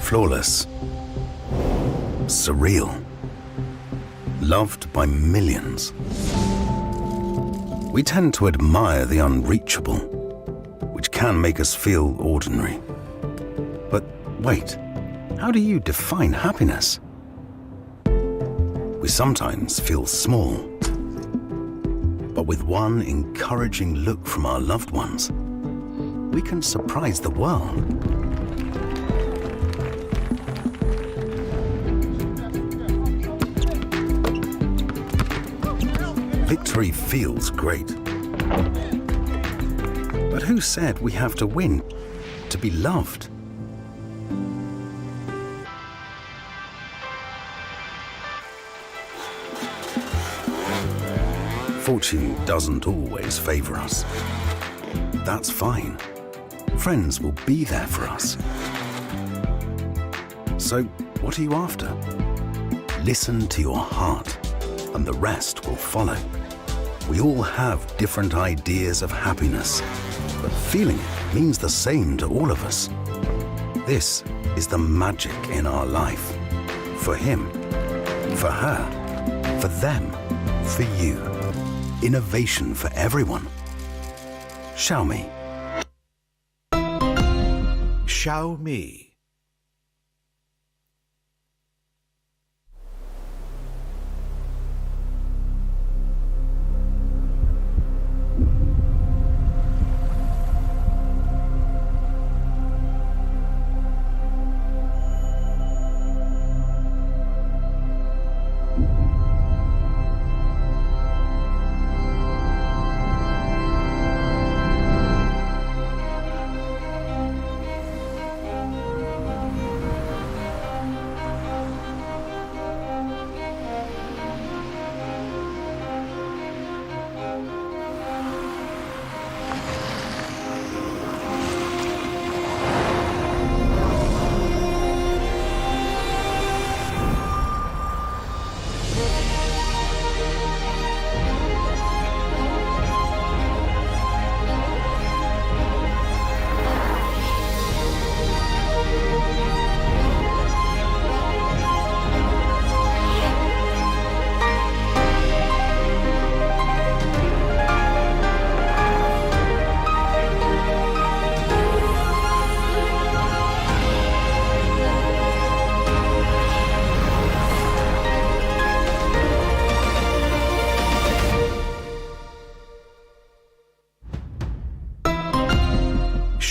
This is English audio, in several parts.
flawless, surreal, loved by millions. We tend to admire the unreachable, which can make us feel ordinary. But wait, how do you define happiness? We sometimes feel small, but with one encouraging look from our loved ones, we can surprise the world. Victory feels great. But who said we have to win to be loved? Fortune doesn't always favor us. That's fine. Friends will be there for us. So, what are you after? Listen to your heart, and the rest will follow. We all have different ideas of happiness, but feeling it means the same to all of us. This is the magic in our life. For him, for her, for them, for you. Innovation for everyone. Xiaomi. Xiaomi.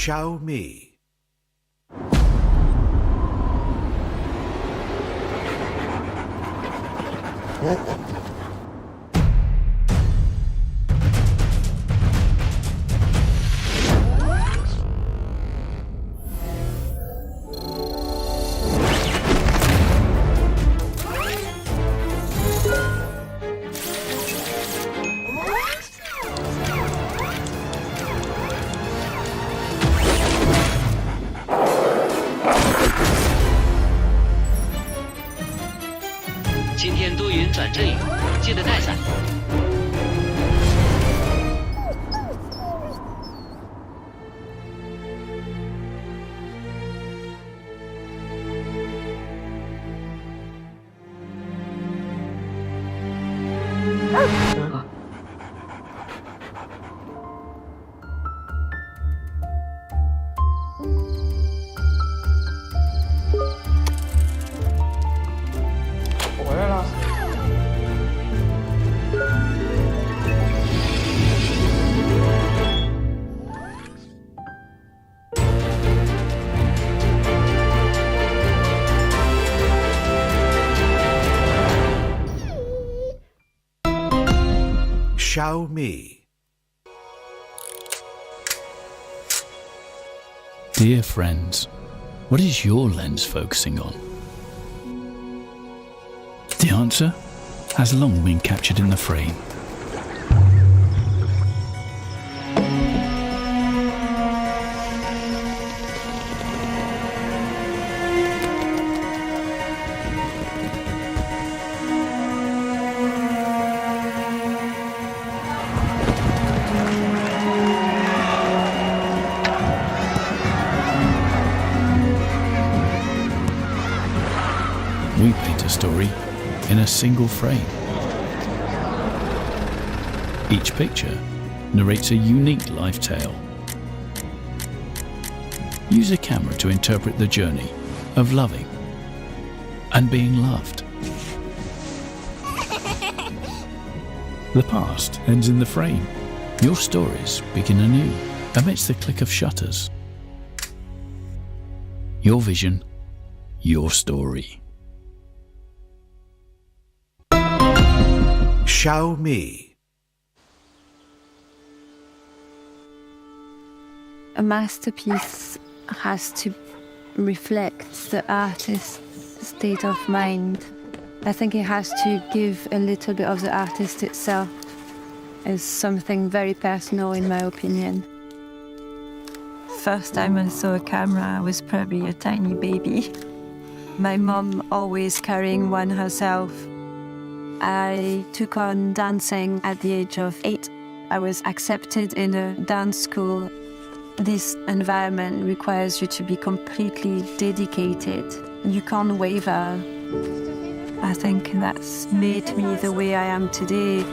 Xiaomi. Xiaomi. Dear friends, what is your lens focusing on? The answer has long been captured in the frame. We paint a story in a single frame. Each picture narrates a unique life tale. Use a camera to interpret the journey of loving and being loved. The past ends in the frame. Your stories begin anew amidst the click of shutters. Your vision, your story. Xiaomi. A masterpiece has to reflect the artist's state of mind. I think it has to give a little bit of the artist itself as something very personal, in my opinion. First time I saw a camera, I was probably a tiny baby. My mom always carrying one herself. I took on dancing at the age of 8. I was accepted in a dance school. This environment requires you to be completely dedicated. You can't waver. I think that's made me the way I am today.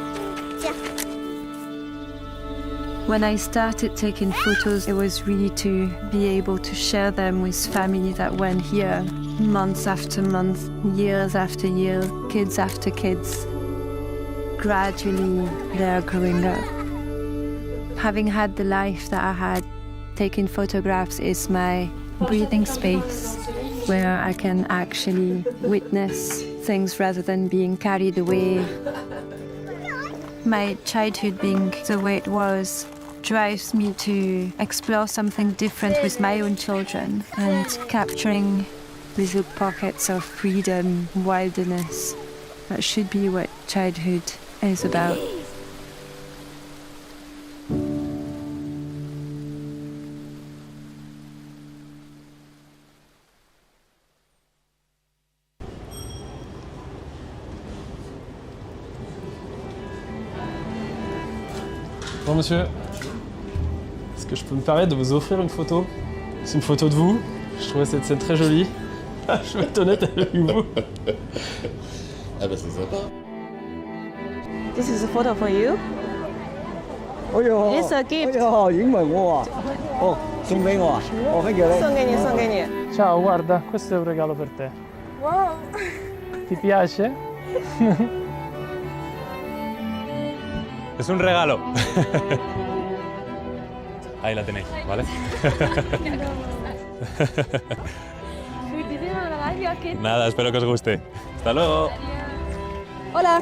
When I started taking photos, it was really to be able to share them with family that weren't here, months after month, years after year, kids after kids. Gradually, they're growing up. Having had the life that I had, taking photographs is my breathing space where I can actually witness things rather than being carried away. My childhood being the way it was drives me to explore something different with my own children and capturing little pockets of freedom, wilderness. That should be what childhood is about. Bonjour monsieur, est-ce que je peux me permettre de vous offrir une photo? C'est une photo de vous, je trouvais cette scène très jolie. Je vais être honnête avec vous. Ah bah c'est sympa. This is a photo for you. It's a gift. 影埋我啊！哦，送俾我啊！哦，thank you。送给你，送给你。 Ciao, guarda, questo è un regalo per te. Wow. Ti piace? Es un regalo. Ahí la tenéis, ¿vale? Nada, espero que os guste. Hasta luego. Hola,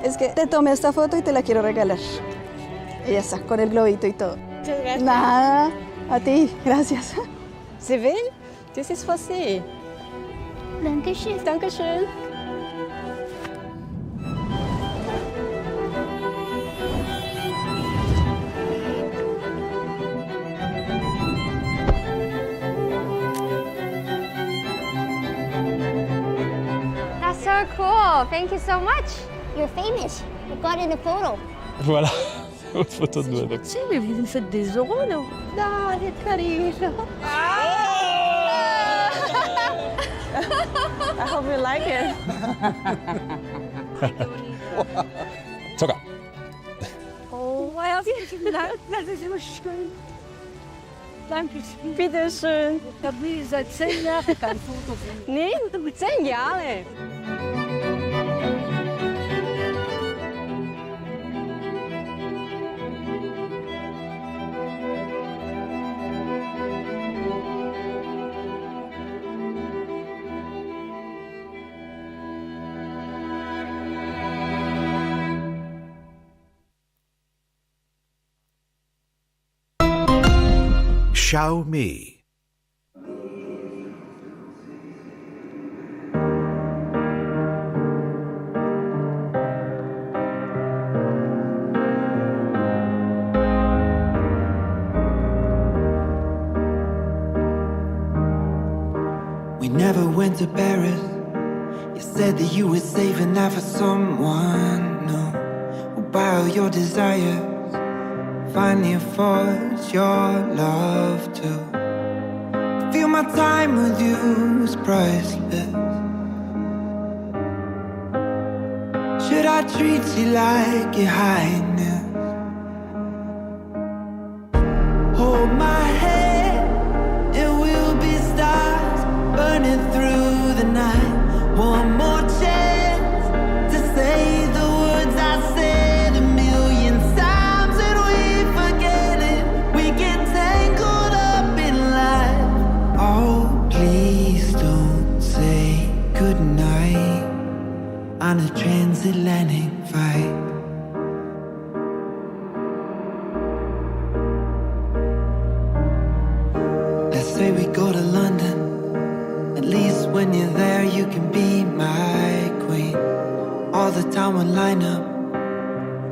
es que te tomé esta foto y te la quiero regalar. Y ya está, con el globito y todo. Muchas gracias. Nada, a ti, gracias. ¿Se ven? Das ist für Sie. Dankeschön. Dankeschön. That's so cool. Thank you so much. You're famous. You got in the photo. Voilà, une photo de nous. Donc. Si, mais vous me faites des euros, là. Non, c'est carino. I hope you like it. Choca. Oh, wow. Das ist immer schön. Dankeschön. Bitte schön. Ich habe seit 10 Jahren kein Foto gemacht. Nee, 10 Jahre. Xiaomi. We never went to Paris. You said that you were saving that for someone new. Well, by all your desires, finally affords your love too. I feel my time with you is priceless. I treat you like your highness. Hold my hand, and we'll be stars burning through the night. One more chance to say the words I said a million times, and we forget it. We get tangled up in life. Oh, please don't say goodnight on a transatlantic flight. Let's say we go to London. At least when you're there, you can be my queen. All the time we'll line up.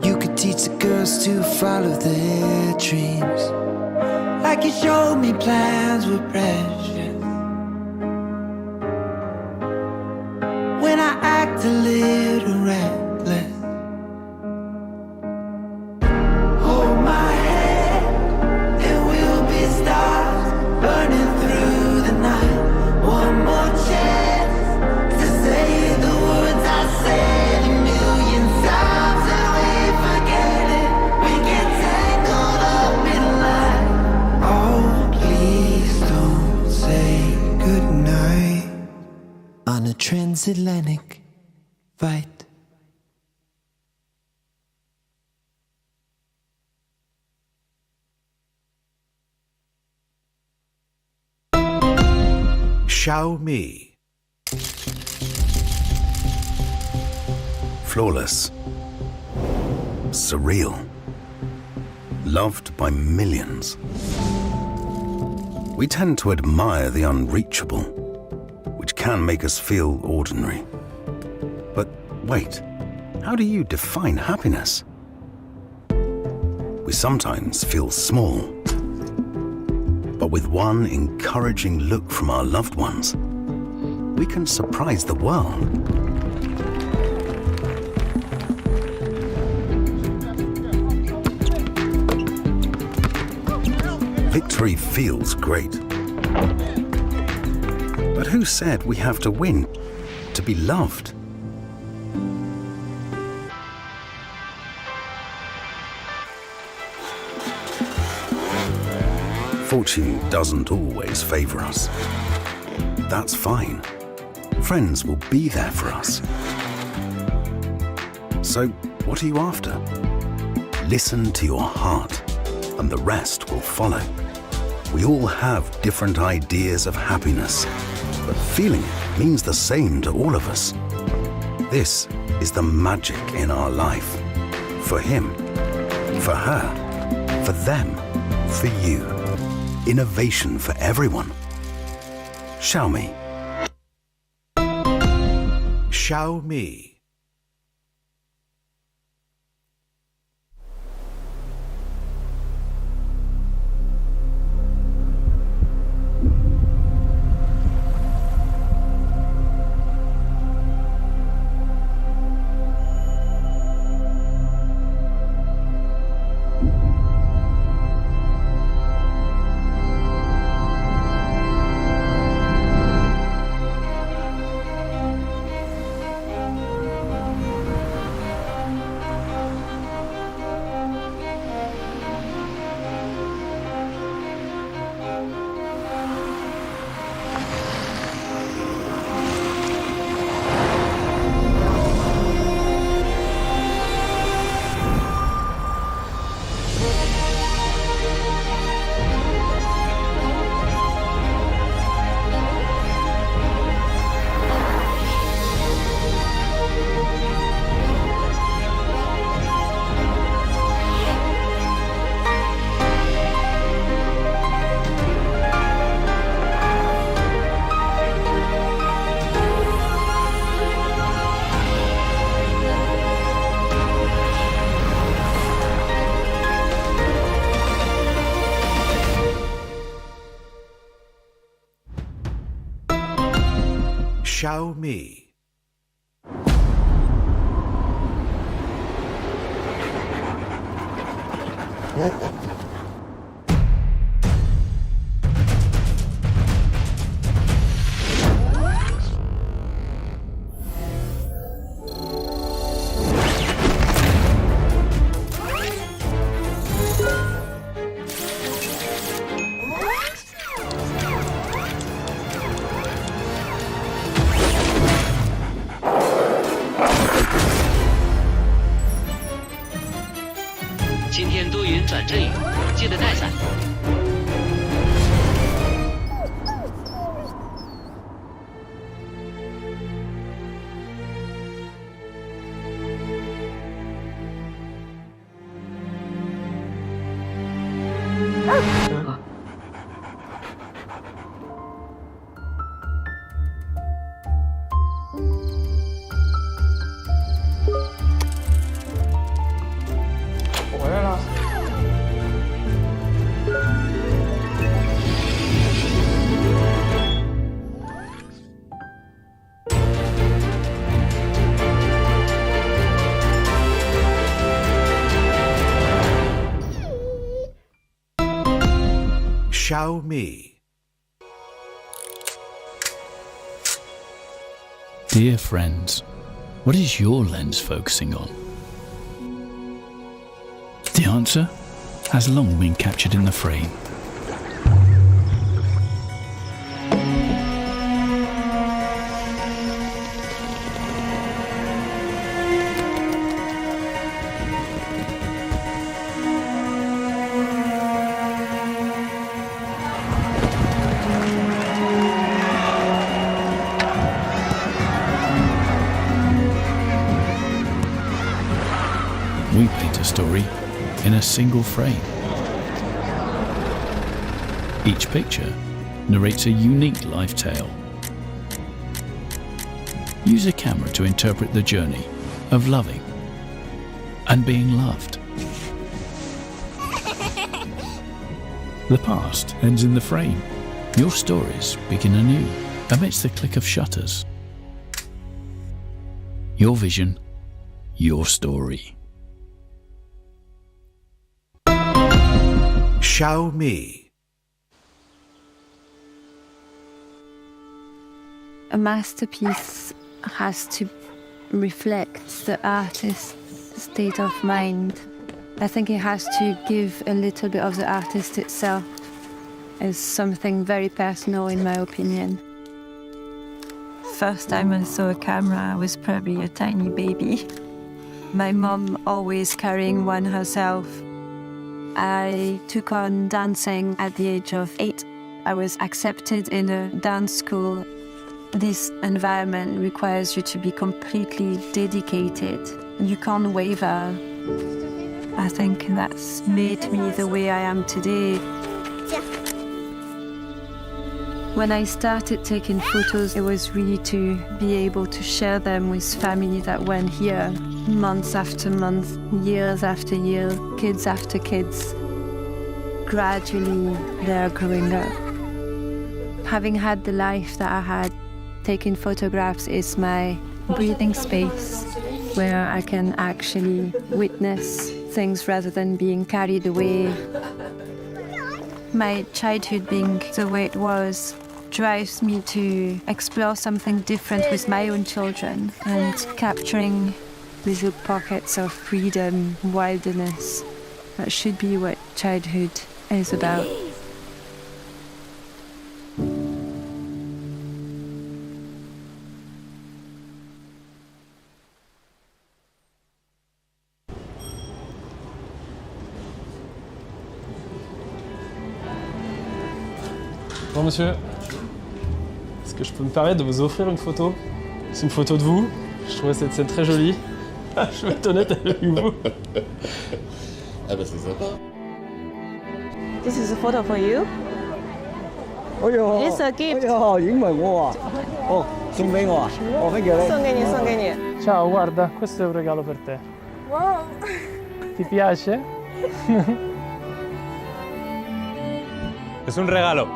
You could teach the girls to follow their dreams, like you showed me plans were precious. When I act a little reckless, hold my hand, and we'll be stars burning through the night. One more chance to say the words I said a million times, and we forget it. We get tangled up in life. Oh, please don't say goodnight on a transatlantic flight. Xiaomi. Flawless. Surreal. Loved by millions. We tend to admire the unreachable, which can make us feel ordinary. But wait, how do you define happiness? We sometimes feel small, but with one encouraging look from our loved ones, we can surprise the world. Victory feels great. But who said we have to win to be loved? Fortune doesn't always favor us. That's fine. Friends will be there for us. So, what are you after? Listen to your heart, and the rest will follow. We all have different ideas of happiness, but feeling it means the same to all of us. This is the magic in our life. For him, for her, for them, for you. Innovation for everyone. Xiaomi. Xiaomi. Xiaomi. Xiaomi. Dear friends, what is your lens focusing on? The answer has long been captured in the frame. We paint a story in a single frame. Each picture narrates a unique life tale. Use a camera to interpret the journey of loving and being loved. The past ends in the frame. Your stories begin anew amidst the click of shutters. Your vision, your story. Xiaomi. A masterpiece has to reflect the artist's state of mind. I think it has to give a little bit of the artist itself as something very personal, in my opinion. First time I saw a camera, I was probably a tiny baby. My mom always carrying one herself. I took on dancing at the age of 8. I was accepted in a dance school. This environment requires you to be completely dedicated. You can't waver. I think that's made me the way I am today. When I started taking photos, it was really to be able to share them with family that weren't here, months after month, years after year, kids after kids. Gradually, they're growing up. Having had the life that I had, taking photographs is my breathing space where I can actually witness things rather than being carried away. My childhood being the way it was drives me to explore something different with my own children and capturing little pockets of freedom, wilderness. That should be what childhood is about. Bonjour monsieur, est-ce que je peux me permettre de vous offrir une photo? C'est une photo de vous, je trouvais cette scène très jolie. Je vais être honnête avec vous. Ah bah c'est sympa. This is a photo for you. It's a gift. 影埋我啊！哦，送俾我啊！哦，thank you。送给你，送给你。 Ciao, guarda, questo è un regalo per te. Wow. Ti piace? Es un regalo.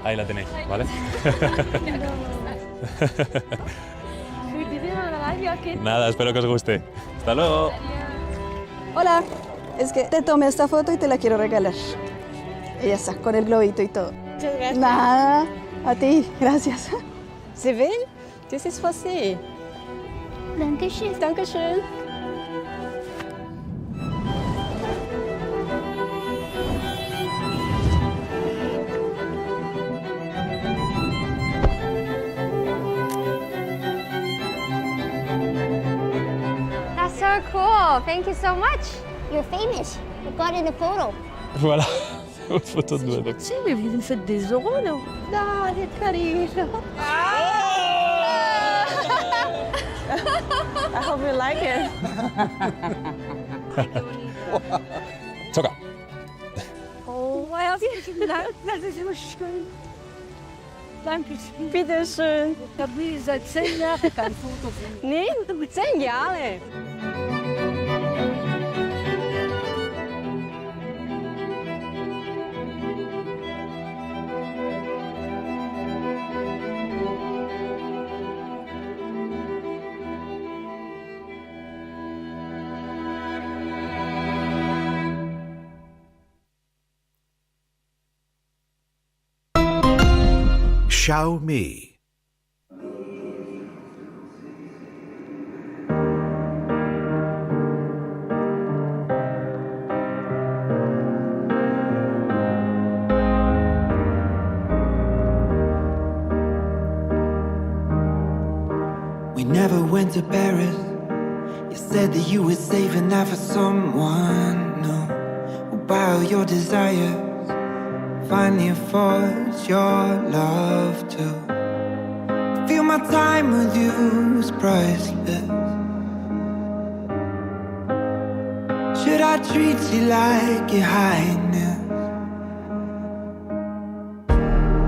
Ahí la tenéis, ¿vale? Nada, espero que os guste. Hasta luego. Hola, es que te tomé esta foto y te la quiero regalar. Y ya está, con el globito y todo. Muchas gracias. Nada, a ti, gracias. Sie will? Das ist für Sie. Dankeschön. Dankeschön. That's so cool. Thank you so much. You're famous. You got in a photo. Voilà, votre photo de Noël. Si, mais vous me faites des euros, là. Non, c'est carino. I hope you like it. Choca. Oh, das ist so schön. Dankeschön. Bitte schön. Ich habe seit 10 Jahren kein Foto von mir. Nee, 10 Jahre. Xiaomi. We never went to Paris. You said that you were saving that for someone new. While your desires finally affords your love too. I feel my time with you is priceless. Should I treat you like your highness?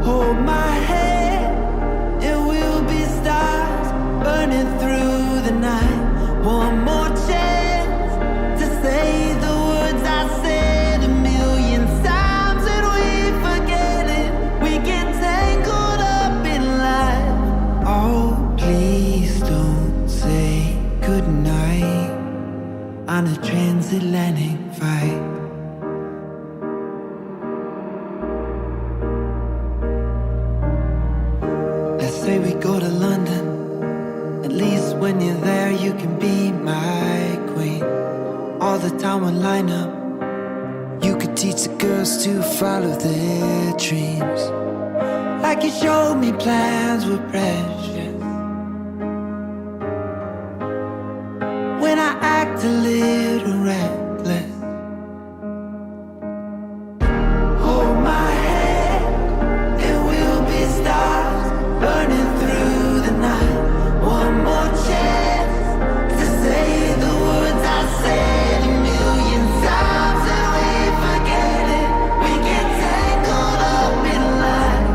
Hold my hand, it will be stars burning through the night. One more chance to say the words I said a million times, and we forget it. We get tangled up in life. Oh, please don't say goodnight on a transatlantic flight. Let's say we go to London. At least when you're there, you can be my queen. All the time we line up. You could teach the girls to follow their dreams. Like you showed me plans were precious. When I act a little reckless. Hold my hand, it will be stars burning through the night. One more chance to say the words I said a million times, and we forget it. We get tangled up in life.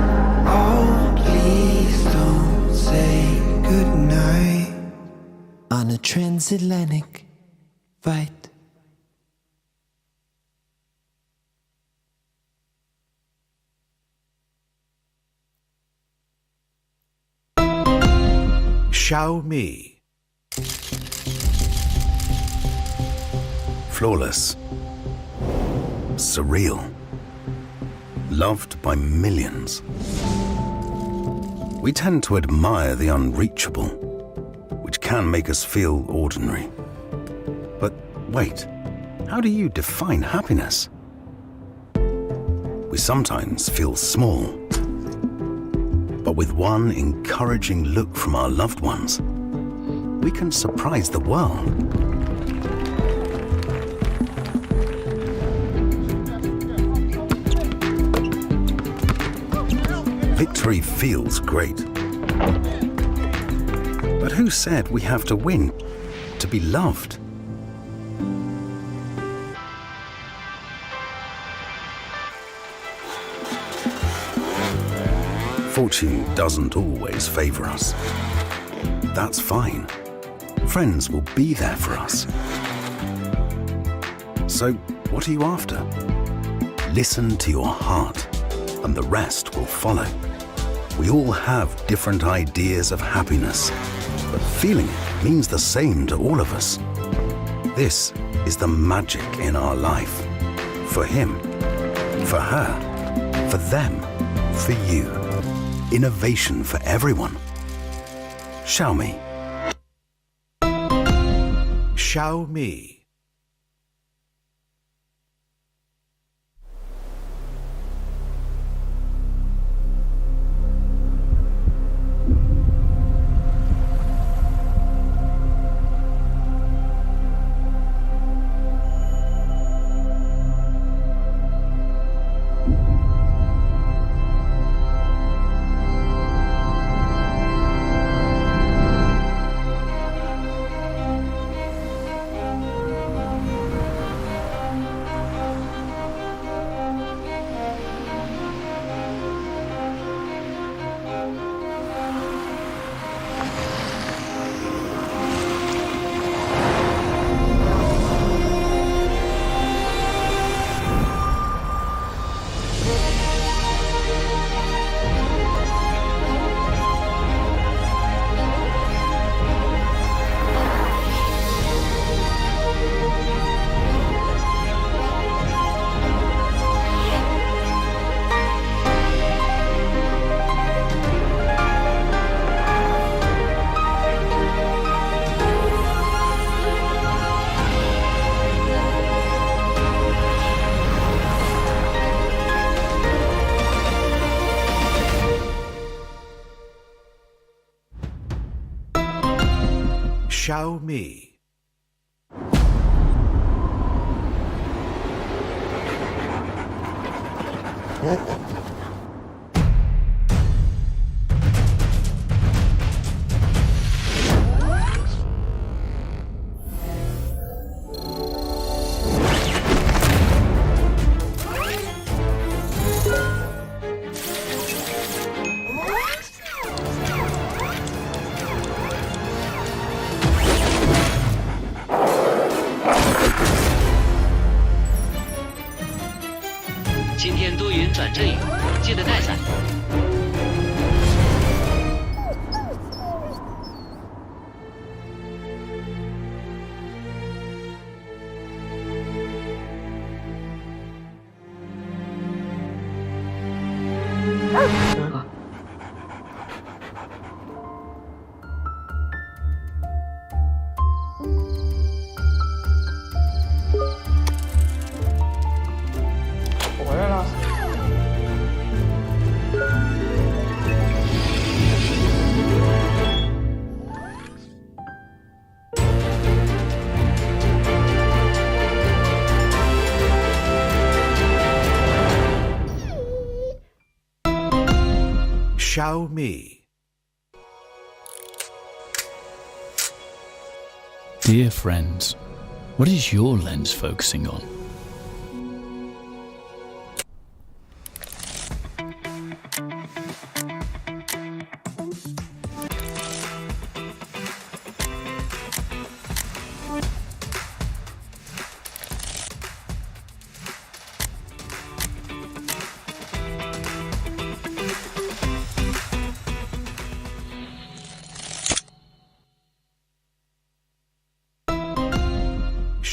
Oh, please don't say goodnight on a transatlantic flight. Xiaomi. Flawless. Surreal. Loved by millions. We tend to admire the unreachable, which can make us feel ordinary. But wait, how do you define happiness? We sometimes feel small. But with one encouraging look from our loved ones, we can surprise the world. Victory feels great. But who said we have to win to be loved? Fortune doesn't always favor us. That's fine. Friends will be there for us. So, what are you after? Listen to your heart, and the rest will follow. We all have different ideas of happiness, but feeling it means the same to all of us. This is the magic in our life. For him, for her, for them, for you. Innovation for everyone. Xiaomi. Xiaomi. Xiaomi. Xiaomi. Dear friends, what is your lens focusing on?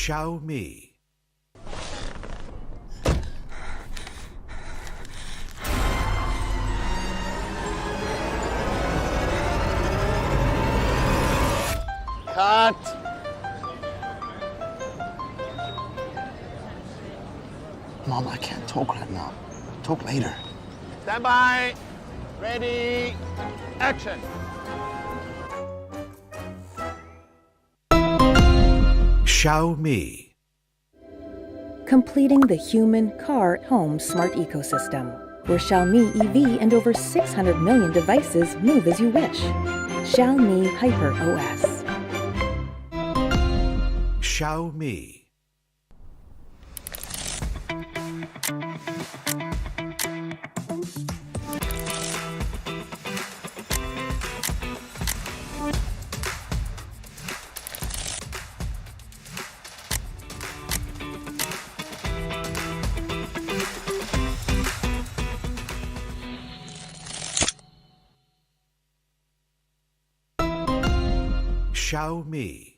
Xiaomi. Cut! Mom, I can't talk right now. Talk later. Stand by. Ready. Action. Xiaomi. Completing the human-car-home smart ecosystem, where Xiaomi EV and over 600 million devices move as you wish. Xiaomi HyperOS. Xiaomi. Xiaomi.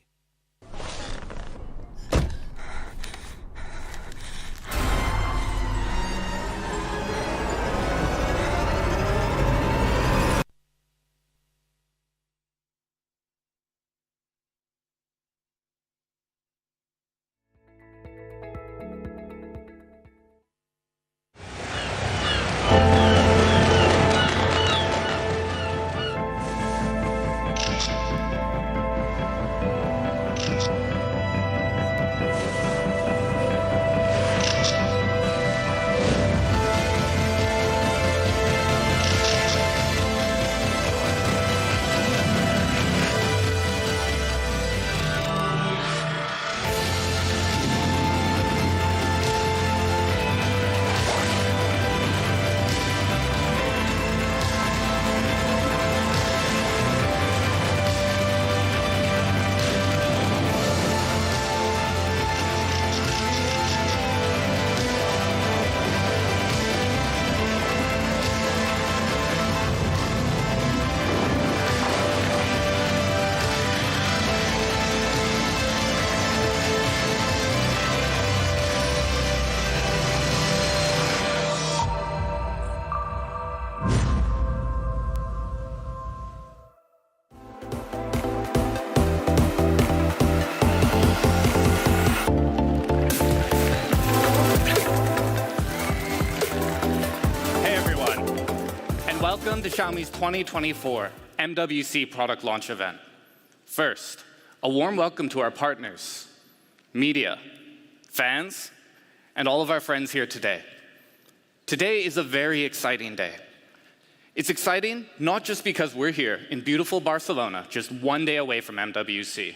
Welcome to Xiaomi's 2024 MWC product launch event. First, A warm welcome to our partners, media, fans, and all of our friends here today. Today is a very exciting day. It's exciting not just because we're here in beautiful Barcelona, just one day away from MWC.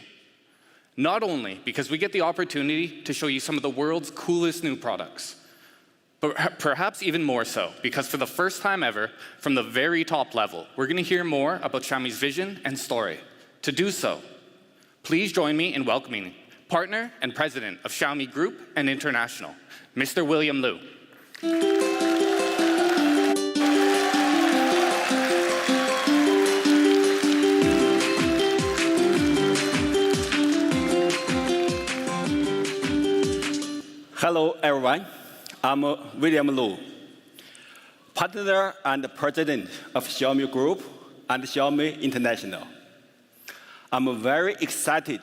Not only because we get the opportunity to show you some of the world's coolest new products, but perhaps even more so because for the first time ever, from the very top level, we're going to hear more about Xiaomi's vision and story. To do so, please join me in welcoming partner and president of Xiaomi Group and International, Mr. William Liu. Hello, everyone. I'm William Liu, partner and president of Xiaomi Group and Xiaomi International. I'm very excited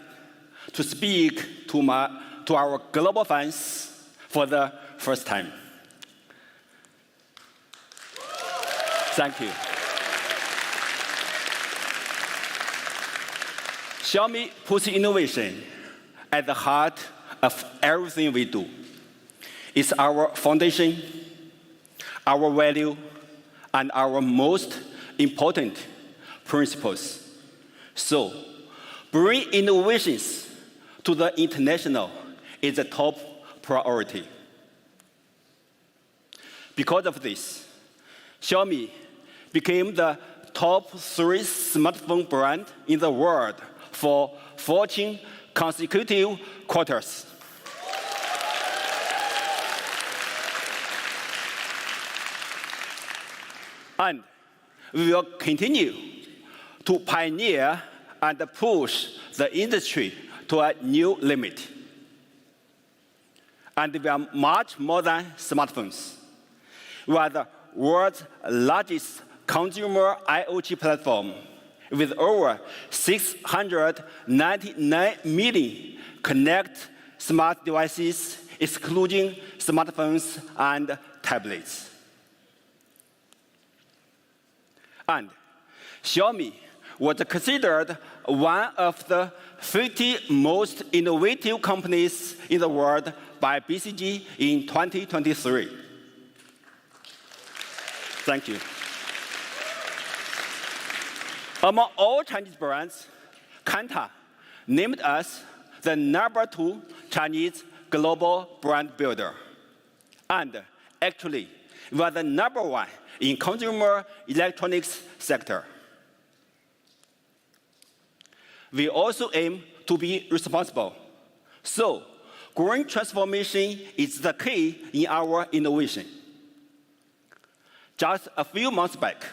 to speak to our global fans for the first time. Thank you. Xiaomi puts innovation at the heart of everything we do. It's our foundation, our value, and our most important principles. So, bring innovations to the international is a top priority. Because of this, Xiaomi became the top 3 smartphone brand in the world for 14 consecutive quarters. And we will continue to pioneer and push the industry to a new limit. And we are much more than smartphones. We are the world's largest consumer IoT platform with over 699 million connected smart devices, excluding smartphones and tablets. And Xiaomi was considered one of the 50 most innovative companies in the world by BCG in 2023. Thank you. Among all Chinese brands, Kantar named us the #2 Chinese global brand builder. And actually, we are the #1 in consumer electronics sector. We also aim to be responsible. So, green transformation is the key in our innovation. Just a few months back,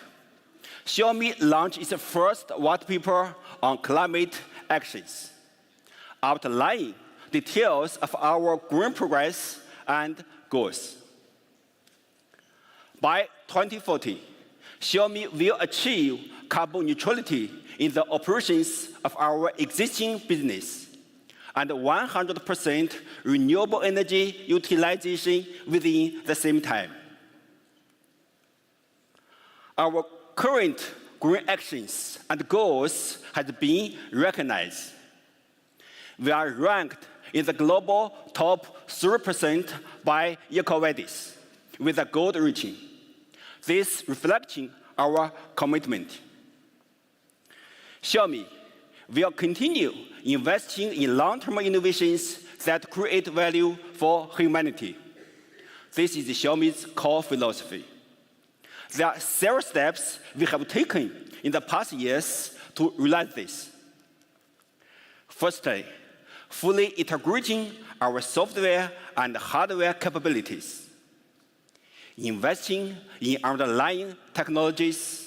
Xiaomi launched its first white paper on climate actions, outlining details of our green progress and goals. By 2040, Xiaomi will achieve carbon neutrality in the operations of our existing business and 100% renewable energy utilization within the same time. Our current green actions and goals have been recognized. We are ranked in the global top 3% by EcoVadis with a gold rating. This reflecting our commitment. Xiaomi will continue investing in long-term innovations that create value for humanity. This is Xiaomi's core philosophy. There are several steps we have taken in the past years to realize this. Firstly, fully integrating our software and hardware capabilities. Investing in underlying technologies,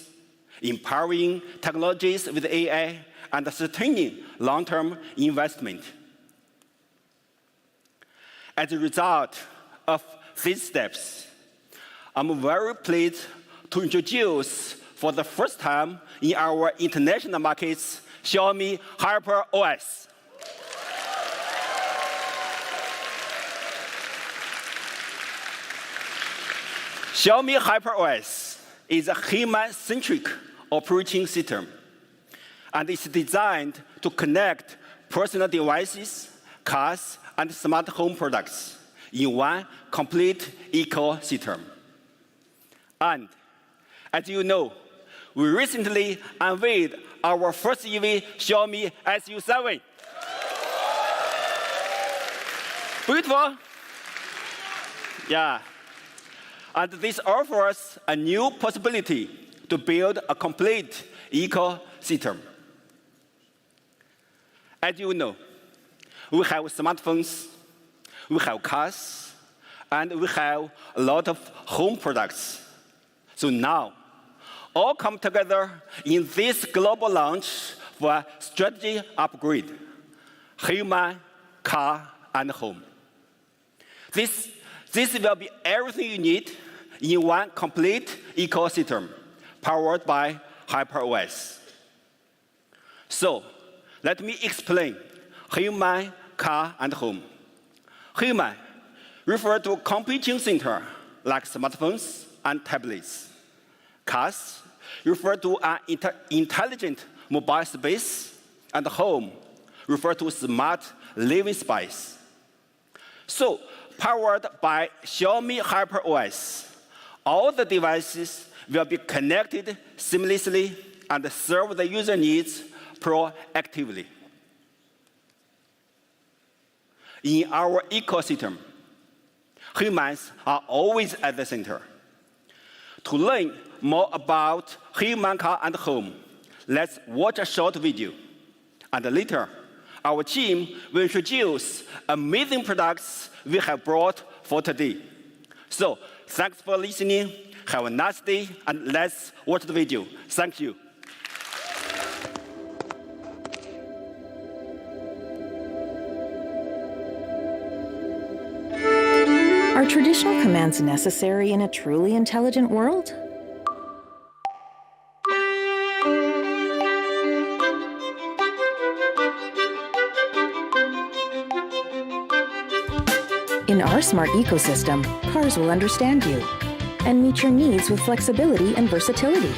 empowering technologies with AI, and sustaining long-term investment. As a result of these steps, I'm very pleased to introduce for the first time in our international markets, Xiaomi HyperOS. Xiaomi HyperOS is a human-centric operating system, and it's designed to connect personal devices, cars, and smart home products in one complete ecosystem. And as you know, we recently unveiled our first EV, Xiaomi SU7. Beautiful. Yeah. And this offers a new possibility to build a complete ecosystem. As you know, we have smartphones, we have cars, and we have a lot of home products. So now, all come together in this global launch for a strategy upgrade: human, car, and home. This will be everything you need in one complete ecosystem, powered by HyperOS. So, let me explain human, car, and home. Human refers to computing center like smartphones and tablets. Cars refer to an intelligent mobile space, and home refer to smart living space. So, powered by Xiaomi HyperOS, all the devices will be connected seamlessly and serve the user needs proactively. In our ecosystem, humans are always at the center. To learn more about human, car, and home, let's watch a short video. And later, our team will introduce amazing products we have brought for today. So, thanks for listening. Have a nice day, and let's watch the video. Thank you. Are traditional commands necessary in a truly intelligent world? In our smart ecosystem, cars will understand you and meet your needs with flexibility and versatility.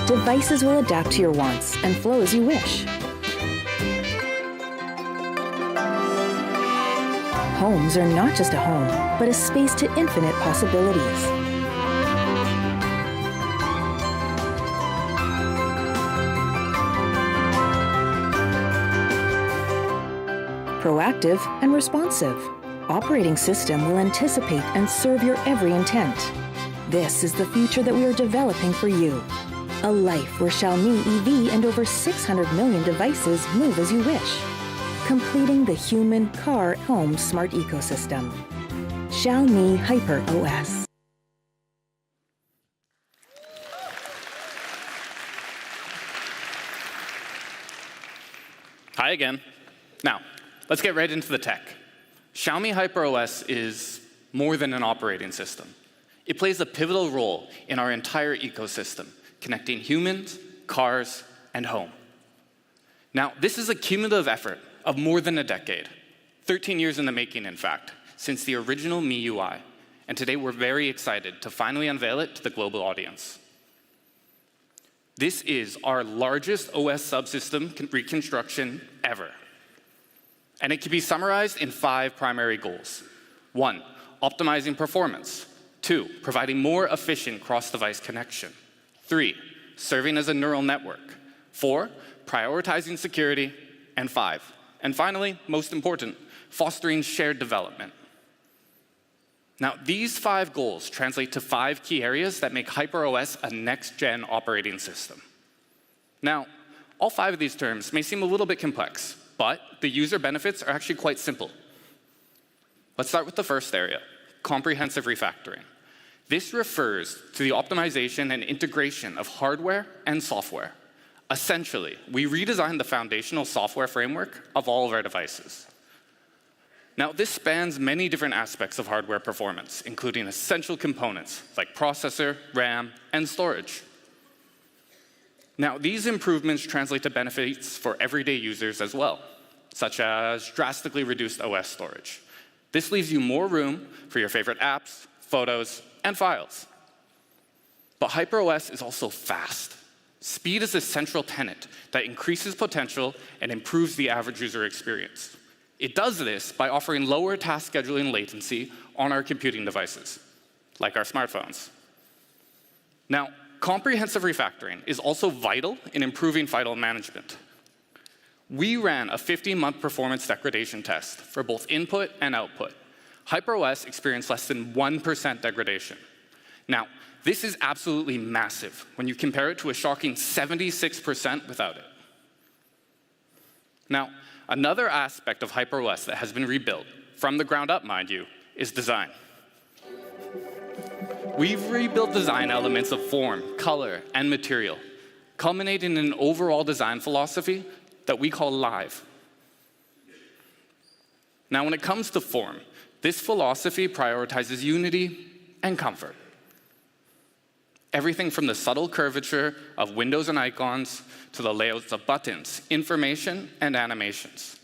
Devices will adapt to your wants and flow as you wish. Homes are not just a home, but a space to infinite possibilities. Proactive and responsive. Operating system will anticipate and serve your every intent. This is the future that we are developing for you. A life where Xiaomi EV and over 600 million devices move as you wish, completing the human, car, home smart ecosystem. Xiaomi HyperOS. Hi again. Now, let's get right into the tech. Xiaomi HyperOS is more than an operating system. It plays a pivotal role in our entire ecosystem, connecting humans, cars, and home. Now, this is a cumulative effort of more than a decade, 13 years in the making, in fact, since the original MIUI. And today we're very excited to finally unveil it to the global audience. This is our largest OS subsystem reconstruction ever. And it can be summarized in 5 primary goals. 1, optimizing performance. 2, providing more efficient cross-device connection. 3, serving as a neural network. 4, prioritizing security. And 5, and finally, most important, fostering shared development. Now, these 5 goals translate to 5 key areas that make HyperOS a next-gen operating system. Now, all 5 of these terms may seem a little bit complex, but the user benefits are actually quite simple. Let's start with the first area, comprehensive refactoring. This refers to the optimization and integration of hardware and software. Essentially, we redesigned the foundational software framework of all of our devices. Now, this spans many different aspects of hardware performance, including essential components like processor, RAM, and storage. Now, these improvements translate to benefits for everyday users as well, such as drastically reduced OS storage. This leaves you more room for your favorite apps, photos, and files. But HyperOS is also fast. Speed is a central tenet that increases potential and improves the average user experience. It does this by offering lower task scheduling latency on our computing devices, like our smartphones. Now, comprehensive refactoring is also vital in improving file management. We ran a 50-month performance degradation test for both input and output. HyperOS experienced less than 1% degradation. Now, this is absolutely massive when you compare it to a shocking 76% without it. Now, another aspect of HyperOS that has been rebuilt, from the ground up, mind you, is design. We've rebuilt design elements of form, color, and material, culminating in an overall design philosophy that we call live. Now, when it comes to form, this philosophy prioritizes unity and comfort. Everything from the subtle curvature of windows and icons to the layouts of buttons, information, and animations.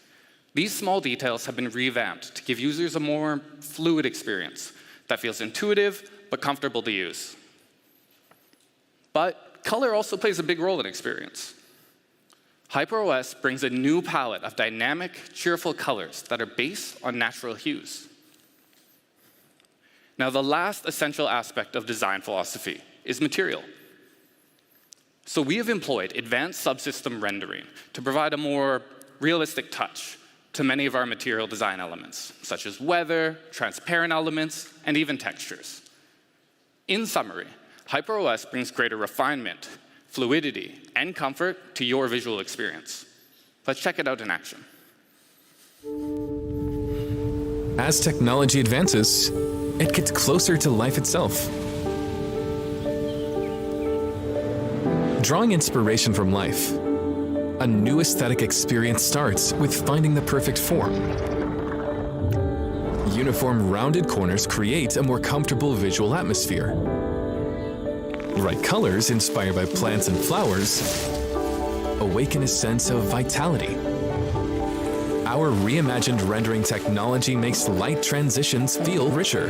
These small details have been revamped to give users a more fluid experience that feels intuitive but comfortable to use. But color also plays a big role in experience. HyperOS brings a new palette of dynamic, cheerful colors that are based on natural hues. Now, the last essential aspect of design philosophy is material. So we have employed advanced subsystem rendering to provide a more realistic touch to many of our material design elements, such as weather, transparent elements, and even textures. In summary, HyperOS brings greater refinement, fluidity, and comfort to your visual experience. Let's check it out in action. As technology advances, it gets closer to life itself. Drawing inspiration from life, a new aesthetic experience starts with finding the perfect form. Uniform rounded corners create a more comfortable visual atmosphere. Bright colors inspired by plants and flowers awaken a sense of vitality. Our reimagined rendering technology makes light transitions feel richer,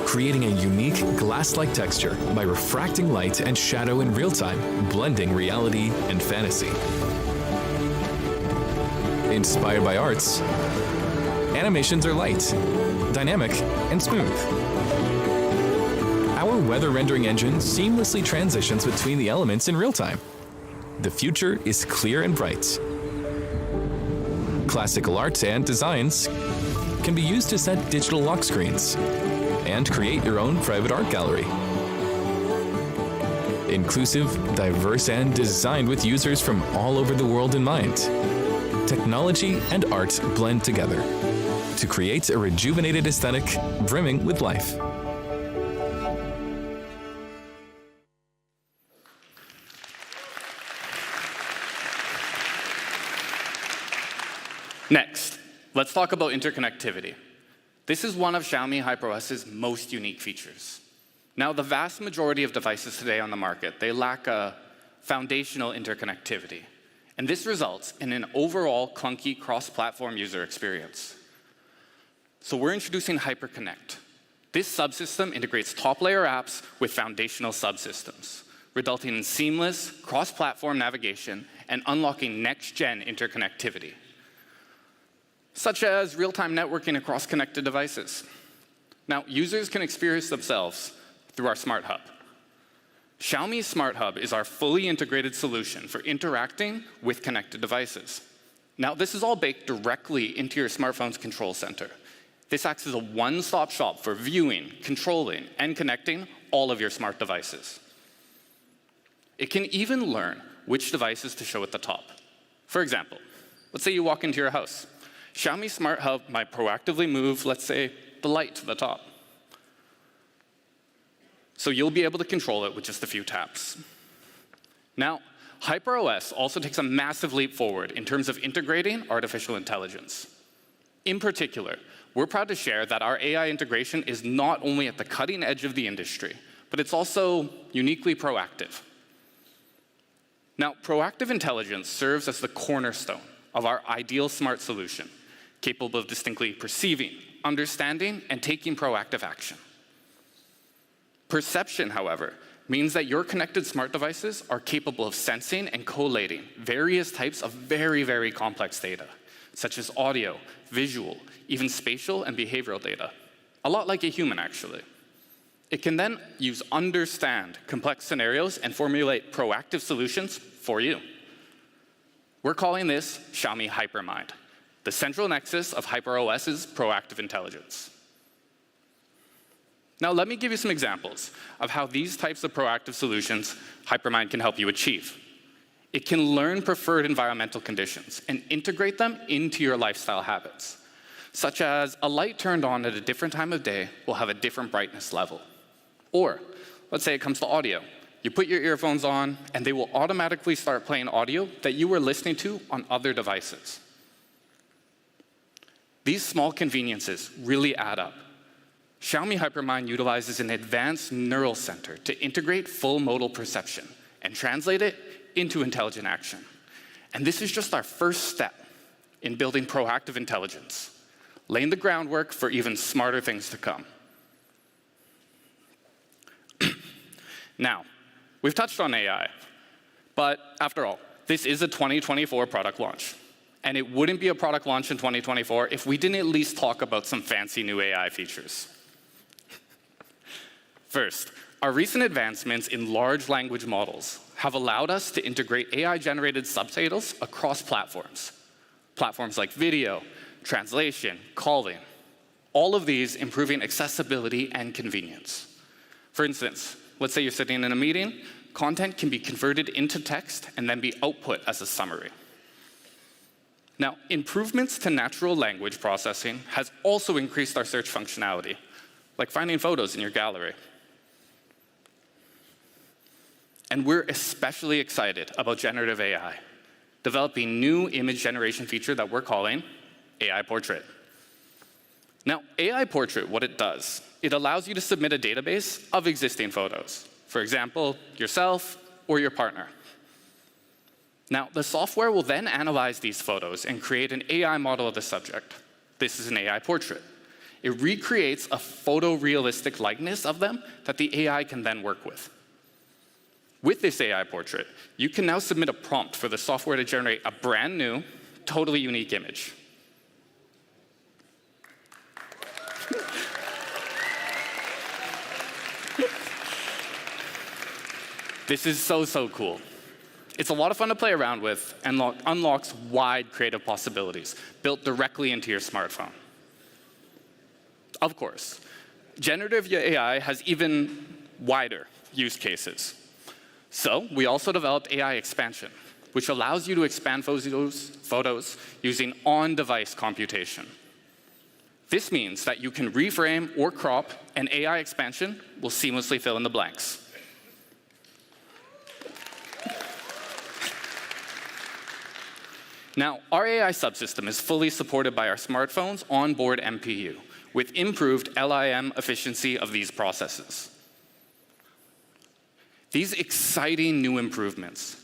creating a unique glass-like texture by refracting light and shadow in real time, blending reality and fantasy. Inspired by arts, animations are light, dynamic, and smooth. Our weather rendering engine seamlessly transitions between the elements in real time. The future is clear and bright. Classical art and designs can be used to set digital lock screens and create your own private art gallery. Inclusive, diverse, and designed with users from all over the world in mind. Technology and art blend together to create a rejuvenated aesthetic brimming with life. Next, let's talk about interconnectivity. This is one of Xiaomi HyperOS's most unique features. Now, the vast majority of devices today on the market, they lack a foundational interconnectivity. And this results in an overall clunky cross-platform user experience. So we're introducing HyperConnect. This subsystem integrates top-layer apps with foundational subsystems, resulting in seamless cross-platform navigation and unlocking next-gen interconnectivity, such as real-time networking across connected devices. Now, users can experience themselves through our Smart Hub. Xiaomi Smart Hub is our fully integrated solution for interacting with connected devices. Now, this is all baked directly into your smartphone's control center. This acts as a one-stop shop for viewing, controlling, and connecting all of your smart devices. It can even learn which devices to show at the top. For example, let's say you walk into your house. Xiaomi Smart Hub might proactively move, let's say, the light to the top. So you'll be able to control it with just a few taps. Now, HyperOS also takes a massive leap forward in terms of integrating artificial intelligence. In particular, we're proud to share that our AI integration is not only at the cutting edge of the industry, but it's also uniquely proactive. Now, proactive intelligence serves as the cornerstone of our ideal smart solution, capable of distinctly perceiving, understanding, and taking proactive action. Perception, however, means that your connected smart devices are capable of sensing and collating various types of very, very complex data, such as audio, visual, even spatial and behavioral data. A lot like a human, actually. It can then understand complex scenarios and formulate proactive solutions for you. We're calling this Xiaomi HyperMind, the central nexus of HyperOS's proactive intelligence. Now, let me give you some examples of how these types of proactive solutions HyperMind can help you achieve. It can learn preferred environmental conditions and integrate them into your lifestyle habits, such as a light turned on at a different time of day will have a different brightness level. Or, let's say it comes to audio. You put your earphones on, and they will automatically start playing audio that you were listening to on other devices. These small conveniences really add up. Xiaomi HyperMind utilizes an advanced neural center to integrate full modal perception and translate it into intelligent action. And this is just our first step in building proactive intelligence, laying the groundwork for even smarter things to come. Now, we've touched on AI, but after all, this is a 2024 product launch. And it wouldn't be a product launch in 2024 if we didn't at least talk about some fancy new AI features. First, our recent advancements in large language models have allowed us to integrate AI-generated subtitles across platforms. Platforms like video, translation, calling. All of these improving accessibility and convenience. For instance, let's say you're sitting in a meeting, content can be converted into text and then be output as a summary. Now, improvements to natural language processing has also increased our search functionality, like finding photos in your gallery. And we're especially excited about generative AI, developing new image generation feature that we're calling AI Portrait. Now, AI Portrait, what it does, it allows you to submit a database of existing photos. For example, yourself or your partner. Now, the software will then analyze these photos and create an AI model of the subject. This is an AI portrait. It recreates a photorealistic likeness of them that the AI can then work with. With this AI portrait, you can now submit a prompt for the software to generate a brand new, totally unique image. This is so cool. It's a lot of fun to play around with and unlocks wide creative possibilities built directly into your smartphone. Of course, generative AI has even wider use cases. So we also developed AI expansion, which allows you to expand photos using on-device computation. This means that you can reframe or crop, and AI expansion will seamlessly fill in the blanks. Now, our AI subsystem is fully supported by our smartphone's onboard MPU, with improved LIM efficiency of these processes. These exciting new improvements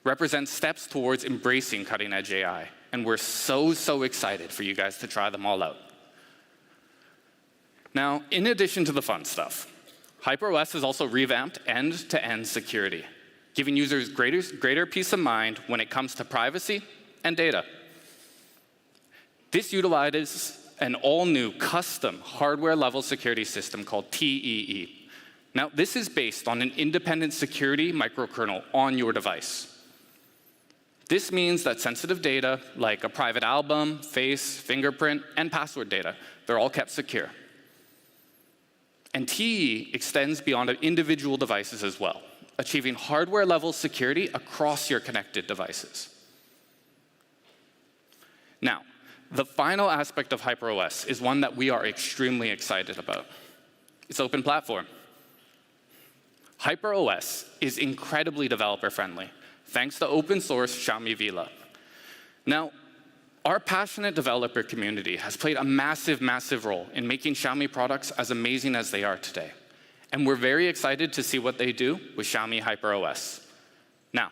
represent steps towards embracing cutting-edge AI, and we're so excited for you guys to try them all out. Now, in addition to the fun stuff, HyperOS has also revamped end-to-end security, giving users greater peace of mind when it comes to privacy and data. This utilizes an all-new custom hardware-level security system called TEE. Now, this is based on an independent security microkernel on your device. This means that sensitive data, like a private album, face, fingerprint, and password data, they're all kept secure. And TEE extends beyond individual devices as well, achieving hardware-level security across your connected devices. Now, the final aspect of HyperOS is one that we are extremely excited about. It's open platform. HyperOS is incredibly developer-friendly, thanks to open-source Xiaomi Vila. Now, our passionate developer community has played a massive role in making Xiaomi products as amazing as they are today. And we're very excited to see what they do with Xiaomi HyperOS. Now,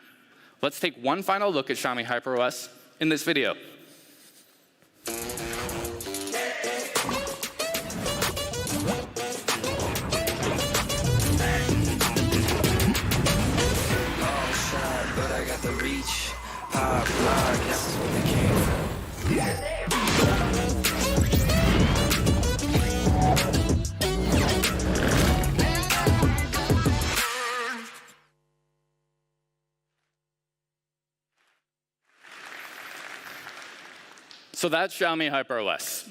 let's take one final look at Xiaomi HyperOS in this video. So that's Xiaomi HyperOS,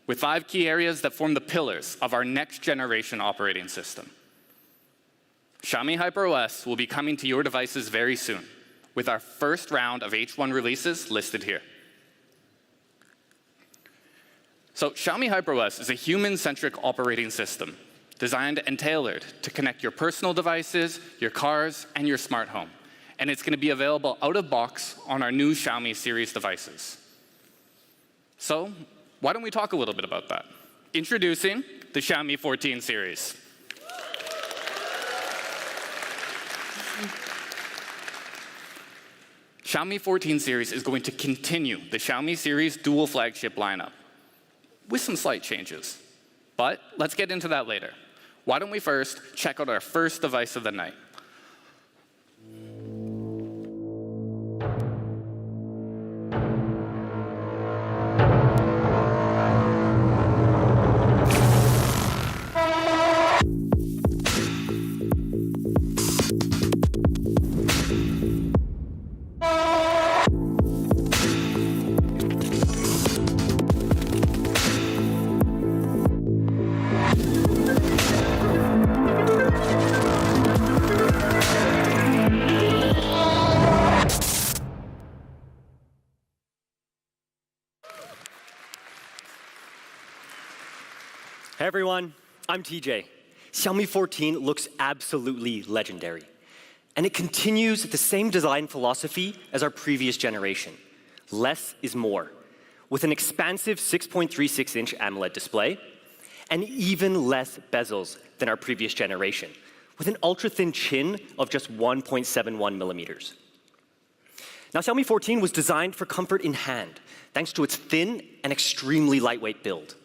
with 5 key areas that form the pillars of our next generation operating system. Xiaomi HyperOS will be coming to your devices very soon, with our first round of H1 releases listed here. So Xiaomi HyperOS is a human-centric operating system designed and tailored to connect your personal devices, your cars, and your smart home. And it's going to be available out of box on our new Xiaomi series devices. So why don't we talk a little bit about that? Introducing the Xiaomi 14 series. Xiaomi 14 series is going to continue the Xiaomi series dual flagship lineup with some slight changes. But let's get into that later. Why don't we first check out our first device of the night? Hey everyone, I'm TJ. Xiaomi 14 looks absolutely legendary. And it continues the same design philosophy as our previous generation. Less is more, with an expansive 6.36-inch AMOLED display and even less bezels than our previous generation, with an ultra-thin chin of just 1.71 millimeters. Now, Xiaomi 14 was designed for comfort in hand, thanks to its thin and extremely lightweight build.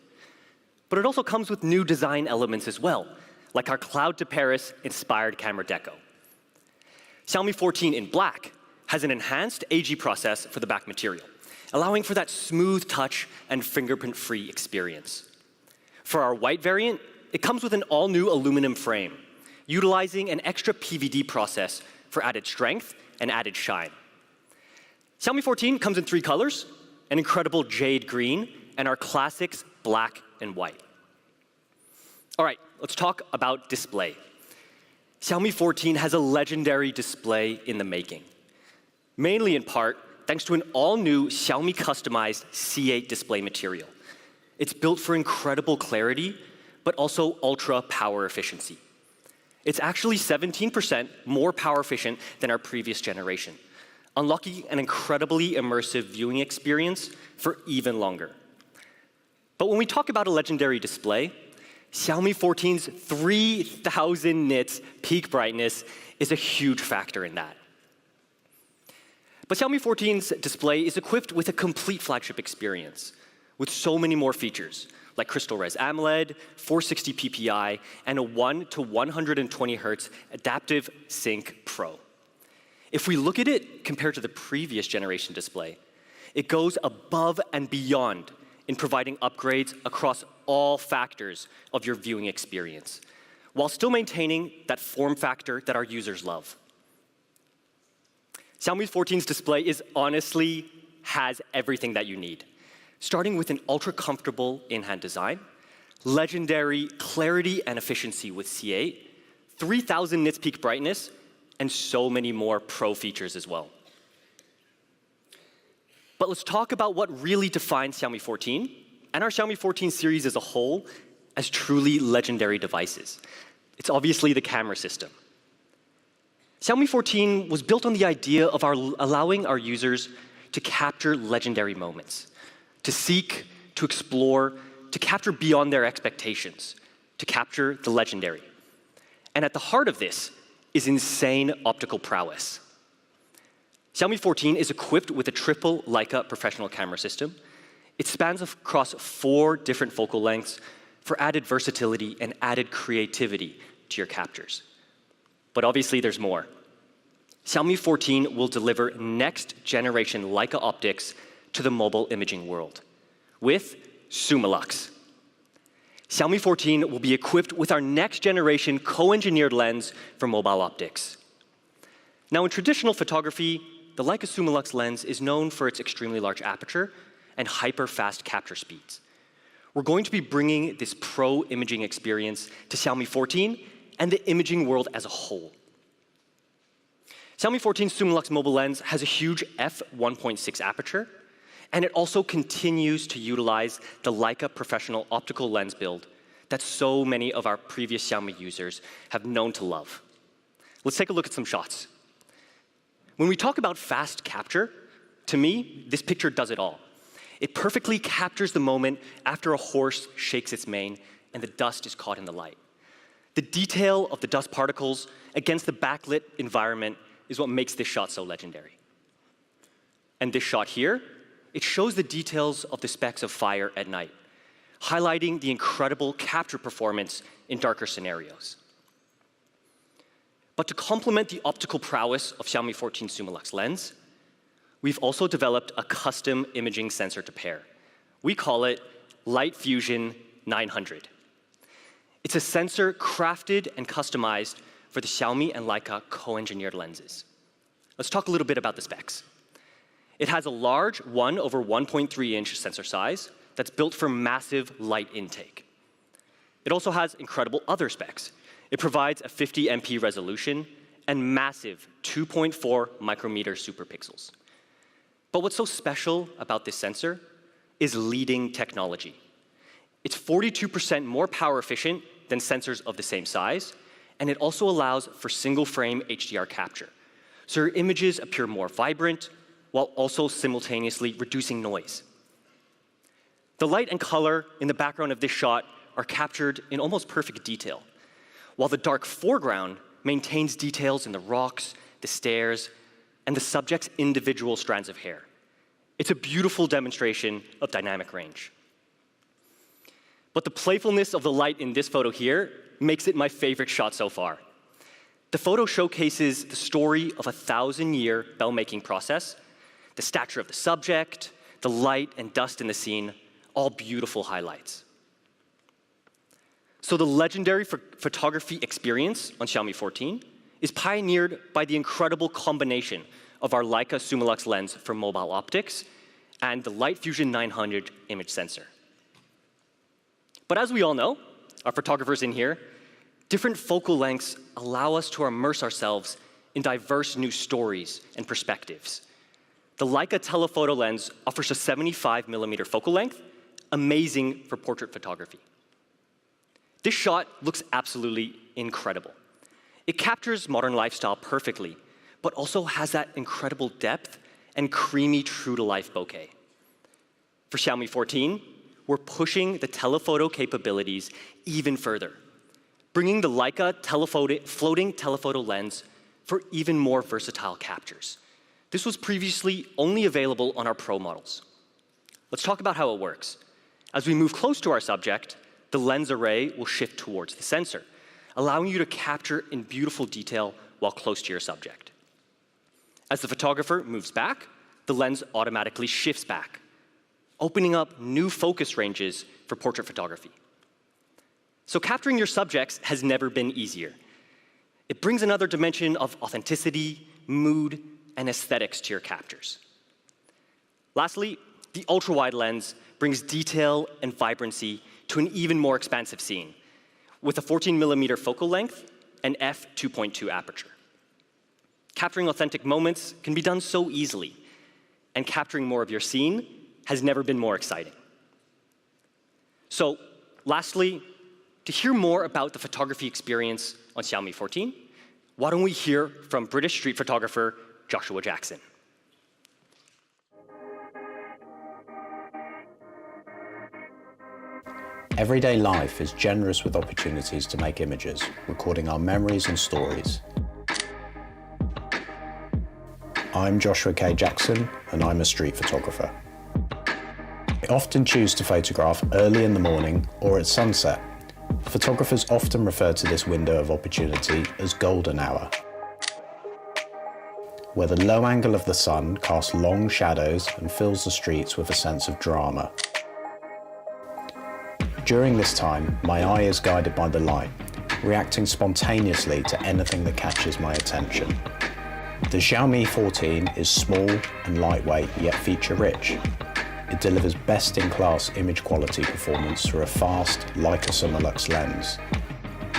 But it also comes with new design elements as well, like our Cloud to Paris inspired camera deco. Xiaomi 14 in black has an enhanced AG process for the back material, allowing for that smooth touch and fingerprint-free experience. For our white variant, it comes with an all-new aluminum frame, utilizing an extra PVD process for added strength and added shine. Xiaomi 14 comes in 3 colors, an incredible jade green, and our classics black and white. All right, let's talk about display. Xiaomi 14 has a legendary display in the making, mainly in part thanks to an all-new Xiaomi customized C8 display material. It's built for incredible clarity, but also ultra power efficiency. It's actually 17% more power efficient than our previous generation, unlocking an incredibly immersive viewing experience for even longer. But when we talk about a legendary display, Xiaomi 14's 3,000 nits peak brightness is a huge factor in that. But Xiaomi 14's display is equipped with a complete flagship experience, with so many more features, like Crystal Res AMOLED, 460 ppi, and a 1 to 120 Hz Adaptive Sync Pro. If we look at it compared to the previous generation display, it goes above and beyond in providing upgrades across all factors of your viewing experience, while still maintaining that form factor that our users love. Xiaomi 14's display honestly has everything that you need, starting with an ultra-comfortable in-hand design, legendary clarity and efficiency with C8, 3,000 nits peak brightness, and so many more pro features as well. But let's talk about what really defines Xiaomi 14 and our Xiaomi 14 series as a whole as truly legendary devices. It's obviously the camera system. Xiaomi 14 was built on the idea of allowing our users to capture legendary moments, to seek, to explore, to capture beyond their expectations, to capture the legendary. And at the heart of this is insane optical prowess. Xiaomi 14 is equipped with a triple Leica professional camera system. It spans across 4 different focal lengths for added versatility and added creativity to your captures. But obviously there's more. Xiaomi 14 will deliver next-generation Leica optics to the mobile imaging world with Summilux. Xiaomi 14 will be equipped with our next-generation co-engineered lens for mobile optics. Now, in traditional photography, the Leica Summilux lens is known for its extremely large aperture and hyper-fast capture speeds. We're going to be bringing this pro imaging experience to Xiaomi 14 and the imaging world as a whole. Xiaomi 14 Zoom Lux mobile lens has a huge f1.6 aperture, and it also continues to utilize the Leica professional optical lens build that so many of our previous Xiaomi users have known to love. Let's take a look at some shots. When we talk about fast capture, to me, this picture does it all. It perfectly captures the moment after a horse shakes its mane and the dust is caught in the light. The detail of the dust particles against the backlit environment is what makes this shot so legendary. And this shot here, it shows the details of the specks of fire at night, highlighting the incredible capture performance in darker scenarios. But to complement the optical prowess of Xiaomi 14 Zoom Lux lens, we've also developed a custom imaging sensor to pair. We call it Light Fusion 900. It's a sensor crafted and customized for the Xiaomi and Leica co-engineered lenses. Let's talk a little bit about the specs. It has a large 1/1.3-inch sensor size that's built for massive light intake. It also has incredible other specs. It provides a 50 MP resolution and massive 2.4 micrometer superpixels. But what's so special about this sensor is leading technology. It's 42% more power efficient than sensors of the same size, and it also allows for single frame HDR capture. So your images appear more vibrant while also simultaneously reducing noise. The light and color in the background of this shot are captured in almost perfect detail, while the dark foreground maintains details in the rocks, the stairs, and the subject's individual strands of hair. It's a beautiful demonstration of dynamic range. But the playfulness of the light in this photo here makes it my favorite shot so far. The photo showcases the story of a 1,000-year bell-making process, the stature of the subject, the light and dust in the scene, all beautiful highlights. So the legendary photography experience on Xiaomi 14 is pioneered by the incredible combination of our Leica Zoom Lux lens for mobile optics and the Light Fusion 900 image sensor. But as we all know, our photographers in here, different focal lengths allow us to immerse ourselves in diverse new stories and perspectives. The Leica telephoto lens offers a 75mm focal length, amazing for portrait photography. This shot looks absolutely incredible. It captures modern lifestyle perfectly, but also has that incredible depth and creamy true-to-life bokeh. For Xiaomi 14, we're pushing the telephoto capabilities even further, bringing the Leica floating telephoto lens for even more versatile captures. This was previously only available on our Pro models. Let's talk about how it works. As we move close to our subject, the lens array will shift towards the sensor, allowing you to capture in beautiful detail while close to your subject. As the photographer moves back, the lens automatically shifts back, opening up new focus ranges for portrait photography. So capturing your subjects has never been easier. It brings another dimension of authenticity, mood, and aesthetics to your captures. Lastly, the ultra-wide lens brings detail and vibrancy to an even more expansive scene, with a 14mm focal length and f2.2 aperture. Capturing authentic moments can be done so easily, and capturing more of your scene has never been more exciting. So, lastly, to hear more about the photography experience on Xiaomi 14, why don't we hear from British street photographer Joshua Jackson. Everyday life is generous with opportunities to make images, recording our memories and stories. I'm Joshua K. Jackson, and I'm a street photographer. I often choose to photograph early in the morning or at sunset. Photographers often refer to this window of opportunity as golden hour, where the low angle of the sun casts long shadows and fills the streets with a sense of drama. During this time, my eye is guided by the light, reacting spontaneously to anything that catches my attention. The Xiaomi 14 is small and lightweight, yet feature-rich. It delivers best-in-class image quality performance through a fast Leica Summilux lens.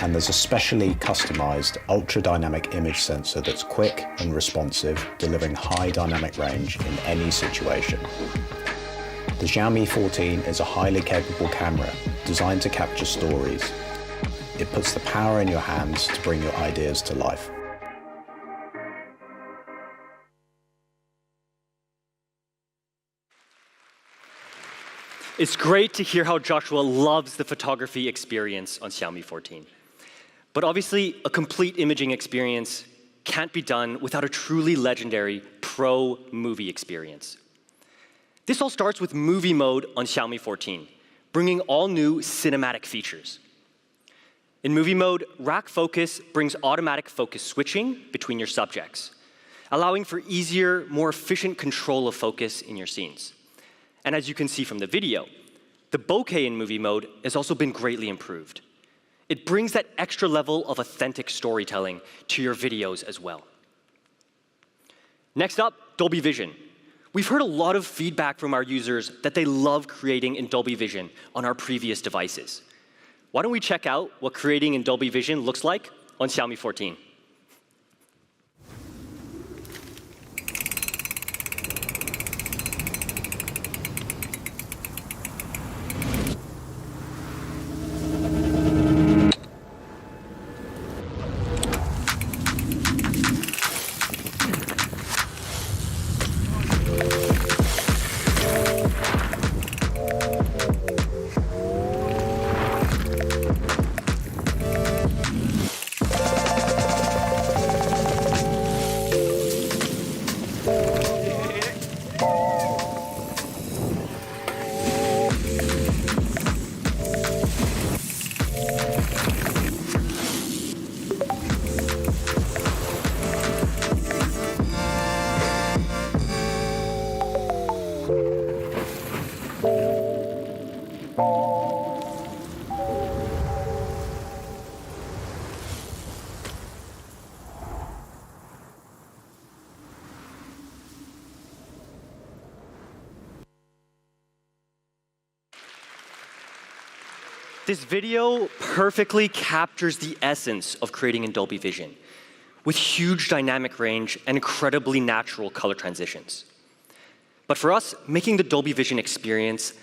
And there's a specially customized ultra-dynamic image sensor that's quick and responsive, delivering high dynamic range in any situation. The Xiaomi 14 is a highly capable camera designed to capture stories. It puts the power in your hands to bring your ideas to life. It's great to hear how Joshua loves the photography experience on Xiaomi 14. But obviously, a complete imaging experience can't be done without a truly legendary pro movie experience. This all starts with movie mode on Xiaomi 14, bringing all new cinematic features. In movie mode, rack focus brings automatic focus switching between your subjects, allowing for easier, more efficient control of focus in your scenes. And as you can see from the video, the bokeh in movie mode has also been greatly improved. It brings that extra level of authentic storytelling to your videos as well. Next up, Dolby Vision. We've heard a lot of feedback from our users that they love creating in Dolby Vision on our previous devices. Why don't we check out what creating in Dolby Vision looks like on Xiaomi 14? This video perfectly captures the essence of creating in Dolby Vision, with huge dynamic range and incredibly natural color transitions. But for us, making the Dolby Vision experience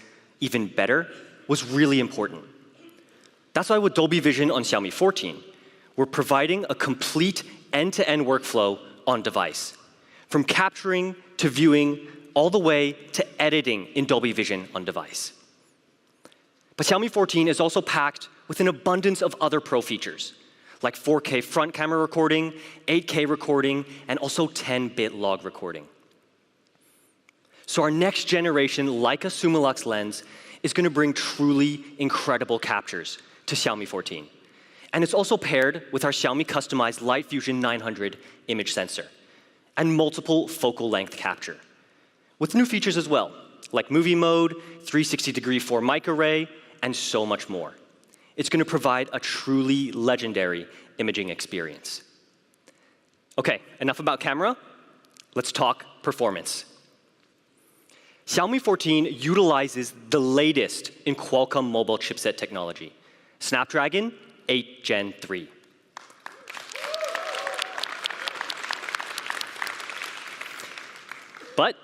even better was really important. That's why with Dolby Vision on Xiaomi 14, we're providing a complete end-to-end workflow on device, from capturing to viewing, all the way to editing in Dolby Vision on device. But Xiaomi 14 is also packed with an abundance of other pro features, like 4K front camera recording, 8K recording, and also 10-bit log recording. So our next generation Leica Summilux lens is going to bring truly incredible captures to Xiaomi 14. And it's also paired with our Xiaomi customized Light Fusion 900 image sensor and multiple focal length capture, with new features as well, like movie mode, 360-degree 4-mic array, and so much more. It's going to provide a truly legendary imaging experience. Okay, enough about camera. Let's talk performance. Xiaomi 14 utilizes the latest in Qualcomm mobile chipset technology, Snapdragon 8 Gen 3. But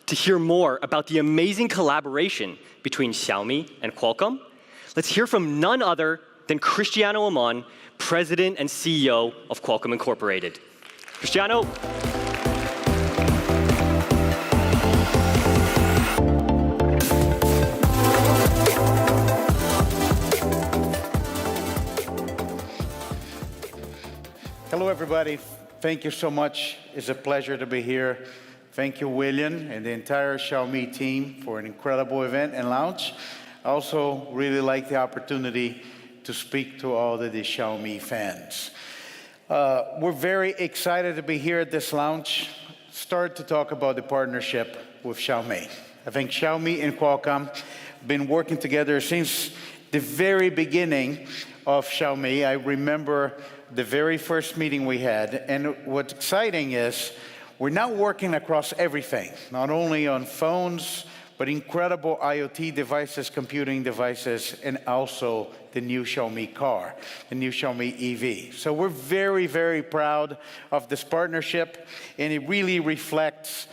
to hear more about the amazing collaboration between Xiaomi and Qualcomm, let's hear from none other than Cristiano Amon, President and CEO of Qualcomm Incorporated. Cristiano. Hello, everybody. Thank you so much. It's a pleasure to be here. Thank you, William, and the entire Xiaomi team for an incredible event and launch. I also really like the opportunity to speak to all the Xiaomi fans. We're very excited to be here at this launch. Start to talk about the partnership with Xiaomi. I think Xiaomi and Qualcomm have been working together since the very beginning of Xiaomi. I remember the very first meeting we had, and what's exciting is we're now working across everything, not only on phones, but incredible IoT devices, computing devices, and also the new Xiaomi car, the new Xiaomi EV. So we're very, very proud of this partnership, and it really reflects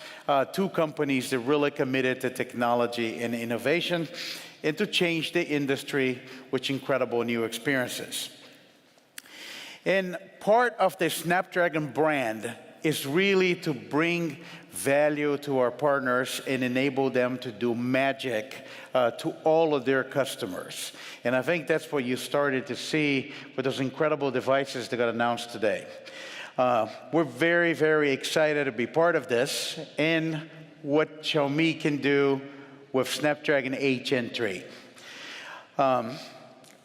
two companies that are really committed to technology and innovation and to change the industry with incredible new experiences. And part of the Snapdragon brand is really to bring value to our partners and enable them to do magic to all of their customers. And I think that's what you started to see with those incredible devices that got announced today. We're very, very excited to be part of this and what Xiaomi can do with Snapdragon 8 Gen 3.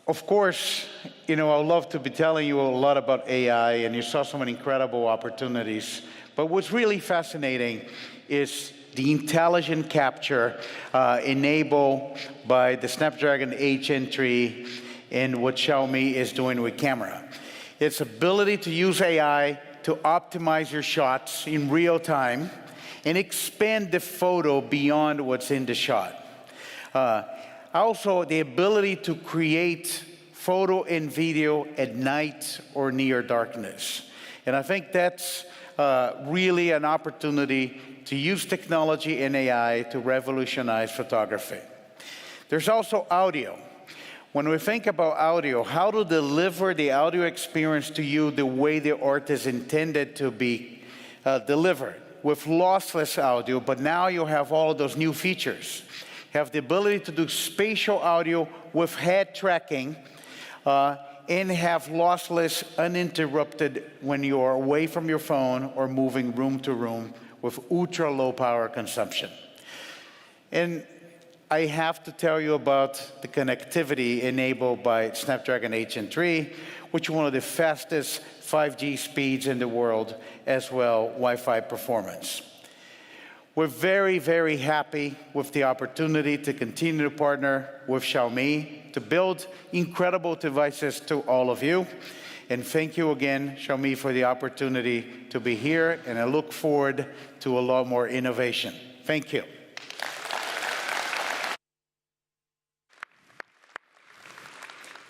Of course, I love to be telling you a lot about AI, and you saw so many incredible opportunities. But what's really fascinating is the intelligent capture enabled by the Snapdragon 8 Gen 3 and what Xiaomi is doing with camera. Its ability to use AI to optimize your shots in real time and expand the photo beyond what's in the shot. Also, the ability to create photo and video at night or near darkness. And I think that's really an opportunity to use technology and AI to revolutionize photography. There's also audio. When we think about audio, how to deliver the audio experience to you the way the art is intended to be delivered with lossless audio, but now you have all of those new features. You have the ability to do spatial audio with head tracking and have lossless, uninterrupted when you are away from your phone or moving room to room with ultra low power consumption. And I have to tell you about the connectivity enabled by Snapdragon 8 Gen 3, which is one of the fastest 5G speeds in the world, as well Wi-Fi performance. We're very, very happy with the opportunity to continue to partner with Xiaomi to build incredible devices to all of you. And thank you again, Xiaomi, for the opportunity to be here, and I look forward to a lot more innovation. Thank you.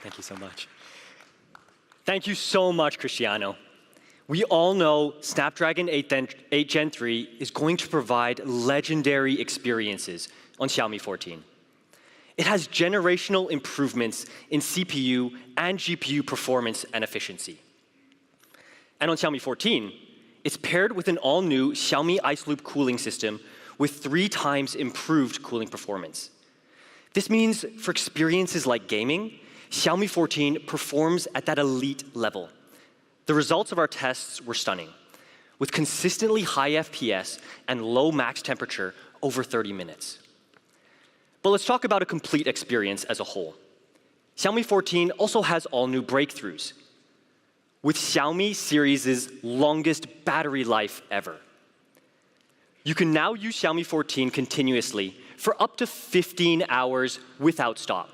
Thank you so much. Thank you so much, Cristiano. We all know Snapdragon 8 Gen 3 is going to provide legendary experiences on Xiaomi 14. It has generational improvements in CPU and GPU performance and efficiency. And on Xiaomi 14, it's paired with an all-new Xiaomi Ice Loop cooling system with 3 times improved cooling performance. This means for experiences like gaming, Xiaomi 14 performs at that elite level. The results of our tests were stunning, with consistently high FPS and low max temperature over 30 minutes. But let's talk about a complete experience as a whole. Xiaomi 14 also has all new breakthroughs, with Xiaomi series' longest battery life ever. You can now use Xiaomi 14 continuously for up to 15 hours without stop.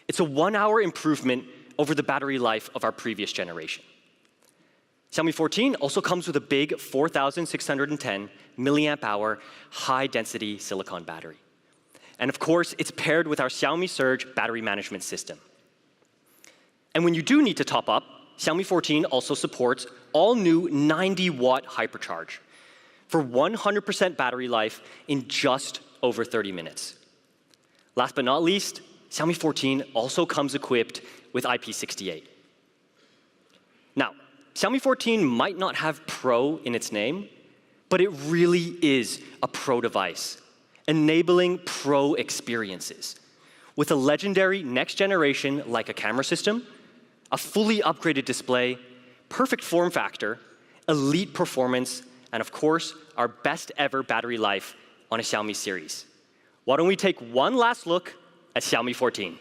It's a 1-hour improvement over the battery life of our previous generation. Xiaomi 14 also comes with a big 4,610 milliamp hour high-density silicon battery. And of course, it's paired with our Xiaomi Surge battery management system. And when you do need to top up, Xiaomi 14 also supports all-new 90-watt hypercharge for 100% battery life in just over 30 minutes. Last but not least, Xiaomi 14 also comes equipped with IP68. Now, Xiaomi 14 might not have Pro in its name, but it really is a Pro device, enabling Pro experiences with a legendary next-generation Leica camera system, a fully upgraded display, perfect form factor, elite performance, and of course, our best ever battery life on a Xiaomi series. Why don't we take one last look at Xiaomi 14?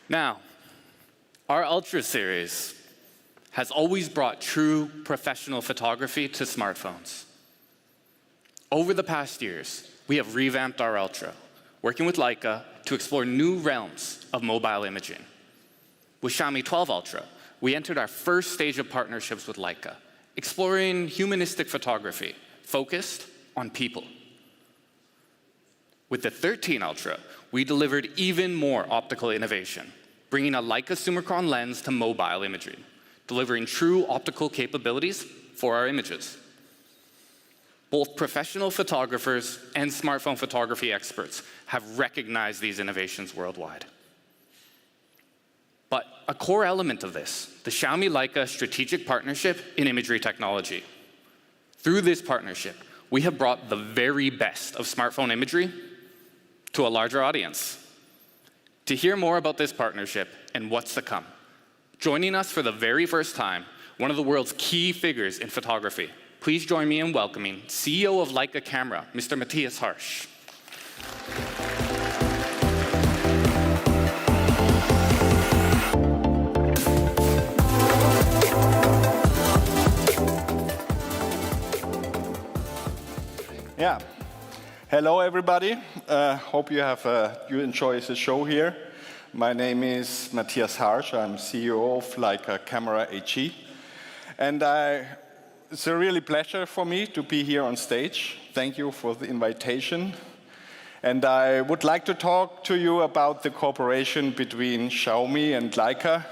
Now, our Ultra series has always brought true professional photography to smartphones. Over the past years, we have revamped our Ultra, working with Leica to explore new realms of mobile imaging. With Xiaomi 12 Ultra, we entered our first stage of partnerships with Leica, exploring humanistic photography focused on people. With the 13 Ultra, we delivered even more optical innovation, bringing a Leica Summicron lens to mobile imagery, delivering true optical capabilities for our images. Both professional photographers and smartphone photography experts have recognized these innovations worldwide. But a core element of this, the Xiaomi Leica strategic partnership in imagery technology. Through this partnership, we have brought the very best of smartphone imagery to a larger audience. To hear more about this partnership and what's to come, joining us for the very first time, one of the world's key figures in photography. Please join me in welcoming CEO of Leica Camera, Mr. Matthias Harsch. Yeah. Hello, everybody. Hope you enjoy the show here. My name is Matthias Harsch. I'm CEO of Leica Camera AG. And it's a really pleasure for me to be here on stage. Thank you for the invitation. And I would like to talk to you about the cooperation between Xiaomi and Leica,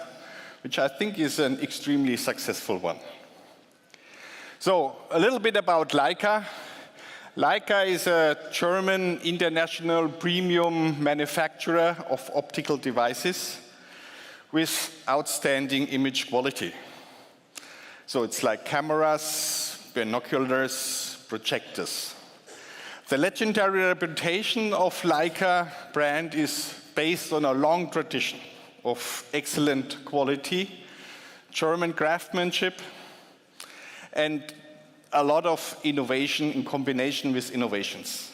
which I think is an extremely successful one. So, a little bit about Leica. Leica is a German international premium manufacturer of optical devices with outstanding image quality. So it's like cameras, binoculars, projectors. The legendary reputation of Leica brand is based on a long tradition of excellent quality, German craftsmanship, and a lot of innovation in combination with innovations.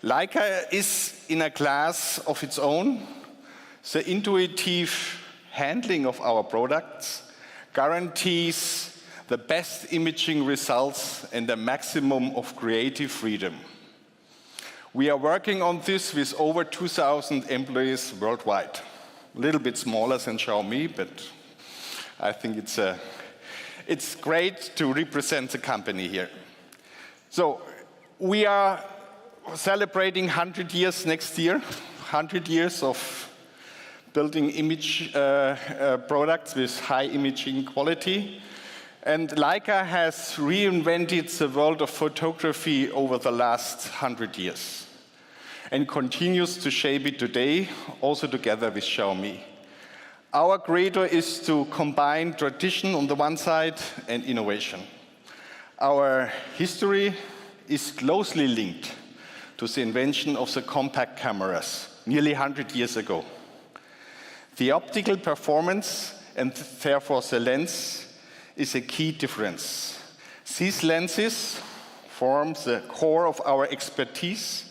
Leica is in a class of its own. The intuitive handling of our products guarantees the best imaging results and the maximum of creative freedom. We are working on this with over 2,000 employees worldwide. A little bit smaller than Xiaomi, but I think it's great to represent the company here. So we are celebrating 100 years next year, 100 years of building image products with high imaging quality. And Leica has reinvented the world of photography over the last 100 years and continues to shape it today, also together with Xiaomi. Our credo is to combine tradition on the one side and innovation. Our history is closely linked to the invention of the compact cameras nearly 100 years ago. The optical performance and therefore the lens is a key difference. These lenses form the core of our expertise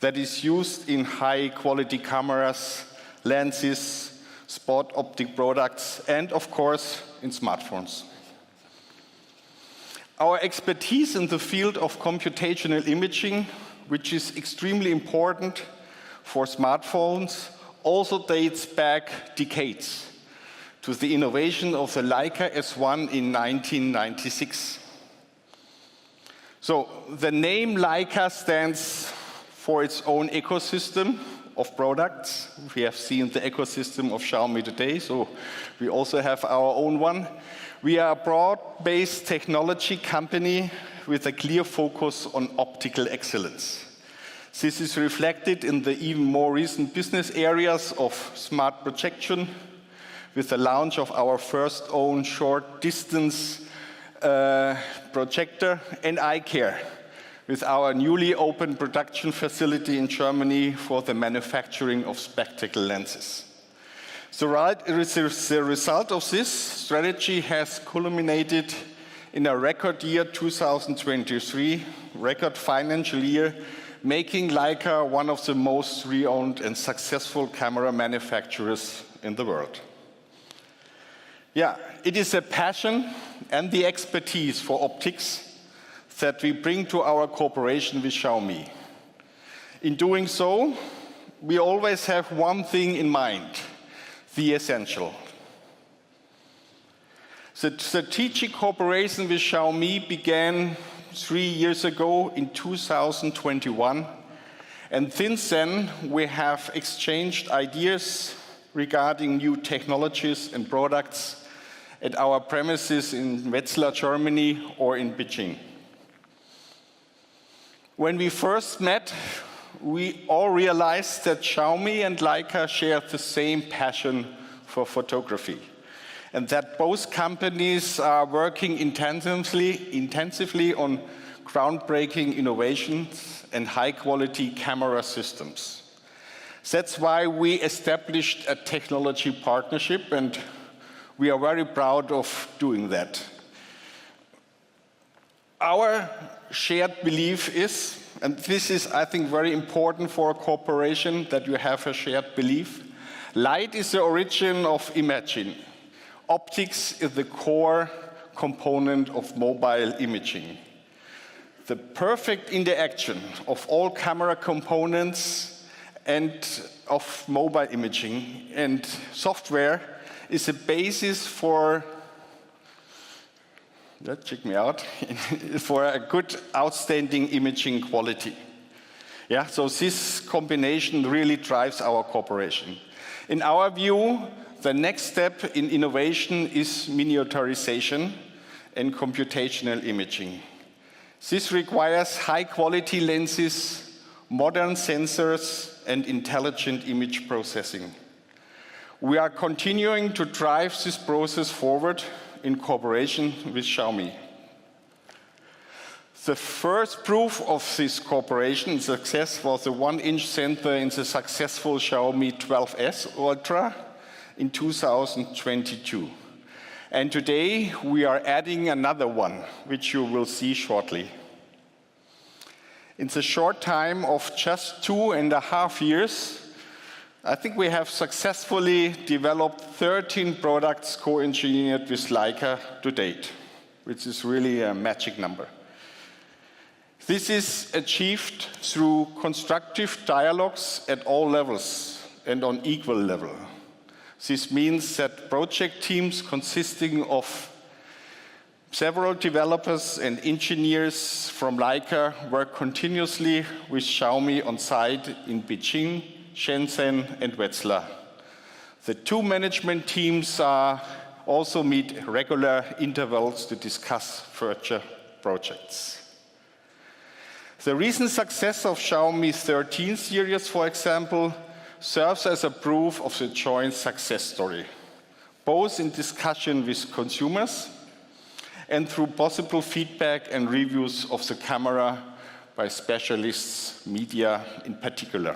that is used in high-quality cameras, lenses, sport optic products, and of course, in smartphones. Our expertise in the field of computational imaging, which is extremely important for smartphones, also dates back decades to the innovation of the Leica S1 in 1996. So the name Leica stands for its own ecosystem of products. We have seen the ecosystem of Xiaomi today, so we also have our own one. We are a broad-based technology company with a clear focus on optical excellence. This is reflected in the even more recent business areas of smart projection, with the launch of our first own short-distance projector, and eye care, with our newly opened production facility in Germany for the manufacturing of spectacle lenses. The result of this strategy has culminated in a record year 2023, record financial year, making Leica one of the most renowned and successful camera manufacturers in the world. Yeah, it is a passion and the expertise for optics that we bring to our cooperation with Xiaomi. In doing so, we always have one thing in mind, the essential. The strategic cooperation with Xiaomi began 3 years ago in 2021, and since then we have exchanged ideas regarding new technologies and products at our premises in Wetzlar, Germany, or in Beijing. When we first met, we all realized that Xiaomi and Leica shared the same passion for photography, and that both companies are working intensively on groundbreaking innovations and high-quality camera systems. That's why we established a technology partnership, and we are very proud of doing that. Our shared belief is, and this is, I think, very important for a cooperation, that you have a shared belief. Light is the origin of imaging. Optics is the core component of mobile imaging. The perfect interaction of all camera components and of mobile imaging and software is a basis for, check me out, for a good, outstanding imaging quality. Yeah, so this combination really drives our cooperation. In our view, the next step in innovation is miniaturization and computational imaging. This requires high-quality lenses, modern sensors, and intelligent image processing. We are continuing to drive this process forward in cooperation with Xiaomi. The first proof of this cooperation success was the 1-inch sensor in the successful Xiaomi 12S Ultra in 2022. And today we are adding another one, which you will see shortly. In the short time of just 2.5 years, I think we have successfully developed 13 products co-engineered with Leica to date, which is really a magic number. This is achieved through constructive dialogues at all levels and on equal level. This means that project teams consisting of several developers and engineers from Leica work continuously with Xiaomi on site in Beijing, Shenzhen, and Wetzlar. The two management teams also meet at regular intervals to discuss future projects. The recent success of Xiaomi 13 series, for example, serves as a proof of the joint success story, both in discussion with consumers and through possible feedback and reviews of the camera by specialists, media in particular.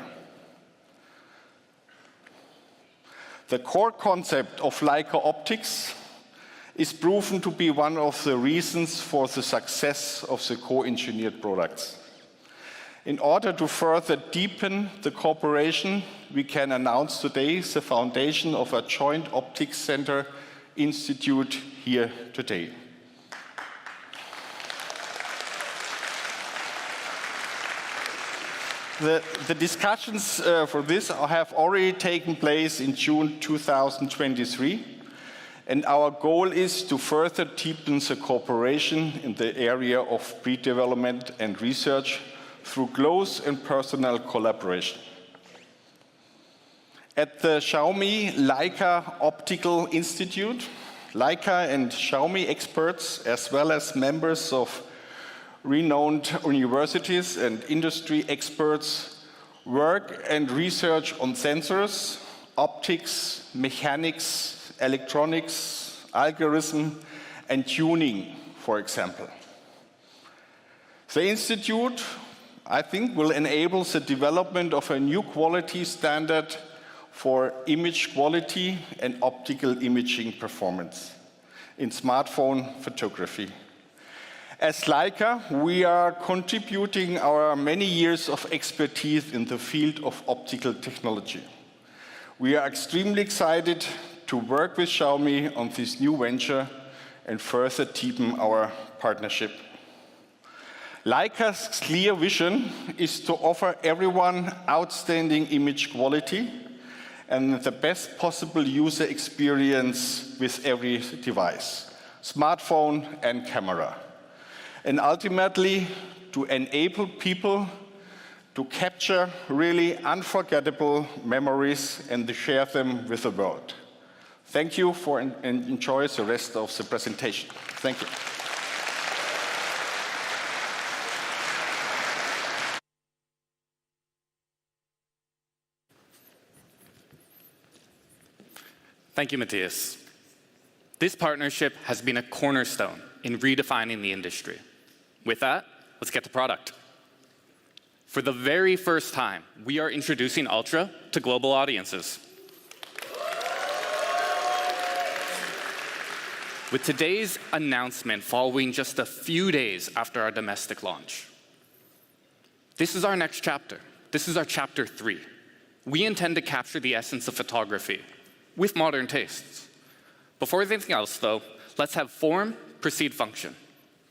The core concept of Leica optics is proven to be one of the reasons for the success of the co-engineered products. In order to further deepen the cooperation, we can announce today the foundation of a joint optics center institute here today. The discussions for this have already taken place in June 2023, and our goal is to further deepen the cooperation in the area of pre-development and research through close and personal collaboration. At the Xiaomi Leica Optical Institute, Leica and Xiaomi experts, as well as members of renowned universities and industry experts, work and research on sensors, optics, mechanics, electronics, algorithm, and tuning, for example. The institute, I think, will enable the development of a new quality standard for image quality and optical imaging performance in smartphone photography. As Leica, we are contributing our many years of expertise in the field of optical technology. We are extremely excited to work with Xiaomi on this new venture and further deepen our partnership. Leica's clear vision is to offer everyone outstanding image quality and the best possible user experience with every device, smartphone and camera. And ultimately, to enable people to capture really unforgettable memories and to share them with the world. Thank you and enjoy the rest of the presentation. Thank you. Thank you, Matthias. This partnership has been a cornerstone in redefining the industry. With that, let's get to product. For the very first time, we are introducing Ultra to global audiences. With today's announcement following just a few days after our domestic launch. This is our next chapter. This is our chapter 3. We intend to capture the essence of photography with modern tastes. Before anything else, though, let's have form precede function.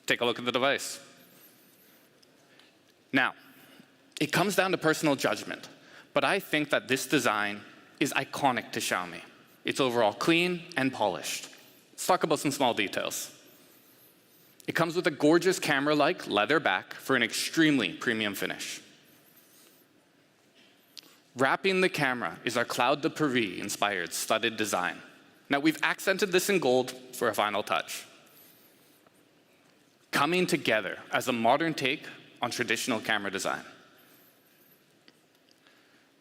Take a look at the device. Now, it comes down to personal judgment, but I think that this design is iconic to Xiaomi. It's overall clean and polished. Let's talk about some small details. It comes with a gorgeous camera-like leather back for an extremely premium finish. Wrapping the camera is our Cloud de Paris-inspired studded design. Now, we've accented this in gold for a final touch. Coming together as a modern take on traditional camera design.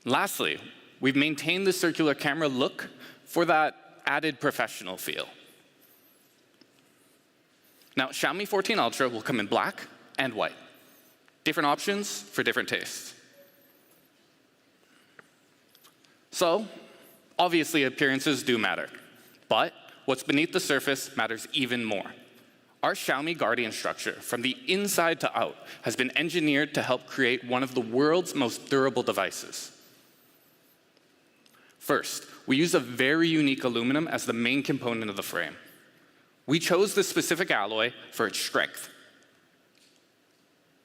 Lastly, we've maintained the circular camera look for that added professional feel. Now, Xiaomi 14 Ultra will come in black and white. Different options for different tastes. So, obviously appearances do matter, but what's beneath the surface matters even more. Our Xiaomi Guardian structure, from the inside to out, has been engineered to help create one of the world's most durable devices. First, we use a very unique aluminum as the main component of the frame. We chose this specific alloy for its strength.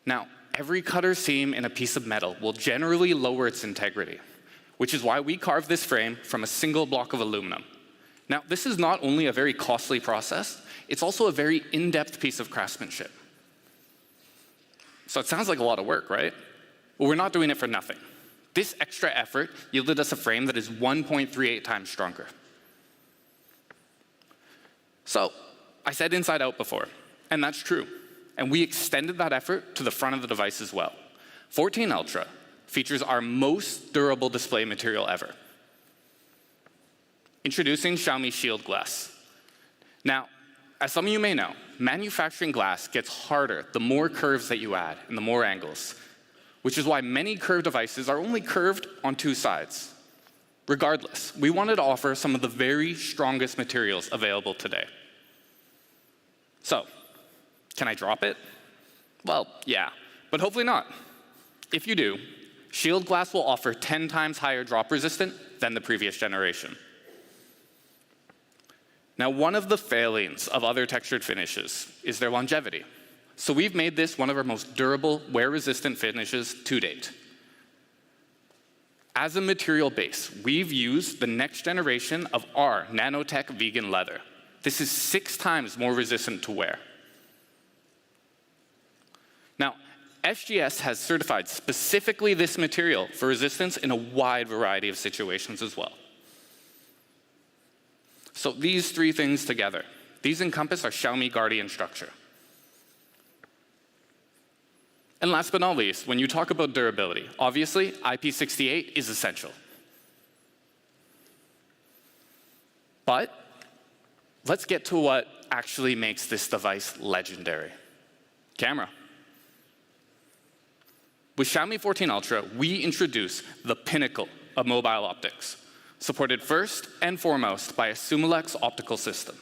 Now, every cutter seam in a piece of metal will generally lower its integrity, which is why we carved this frame from a single block of aluminum. Now, this is not only a very costly process, it's also a very in-depth piece of craftsmanship. So it sounds like a lot of work, right? Well, we're not doing it for nothing. This extra effort yielded us a frame that is 1.38 times stronger. So, I said inside out before, and that's true. And we extended that effort to the front of the device as well. 14 Ultra features our most durable display material ever. Introducing Xiaomi Shield Glass. Now, as some of you may know, manufacturing glass gets harder the more curves that you add and the more angles, which is why many curved devices are only curved on two sides. Regardless, we wanted to offer some of the very strongest materials available today. So, can I drop it? Well, yeah, but hopefully not. If you do, Shield Glass will offer 10 times higher drop resistance than the previous generation. Now, one of the failings of other textured finishes is their longevity. So we've made this one of our most durable, wear-resistant finishes to date. As a material base, we've used the next generation of our nanotech vegan leather. This is 6 times more resistant to wear. Now, SGS has certified specifically this material for resistance in a wide variety of situations as well. So these 3 things together, these encompass our Xiaomi Guardian structure. And last but not least, when you talk about durability, obviously IP68 is essential. But let's get to what actually makes this device legendary. Camera. With Xiaomi 14 Ultra, we introduce the pinnacle of mobile optics, supported first and foremost by a Sumilex optical system.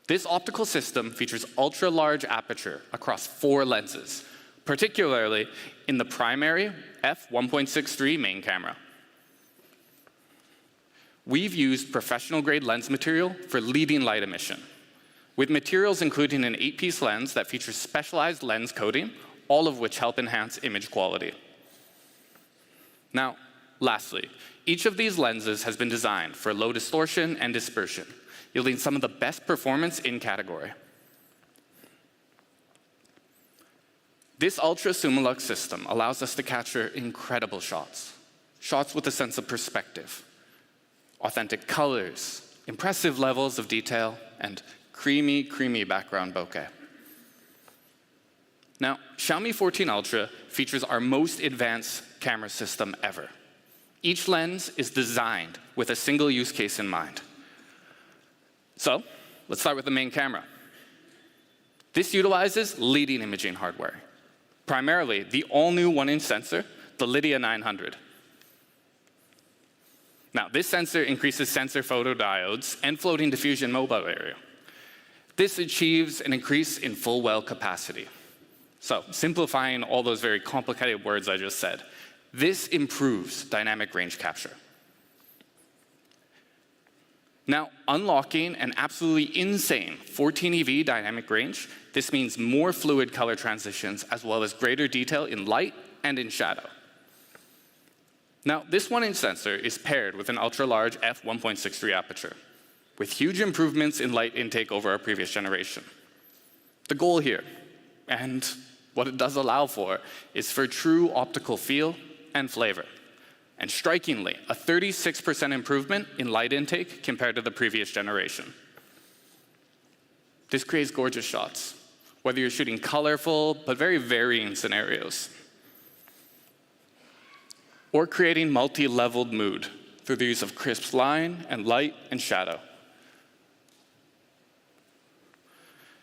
This optical system features ultra-large aperture across 4 lenses, particularly in the primary f1.63 main camera. we've used professional-grade lens material for leading light emission, with materials including an 8-piece lens that features specialized lens coating, all of which help enhance image quality. Now, lastly, each of these lenses has been designed for low distortion and dispersion, yielding some of the best performance in category. This Ultra Summilux system allows us to capture incredible shots, shots with a sense of perspective, authentic colors, impressive levels of detail, and creamy, creamy background bokeh. Now, Xiaomi 14 Ultra features our most advanced camera system ever. Each lens is designed with a single use case in mind. So, let's start with the main camera. This utilizes leading imaging hardware, primarily the all-new 1-inch sensor, the Lydia 900. Now, this sensor increases sensor photodiodes and floating diffusion mobile area. This achieves an increase in full well capacity. So, simplifying all those very complicated words I just said, this improves dynamic range capture. Now, unlocking an absolutely insane 14 EV dynamic range, this means more fluid color transitions as well as greater detail in light and in shadow. Now, this 1-inch sensor is paired with an ultra-large f1.63 aperture, with huge improvements in light intake over our previous generation. The goal here, and what it does allow for, is for true optical feel and flavor. And strikingly, a 36% improvement in light intake compared to the previous generation. This creates gorgeous shots, whether you're shooting colorful but very varying scenarios, or creating multi-leveled mood through the use of crisp line and light and shadow.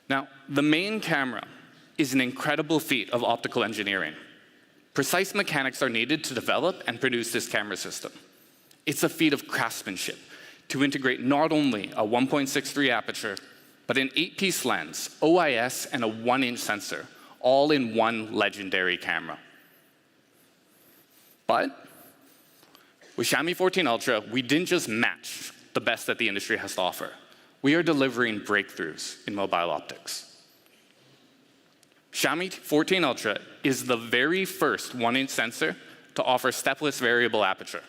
Now, the main camera is an incredible feat of optical engineering. Precise mechanics are needed to develop and produce this camera system. It's a feat of craftsmanship to integrate not only a 1.63 aperture, but an 8-piece lens, OIS, and a 1-inch sensor, all in one legendary camera. But with Xiaomi 14 Ultra, we didn't just match the best that the industry has to offer. We are delivering breakthroughs in mobile optics. Xiaomi 14 Ultra is the very first 1-inch sensor to offer stepless variable aperture.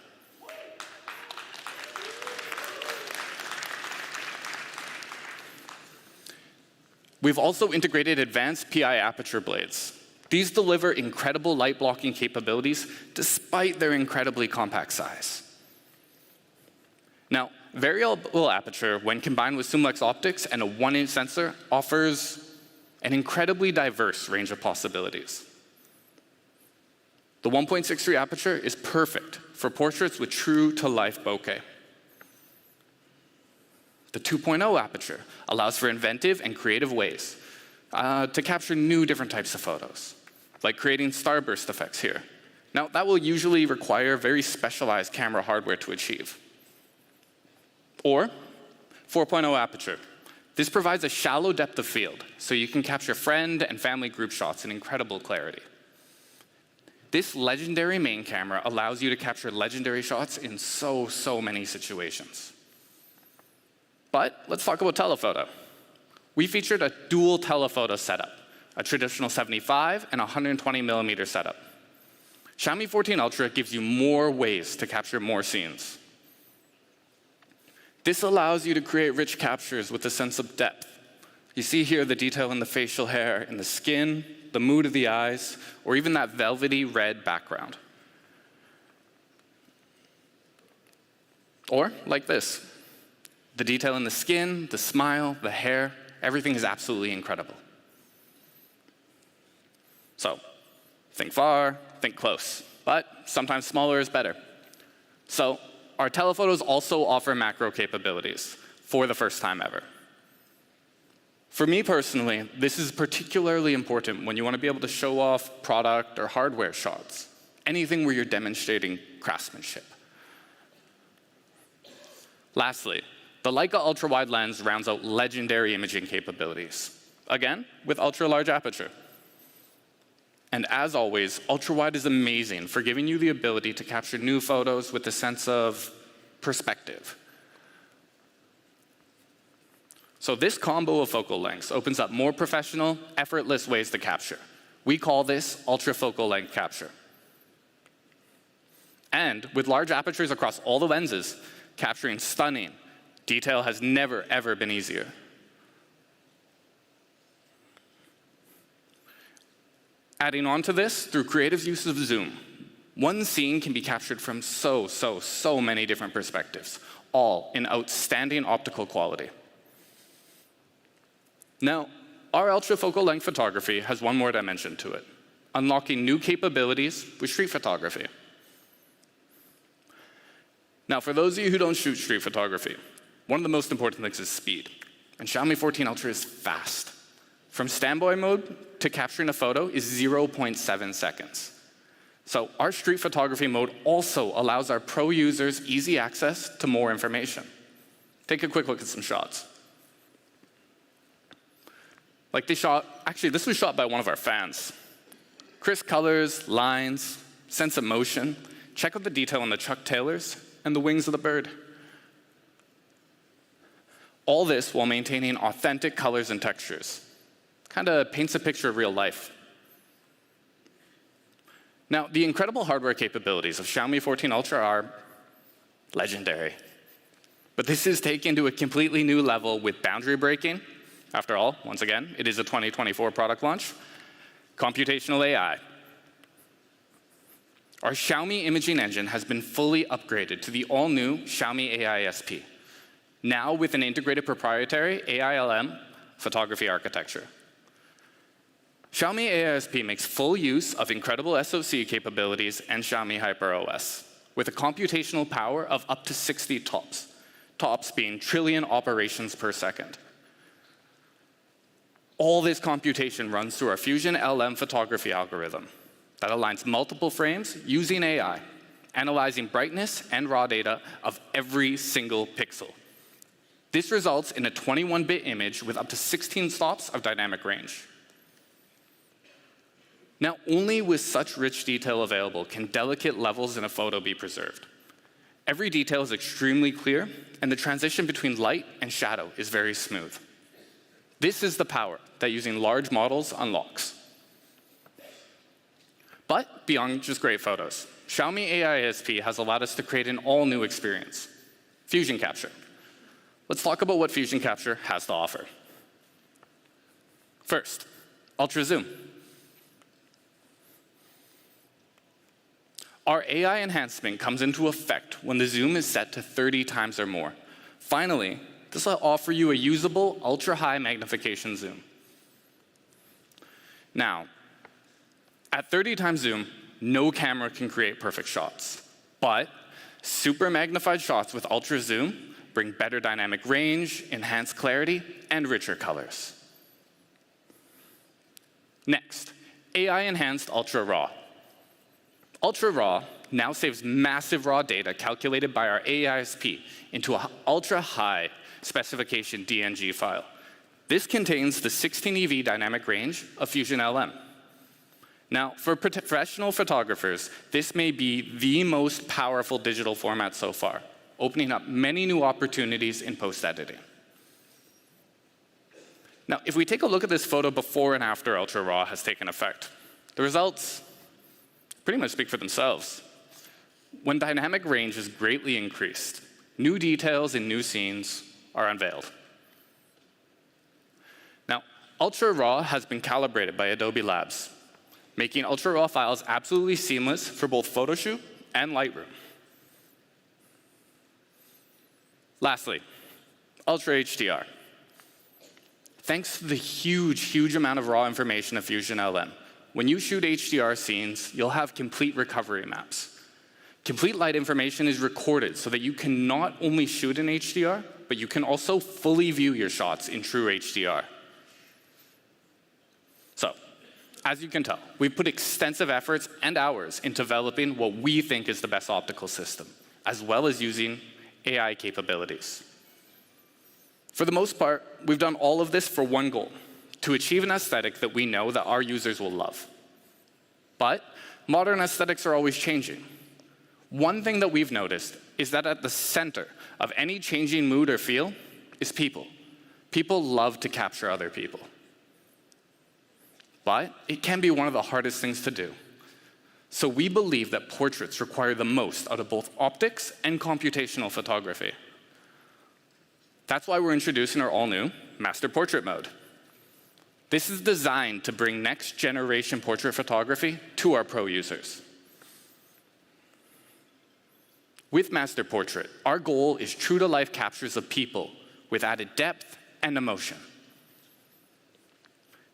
We've also integrated advanced PI aperture blades. These deliver incredible light blocking capabilities despite their incredibly compact size. Now, variable aperture, when combined with Summilux optics and a 1-inch sensor, offers an incredibly diverse range of possibilities. The 1.63 aperture is perfect for portraits with true-to-life bokeh. The 2.0 aperture allows for inventive and creative ways to capture new different types of photos, like creating starburst effects here. Now, that will usually require very specialized camera hardware to achieve. Or 4.0 aperture. This provides a shallow depth of field, so you can capture friend and family group shots in incredible clarity. This legendary main camera allows you to capture legendary shots in so many situations. But let's talk about telephoto. We featured a dual telephoto setup, a traditional 75 and 120 millimeter setup. Xiaomi 14 Ultra gives you more ways to capture more scenes. This allows you to create rich captures with a sense of depth. You see here the detail in the facial hair, in the skin, the mood of the eyes, or even that velvety red background. Or like this. The detail in the skin, the smile, the hair, everything is absolutely incredible. So, think far, think close, but sometimes smaller is better. So, our telephotos also offer macro capabilities for the first time ever. For me personally, this is particularly important when you want to be able to show off product or hardware shots, anything where you're demonstrating craftsmanship. Lastly, the Leica ultra-wide lens rounds out legendary imaging capabilities, again, with ultra-large aperture. And as always, ultra-wide is amazing for giving you the ability to capture new photos with a sense of perspective, So this combo of focal lengths opens up more professional, effortless ways to capture. We call this ultra-focal length capture. And with large apertures across all the lenses, capturing stunning detail has never, ever been easier. Adding on to this, through creative use of zoom, one scene can be captured from so many different perspectives, all in outstanding optical quality. Now, our ultra-focal length photography has one more dimension to it, unlocking new capabilities with street photography. Now, for those of you who don't shoot street photography, one of the most important things is speed. And Xiaomi 14 Ultra is fast. From standby mode to capturing a photo is 0.7 seconds. So our street photography mode also allows our pro users easy access to more information. Take a quick look at some shots. Like this shot, actually this was shot by one of our fans. Crisp colors, lines, sense of motion. Check out the detail on the Chuck Taylors and the wings of the bird. All this while maintaining authentic colors and textures. Kind of paints a picture of real life. Now, the incredible hardware capabilities of Xiaomi 14 Ultra are legendary. But this is taken to a completely new level with boundary breaking. After all, once again, it is a 2024 product launch. Computational AI. Our Xiaomi imaging engine has been fully upgraded to the all-new Xiaomi AISP, now with an integrated proprietary AILM photography architecture. Xiaomi AISP makes full use of incredible SoC capabilities and Xiaomi HyperOS, with a computational power of up to 60 TOPS, TOPS being trillion operations per second. All this computation runs through our Fusion LM photography algorithm that aligns multiple frames using AI, analyzing brightness and raw data of every single pixel. This results in a 21-bit image with up to 16 stops of dynamic range. Now, only with such rich detail available can delicate levels in a photo be preserved. Every detail is extremely clear, and the transition between light and shadow is very smooth. This is the power that using large models unlocks. But beyond just great photos, Xiaomi AISP has allowed us to create an all-new experience, Fusion Capture. Let's talk about what Fusion Capture has to offer. First, Ultra Zoom. Our AI enhancement comes into effect when the zoom is set to 30 times or more. Finally, this will offer you a usable ultra-high magnification zoom. Now, at 30 times zoom, no camera can create perfect shots. But super magnified shots with ultra zoom bring better dynamic range, enhanced clarity, and richer colors. Next, AI-enhanced Ultra RAW. Ultra RAW now saves massive raw data calculated by our AISP into an ultra-high specification DNG file. This contains the 16 EV dynamic range of Fusion LM. Now, for professional photographers, this may be the most powerful digital format so far, opening up many new opportunities in post-editing. Now, if we take a look at this photo before and after Ultra RAW has taken effect, the results pretty much speak for themselves. When dynamic range is greatly increased, new details in new scenes are unveiled. Now, Ultra RAW has been calibrated by Adobe Labs, making Ultra RAW files absolutely seamless for both Photoshoot and Lightroom. Lastly, Ultra HDR. Thanks to the huge amount of raw information of Fusion LM, when you shoot HDR scenes, you'll have complete recovery maps. Complete light information is recorded so that you can not only shoot in HDR, but you can also fully view your shots in true HDR. So, as you can tell, we've put extensive efforts and hours into developing what we think is the best optical system, as well as using AI capabilities. For the most part, we've done all of this for one goal: to achieve an aesthetic that we know that our users will love. But modern aesthetics are always changing. One thing that we've noticed is that at the center of any changing mood or feel is people. People love to capture other people. But it can be one of the hardest things to do. So we believe that portraits require the most out of both optics and computational photography. That's why we're introducing our all-new Master Portrait Mode. This is designed to bring next-generation portrait photography to our pro users. With Master Portrait, our goal is true-to-life captures of people with added depth and emotion.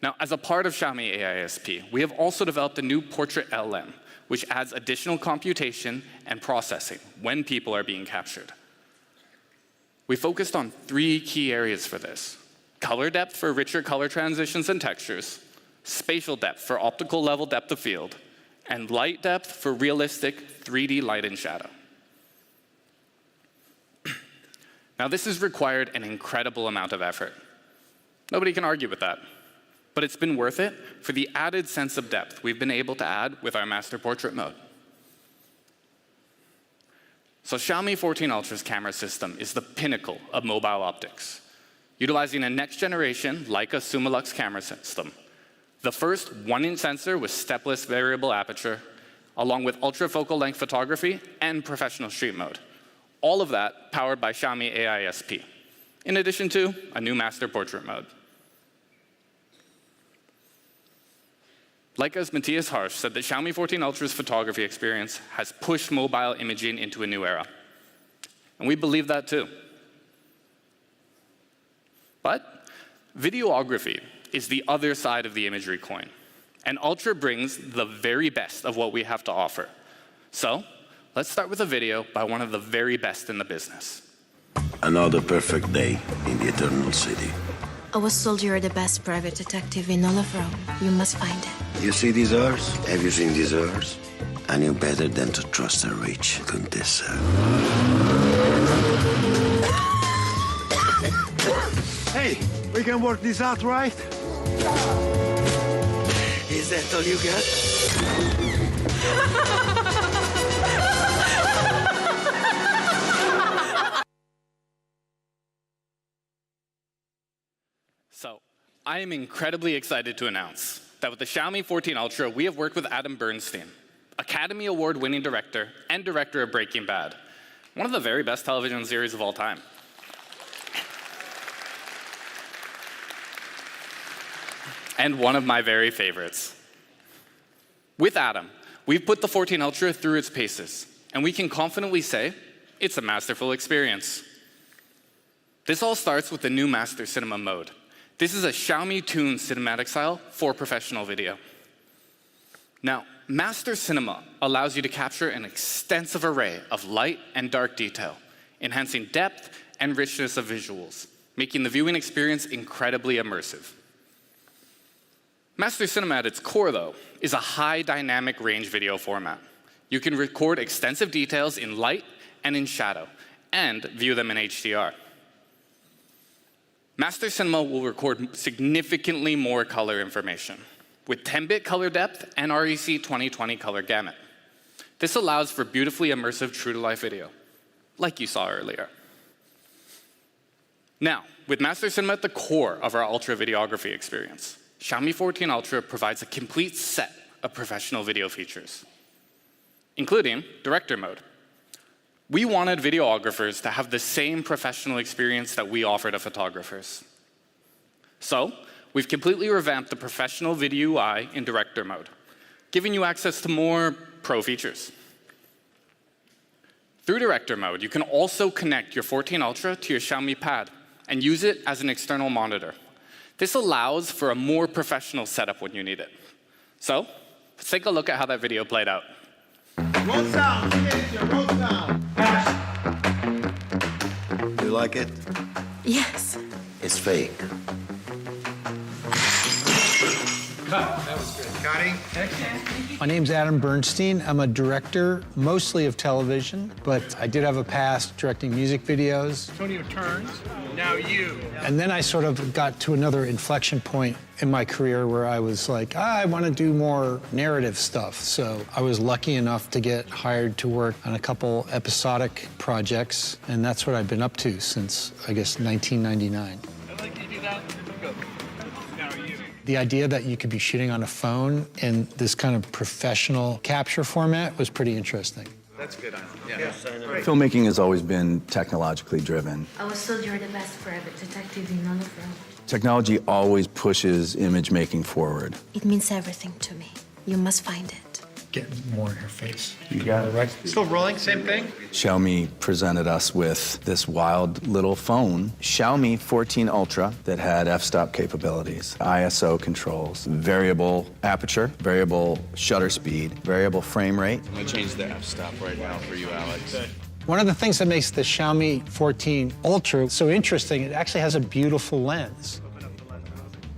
Now, as a part of Xiaomi AISP, we have also developed a new Portrait LM, which adds additional computation and processing when people are being captured. We focused on 3 key areas for this: color depth for richer color transitions and textures, spatial depth for optical level depth of field, and light depth for realistic 3D light and shadow. Now, this has required an incredible amount of effort. Nobody can argue with that. But it's been worth it for the added sense of depth we've been able to add with our Master Portrait Mode. So Xiaomi 14 Ultra's camera system is the pinnacle of mobile optics, utilizing a next-generation Leica Summilux camera system, the first 1-inch sensor with stepless variable aperture, along with ultra-focal length photography and professional street mode. All of that powered by Xiaomi AISP, in addition to a new Master Portrait Mode. Leica's Matthias Harsch said that Xiaomi 14 Ultra's photography experience has pushed mobile imaging into a new era. And we believe that too. But videography is the other side of the imagery coin. And Ultra brings the very best of what we have to offer. So let's start with a video by one of the very best in the business. Another perfect day in the Eternal City. I was told you're the best private detective in all of Rome. You must find it. You see these earths? Have you seen these earths? I knew better than to trust a rich contessa. Hey, we can work this out, right? Is that all you got? So, I am incredibly excited to announce that with the Xiaomi 14 Ultra, we have worked with Adam Bernstein, Academy Award-winning director and director of Breaking Bad, one of the very best television series of all time. And one of my very favorites. With Adam, we've put the 14 Ultra through its paces, and we can confidently say it's a masterful experience. This all starts with the new Master Cinema mode. This is a Xiaomi-tuned cinematic style for professional video. Now, Master Cinema allows you to capture an extensive array of light and dark detail, enhancing depth and richness of visuals, making the viewing experience incredibly immersive. Master Cinema at its core, though, is a high dynamic range video format. You can record extensive details in light and in shadow, and view them in HDR. Master Cinema will record significantly more color information, with 10-bit color depth and REC 2020 color gamut. This allows for beautifully immersive true-to-life video, like you saw earlier. Now, with Master Cinema at the core of our Ultra videography experience, Xiaomi 14 Ultra provides a complete set of professional video features, including Director Mode. We wanted videographers to have the same professional experience that we offer to photographers. So, we've completely revamped the professional video UI in Director Mode, giving you access to more pro features. Through Director Mode, you can also connect your 14 Ultra to your Xiaomi Pad and use it as an external monitor. This allows for a more professional setup when you need it. So, let's take a look at how that video played out. Roll sound, roll sound. You like it? Yes. It's fake. That was good. Cutting. My name's Adam Bernstein. I'm a director, mostly of television, but I did have a past directing music videos. Antonio turns. Now you. And then I sort of got to another inflection point in my career where I was like, I want to do more narrative stuff. So I was lucky enough to get hired to work on a couple episodic projects, and that's what I've been up to since, I guess, 1999. I like The idea that you could be shooting on a phone in this kind of professional capture format was pretty interesting. That's good. Filmmaking has always been technologically driven. I was told you're the best private detective in all of Rome. Technology always pushes image making forward. It means everything to me. You must find it. Get more in her face. You got it right. Still rolling, same thing? Xiaomi presented us with this wild little phone, Xiaomi 14 Ultra, that had f-stop capabilities, ISO controls, variable aperture, variable shutter speed, variable frame rate. I'm gonna change the f-stop right now for you, Alex. One of the things that makes the Xiaomi 14 Ultra so interesting, it actually has a beautiful lens.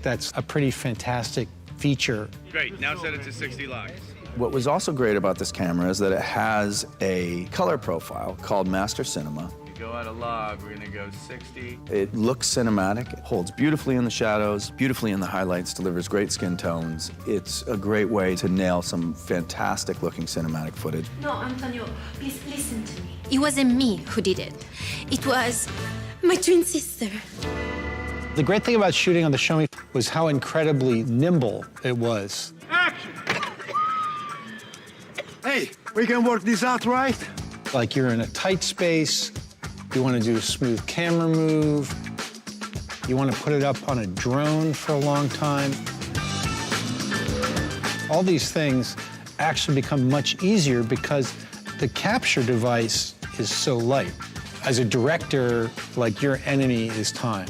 That's a pretty fantastic feature. Great, now set it to 60 lux. What was also great about this camera is that it has a color profile called Master Cinema. You go out of log, we're gonna go 60. It looks cinematic, it holds beautifully in the shadows, beautifully in the highlights, delivers great skin tones. It's a great way to nail some fantastic looking cinematic footage. No, Antonio, please listen to me. It wasn't me who did it. It was my twin sister. The great thing about shooting on the Xiaomi was how incredibly nimble it was. Action! Hey, we can work this out, right? Like you're in a tight space, you want to do a smooth camera move, you want to put it up on a drone for a long time. All these things actually become much easier because the capture device is so light. As a director, like your enemy is time.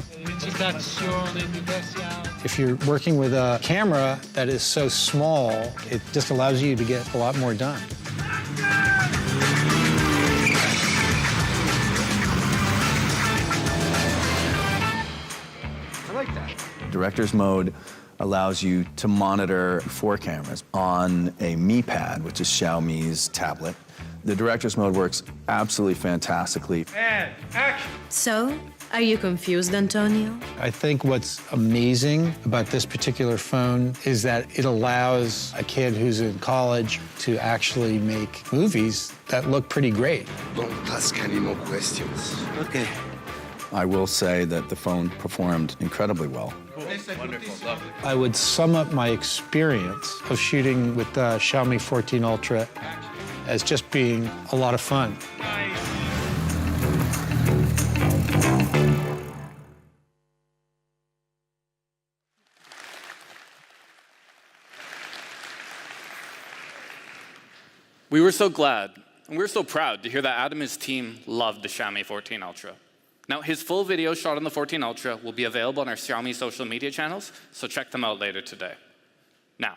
If you're working with a camera that is so small, it just allows you to get a lot more done. I like that. Director's mode allows you to monitor 4 cameras on a Mi Pad, which is Xiaomi's tablet. The director's mode works absolutely fantastically. And action! So, are you confused, Antonio? I think what's amazing about this particular phone is that it allows a kid who's in college to actually make movies that look pretty great. Don't ask any more questions. Okay. I will say that the phone performed incredibly well. Wonderful, lovely. I would sum up my experience of shooting with the Xiaomi 14 Ultra as just being a lot of fun. We were so glad, and we were so proud to hear that Adam and his team loved the Xiaomi 14 Ultra. Now, his full video shot on the 14 Ultra will be available on our Xiaomi social media channels, so check them out later today. Now,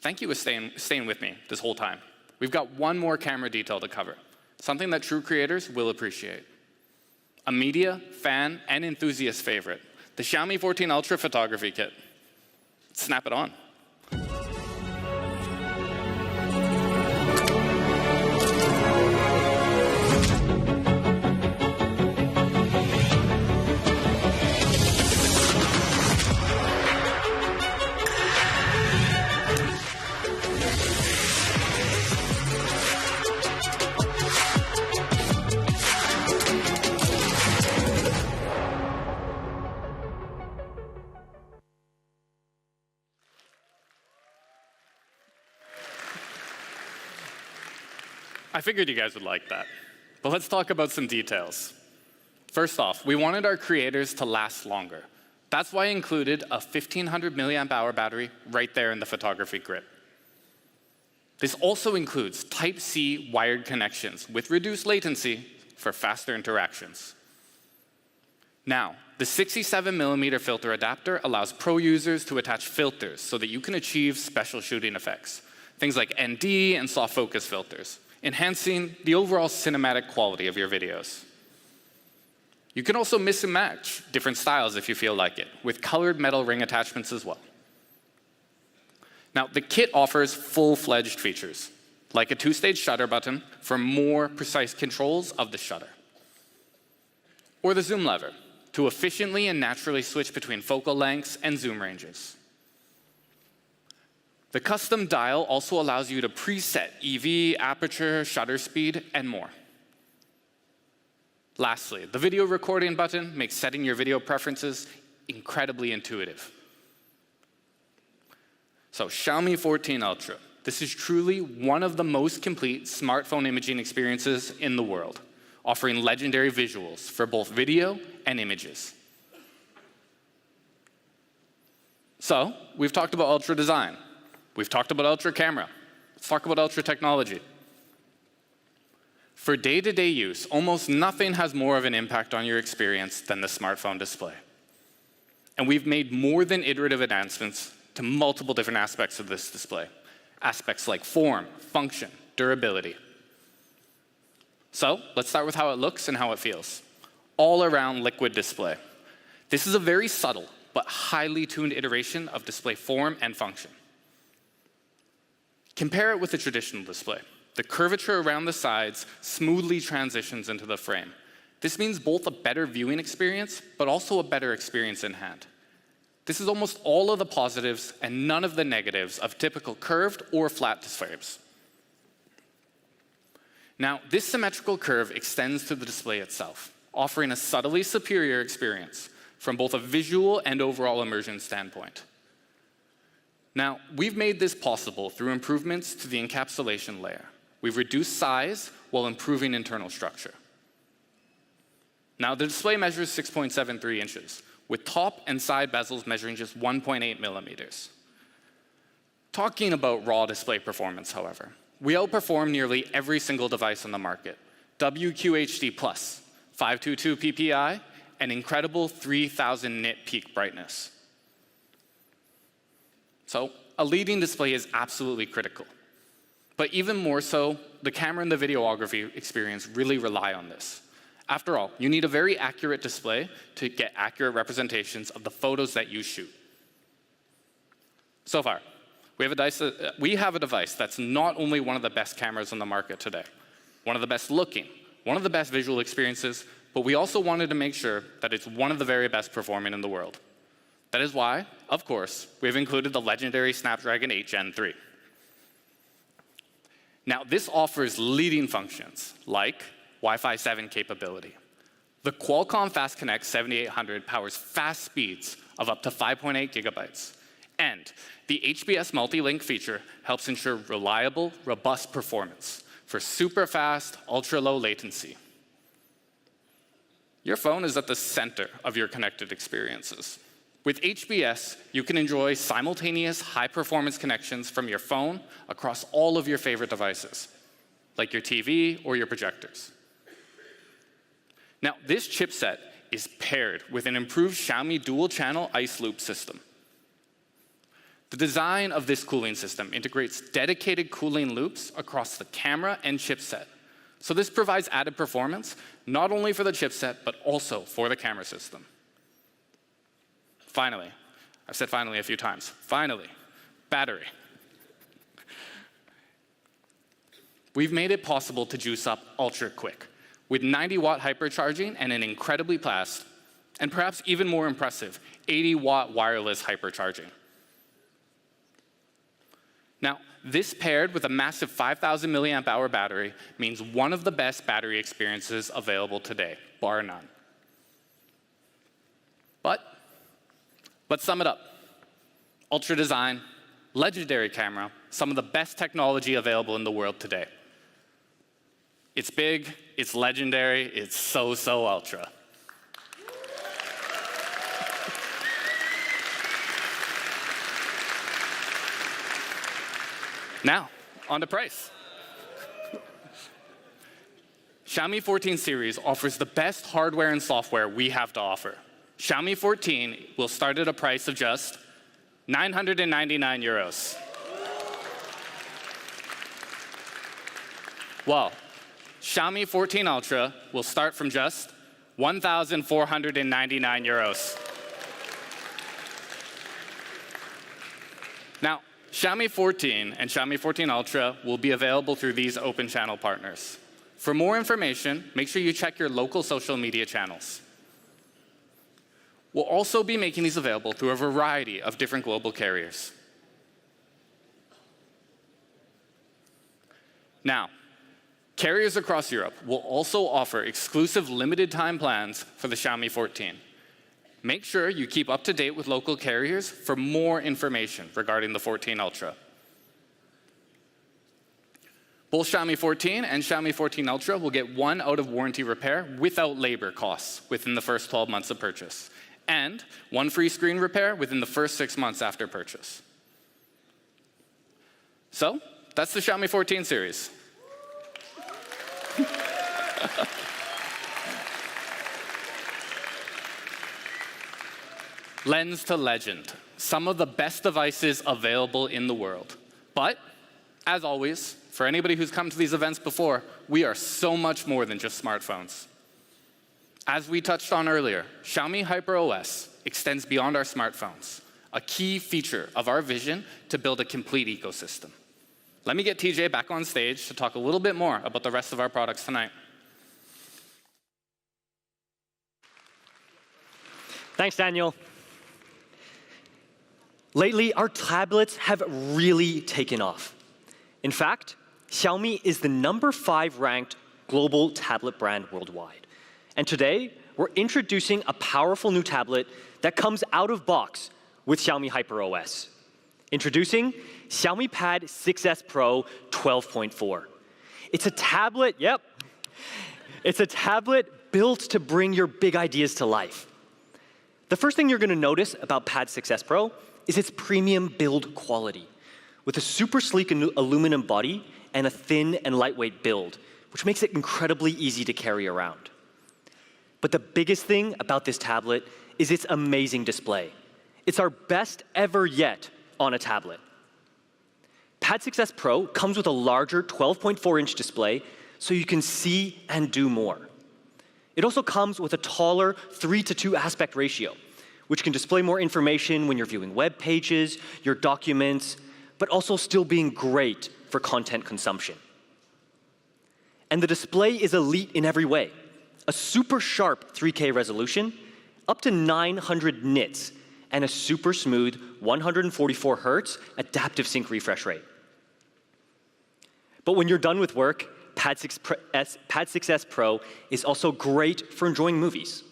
thank you for staying with me this whole time. We've got one more camera detail to cover, something that true creators will appreciate. A media, fan, and enthusiast favorite, the Xiaomi 14 Ultra photography kit. Snap it on. I figured you guys would like that. But let's talk about some details. First off, we wanted our creators to last longer. That's why I included a 1500 milliamp hour battery right there in the photography grip. This also includes Type-C wired connections with reduced latency for faster interactions. Now, the 67mm filter adapter allows pro users to attach filters so that you can achieve special shooting effects, things like ND and soft focus filters, enhancing the overall cinematic quality of your videos. You can also mix and match different styles if you feel like it, with colored metal ring attachments as well. Now, the kit offers full-fledged features, like a 2-stage shutter button for more precise controls of the shutter, or the zoom lever to efficiently and naturally switch between focal lengths and zoom ranges. The custom dial also allows you to preset EV, aperture, shutter speed, and more. Lastly, the video recording button makes setting your video preferences incredibly intuitive. So Xiaomi 14 Ultra. This is truly one of the most complete smartphone imaging experiences in the world, offering legendary visuals for both video and images. So we've talked about Ultra design. We've talked about Ultra camera. Let's talk about Ultra technology. For day-to-day use, almost nothing has more of an impact on your experience than the smartphone display. And we've made more than iterative advancements to multiple different aspects of this display. Aspects like form, function, durability. So let's start with how it looks and how it feels. All-around liquid display. This is a very subtle but highly tuned iteration of display form and function. Compare it with a traditional display. The curvature around the sides smoothly transitions into the frame. This means both a better viewing experience, but also a better experience in hand. This is almost all of the positives and none of the negatives of typical curved or flat displays. Now, this symmetrical curve extends to the display itself, offering a subtly superior experience from both a visual and overall immersion standpoint. Now, we've made this possible through improvements to the encapsulation layer. We've reduced size while improving internal structure. Now, the display measures 6.73 inches, with top and side bezels measuring just 1.8 millimeters. Talking about raw display performance, however, we outperform nearly every single device on the market. WQHD+, 522 ppi, and incredible 3000 nit peak brightness. So, a leading display is absolutely critical. But even more so, the camera and the videography experience really rely on this. After all, you need a very accurate display to get accurate representations of the photos that you shoot. So far, we have a device that's not only one of the best cameras on the market today, one of the best looking, one of the best visual experiences, but we also wanted to make sure that it's one of the very best performing in the world. That is why, of course, we've included the legendary Snapdragon 8 Gen 3. Now, this offers leading functions like Wi-Fi 7 capability. The Qualcomm Fast Connect 7800 powers fast speeds of up to 5.8 gigabytes. And the HBS multi-link feature helps ensure reliable, robust performance for super fast, ultra-low latency. Your phone is at the center of your connected experiences. With HBS, you can enjoy simultaneous high-performance connections from your phone across all of your favorite devices, like your TV or your projectors. Now, this chipset is paired with an improved Xiaomi dual-channel ice loop system. The design of this cooling system integrates dedicated cooling loops across the camera and chipset. So this provides added performance, not only for the chipset, but also for the camera system. Finally, I've said finally a few times, finally, battery. We've made it possible to juice up ultra quick with 90-watt hypercharging and an incredibly fast, and perhaps even more impressive, 80-watt wireless hypercharging. Now, this paired with a massive 5,000 milliamp hour battery means one of the best battery experiences available today, bar none. But let's sum it up. Ultra design, legendary camera, some of the best technology available in the world today. It's big, it's legendary, it's so ultra. Now, on to price. Xiaomi 14 series offers the best hardware and software we have to offer. Xiaomi 14 will start at a price of just 999 euros. Well, Xiaomi 14 Ultra will start from just 1,499 euros. Now, Xiaomi 14 and Xiaomi 14 Ultra will be available through these open channel partners. For more information, make sure you check your local social media channels. We'll also be making these available through a variety of different global carriers. Now, carriers across Europe will also offer exclusive limited time plans for the Xiaomi 14. Make sure you keep up to date with local carriers for more information regarding the 14 Ultra. Both Xiaomi 14 and Xiaomi 14 Ultra will get 1 out-of-warranty repair without labor costs within the first 12 months of purchase, and 1 free screen repair within the first 6 months after purchase. So, that's the Xiaomi 14 series. Lens to legend, some of the best devices available in the world. But, as always, for anybody who's come to these events before, we are so much more than just smartphones. As we touched on earlier, Xiaomi HyperOS extends beyond our smartphones, a key feature of our vision to build a complete ecosystem. Let me get TJ back on stage to talk a little bit more about the rest of our products tonight. Thanks, Daniel. Lately, our tablets have really taken off. In fact, Xiaomi is the #5 ranked global tablet brand worldwide. And today, we're introducing a powerful new tablet that comes out of box with Xiaomi HyperOS. Introducing Xiaomi Pad 6S Pro 12.4. It's a tablet, it's a tablet built to bring your big ideas to life. The first thing you're going to notice about Pad 6S Pro is its premium build quality, with a super sleek aluminum body and a thin and lightweight build, which makes it incredibly easy to carry around. But the biggest thing about this tablet is its amazing display. It's our best ever yet on a tablet. Pad 6S Pro comes with a larger 12.4-inch display so you can see and do more. It also comes with a taller 3:2 aspect ratio, which can display more information when you're viewing web pages, your documents, but also still being great for content consumption. And the display is elite in every way. A super sharp 3K resolution, up to 900 nits, and a super smooth 144 Hz adaptive sync refresh rate. But when you're done with work, Pad 6S Pro is also great for enjoying movies,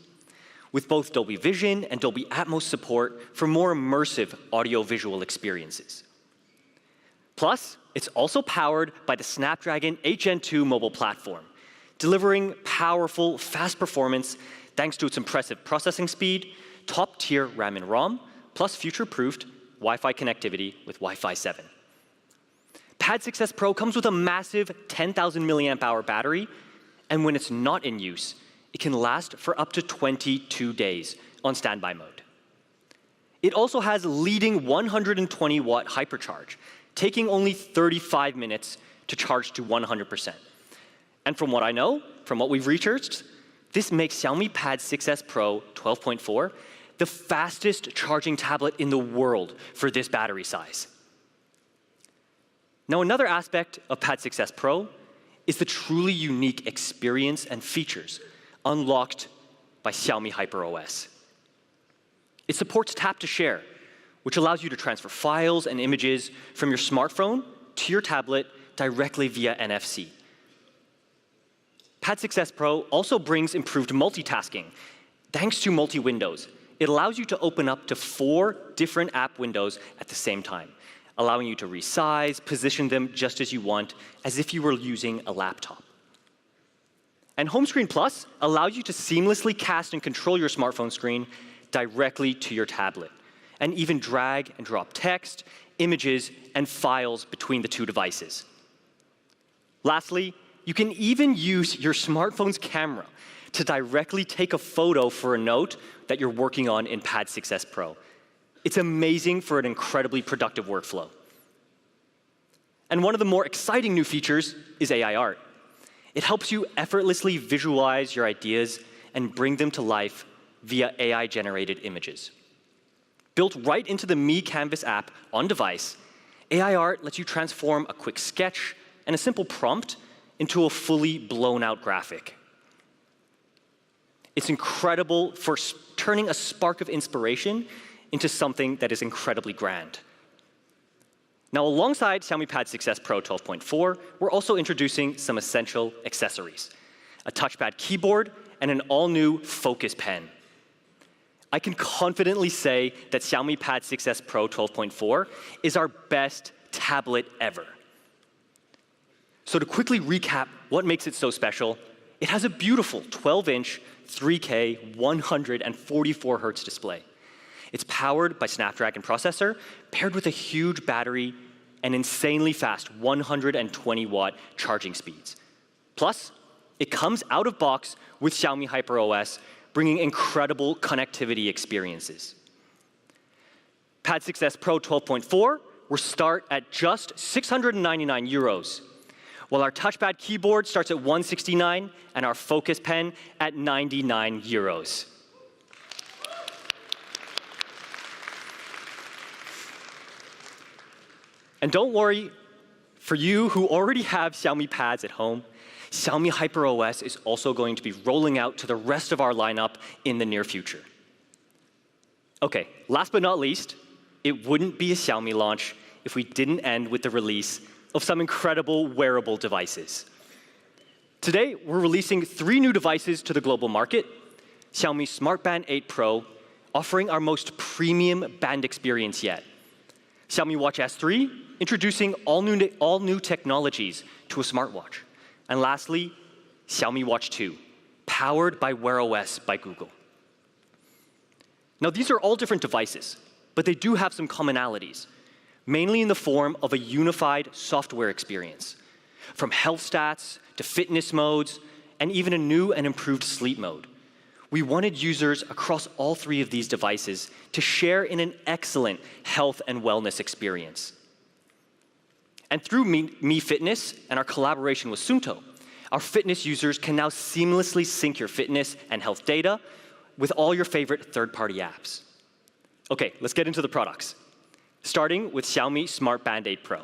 with both Dolby Vision and Dolby Atmos support for more immersive audio-visual experiences. Plus, it's also powered by the Snapdragon 8 Gen 2 mobile platform, delivering powerful, fast performance thanks to its impressive processing speed, top-tier RAM and ROM, plus future-proofed Wi-Fi connectivity with Wi-Fi 7. Pad 6S Pro comes with a massive 10,000 milliamp hour battery, and when it's not in use, it can last for up to 22 days on standby mode. It also has leading 120-watt hypercharge, taking only 35 minutes to charge to 100%. And from what I know, from what we've researched, this makes Xiaomi Pad 6S Pro 12.4 the fastest charging tablet in the world for this battery size. Now, another aspect of Pad 6S Pro is the truly unique experience and features unlocked by Xiaomi HyperOS. It supports tap to share, which allows you to transfer files and images from your smartphone to your tablet directly via NFC. Pad 6S Pro also brings improved multitasking. Thanks to multi-windows, it allows you to open up to 4 different app windows at the same time, allowing you to resize, position them just as you want, as if you were using a laptop. And Home Screen Plus allows you to seamlessly cast and control your smartphone screen directly to your tablet, and even drag and drop text, images, and files between the two devices. Lastly, you can even use your smartphone's camera to directly take a photo for a note that you're working on in Pad 6S Pro. It's amazing for an incredibly productive workflow. And one of the more exciting new features is AI Art. It helps you effortlessly visualize your ideas and bring them to life via AI-generated images. Built right into the Mi Canvas app on device, AI Art lets you transform a quick sketch and a simple prompt into a fully blown-out graphic. It's incredible for turning a spark of inspiration into something that is incredibly grand. Now, alongside Xiaomi Pad 6S Pro 12.4, we're also introducing some essential accessories: a touchpad keyboard and an all-new Focus pen. I can confidently say that Xiaomi Pad 6s Pro 12.4 is our best tablet ever. So to quickly recap what makes it so special, it has a beautiful 12-inch, 3K, 144 Hz display. It's powered by Snapdragon processor, paired with a huge battery and insanely fast 120-watt charging speeds. Plus, it comes out of box with Xiaomi HyperOS, bringing incredible connectivity experiences. Pad 6s Pro 12.4 will start at just 699 euros, while our touchpad keyboard starts at 169 and our Focus pen at 99 euros. And don't worry, for you who already have Xiaomi Pads at home, Xiaomi HyperOS is also going to be rolling out to the rest of our lineup in the near future. Okay, last but not least, it wouldn't be a Xiaomi launch if we didn't end with the release of some incredible wearable devices. Today, we're releasing 3 new devices to the global market: Xiaomi Smart Band 8 Pro, offering our most premium band experience yet; Xiaomi Watch S3, introducing all new technologies to a smartwatch; and lastly, Xiaomi Watch 2, powered by Wear OS by Google. Now, these are all different devices, but they do have some commonalities, mainly in the form of a unified software experience, from health stats to fitness modes, and even a new and improved sleep mode. We wanted users across all 3 of these devices to share in an excellent health and wellness experience. And through Mi Fitness and our collaboration with Suunto, our fitness users can now seamlessly sync your fitness and health data with all your favorite third-party apps. Okay, let's get into the products. Starting with Xiaomi Smart Band 8 Pro.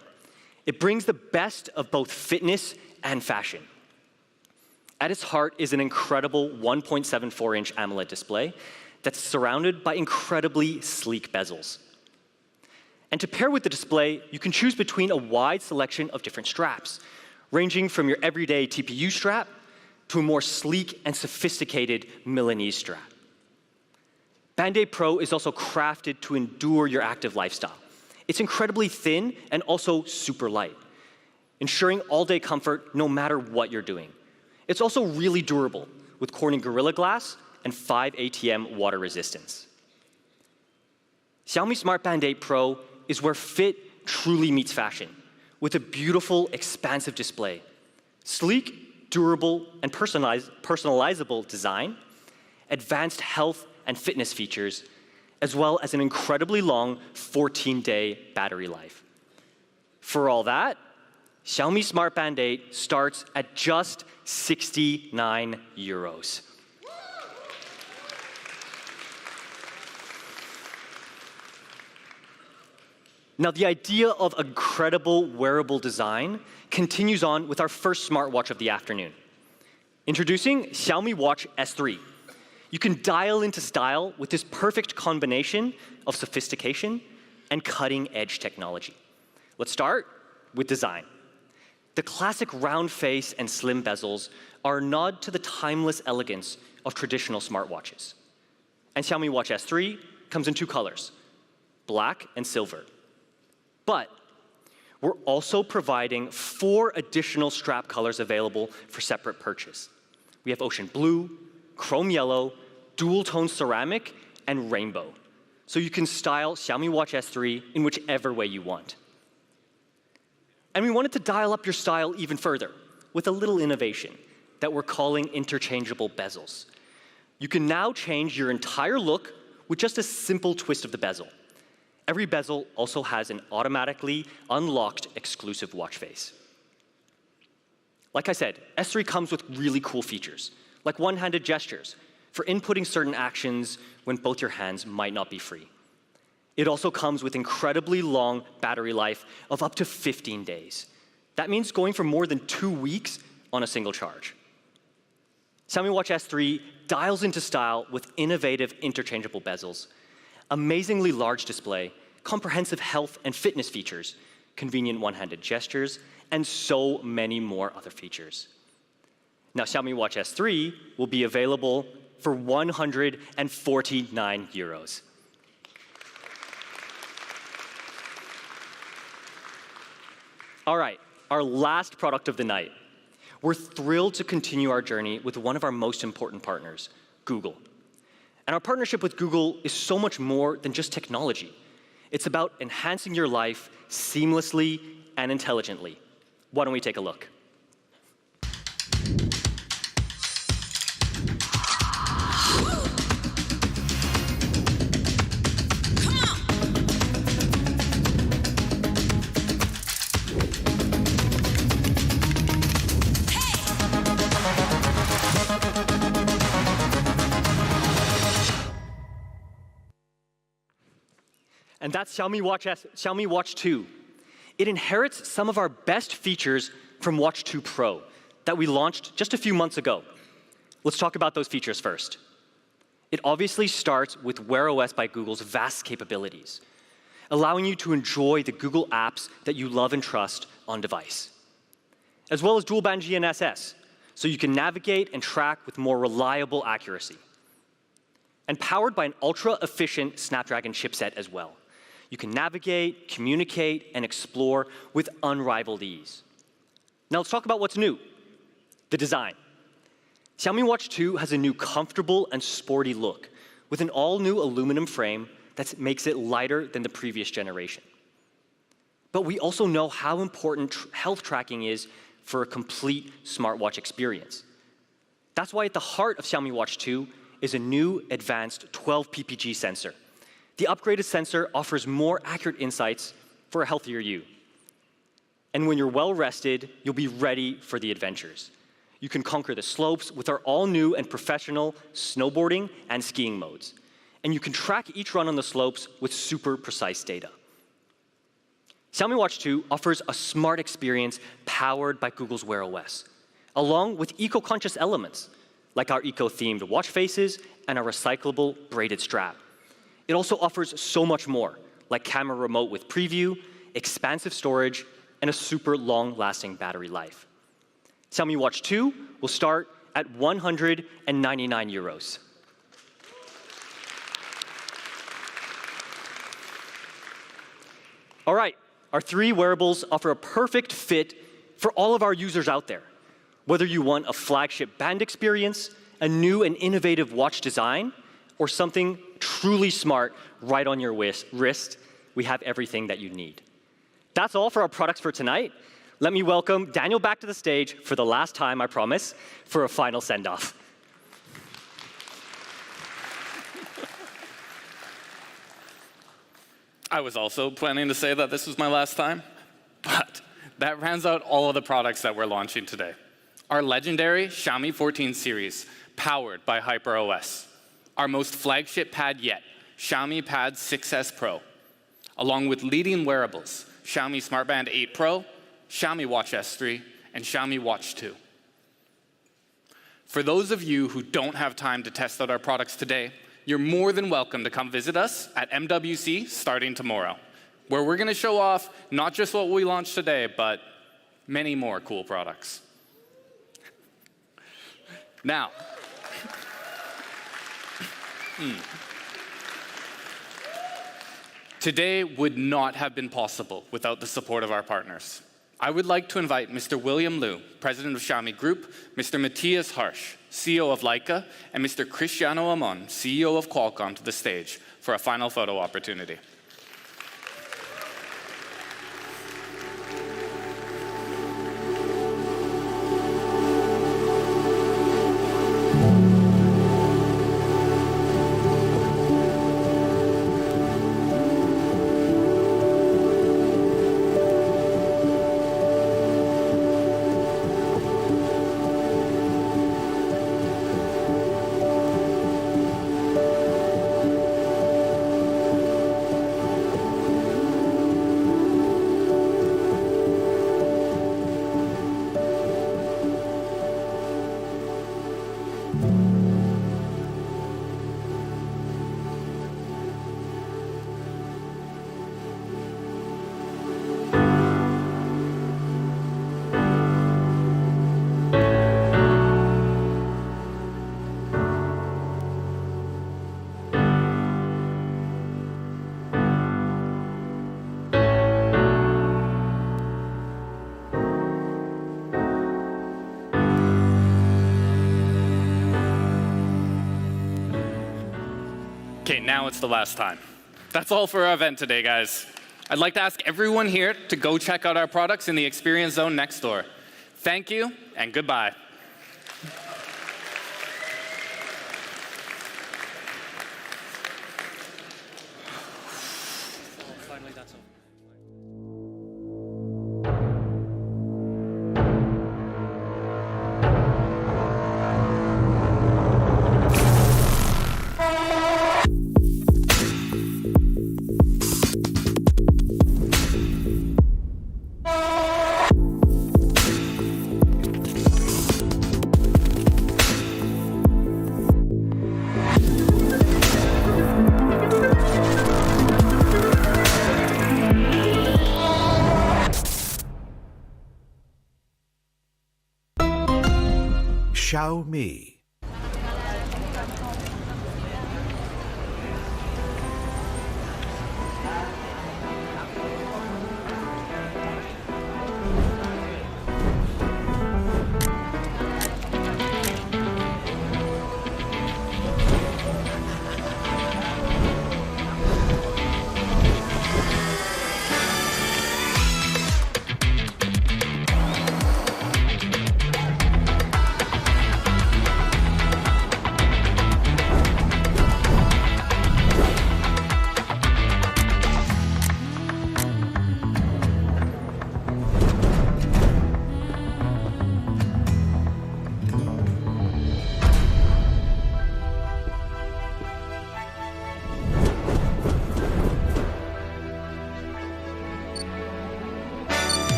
It brings the best of both fitness and fashion. At its heart is an incredible 1.74-inch AMOLED display that's surrounded by incredibly sleek bezels. And to pair with the display, you can choose between a wide selection of different straps, ranging from your everyday TPU strap to a more sleek and sophisticated Milanese strap. Band 8 Pro is also crafted to endure your active lifestyle. It's incredibly thin and also super light, ensuring all-day comfort no matter what you're doing. It's also really durable, with Corning Gorilla Glass and 5 ATM water resistance. Xiaomi Smart Band 8 Pro is where fit truly meets fashion, with a beautiful, expansive display, sleek, durable, and personalizable design, advanced health and fitness features, as well as an incredibly long 14-day battery life. For all that, Xiaomi Smart Band 8 starts at just 69 euros. Now, the idea of incredible wearable design continues on with our first smartwatch of the afternoon. Introducing Xiaomi Watch S3. You can dial into style with this perfect combination of sophistication and cutting-edge technology. Let's start with design. The classic round face and slim bezels are a nod to the timeless elegance of traditional smartwatches. And Xiaomi Watch S3 comes in 2 colors, black and silver. But we're also providing 4 additional strap colors available for separate purchase. We have ocean blue, chrome yellow, dual-tone ceramic, and rainbow. So you can style Xiaomi Watch S3 in whichever way you want. And we wanted to dial up your style even further with a little innovation that we're calling interchangeable bezels. You can now change your entire look with just a simple twist of the bezel. Every bezel also has an automatically unlocked exclusive watch face. Like I said, S3 comes with really cool features, like one-handed gestures for inputting certain actions when both your hands might not be free. It also comes with incredibly long battery life of up to 15 days. That means going for more than 2 weeks on a single charge. Xiaomi Watch S3 dials into style with innovative interchangeable bezels, amazingly large display, comprehensive health and fitness features, convenient one-handed gestures, and so many more other features. Now, Xiaomi Watch S3 will be available for 149 euros. All right, our last product of the night. We're thrilled to continue our journey with one of our most important partners, Google. And our partnership with Google is so much more than just technology. It's about enhancing your life seamlessly and intelligently. Why don't we take a look? And that's Xiaomi Watch 2. It inherits some of our best features from Watch 2 Pro that we launched just a few months ago. Let's talk about those features first. It obviously starts with Wear OS by Google's vast capabilities, allowing you to enjoy the Google apps that you love and trust on device, as well as dual-band GNSS, so you can navigate and track with more reliable accuracy. And powered by an ultra-efficient Snapdragon chipset as well. You can navigate, communicate, and explore with unrivaled ease. Now let's talk about what's new, the design. Xiaomi Watch 2 has a new comfortable and sporty look with an all-new aluminum frame that makes it lighter than the previous generation. But we also know how important health tracking is for a complete smartwatch experience. That's why at the heart of Xiaomi Watch 2 is a new advanced 12 ppg sensor. The upgraded sensor offers more accurate insights for a healthier you. And when you're well rested, you'll be ready for the adventures. You can conquer the slopes with our all-new and professional snowboarding and skiing modes. And you can track each run on the slopes with super precise data. Xiaomi Watch 2 offers a smart experience powered by Google's Wear OS, along with eco-conscious elements, like our eco-themed watch faces and our recyclable braided strap. It also offers so much more, like camera remote with preview, expansive storage, and a super long-lasting battery life. Xiaomi Watch 2 will start at 199 euros. All right, our three wearables offer a perfect fit for all of our users out there. Whether you want a flagship band experience, a new and innovative watch design, or something truly smart right on your wrist, we have everything that you need. That's all for our products for tonight. Let me welcome Daniel back to the stage for the last time, I promise, for a final send-off. I was also planning to say that this was my last time, but that rounds out all of the products that we're launching today. Our legendary Xiaomi 14 series, powered by HyperOS. Our most flagship pad yet, Xiaomi Pad 6S Pro, along with leading wearables, Xiaomi Smart Band 8 Pro, Xiaomi Watch S3, and Xiaomi Watch 2. For those of you who don't have time to test out our products today, you're more than welcome to come visit us at MWC starting tomorrow, where we're going to show off not just what we launched today, but many more cool products. Now, today would not have been possible without the support of our partners. I would like to invite Mr. William Liu, President of Xiaomi Group, Mr. Matthias Harsch, CEO of Leica, and Mr. Cristiano Amon, CEO of Qualcomm, to the stage for a final photo opportunity. now it's the last time. That's all for our event today, guys. I'd like to ask everyone here to go check out our products in the experience zone next door. Thank you, and goodbye. Xiaomi.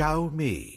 Xiaomi.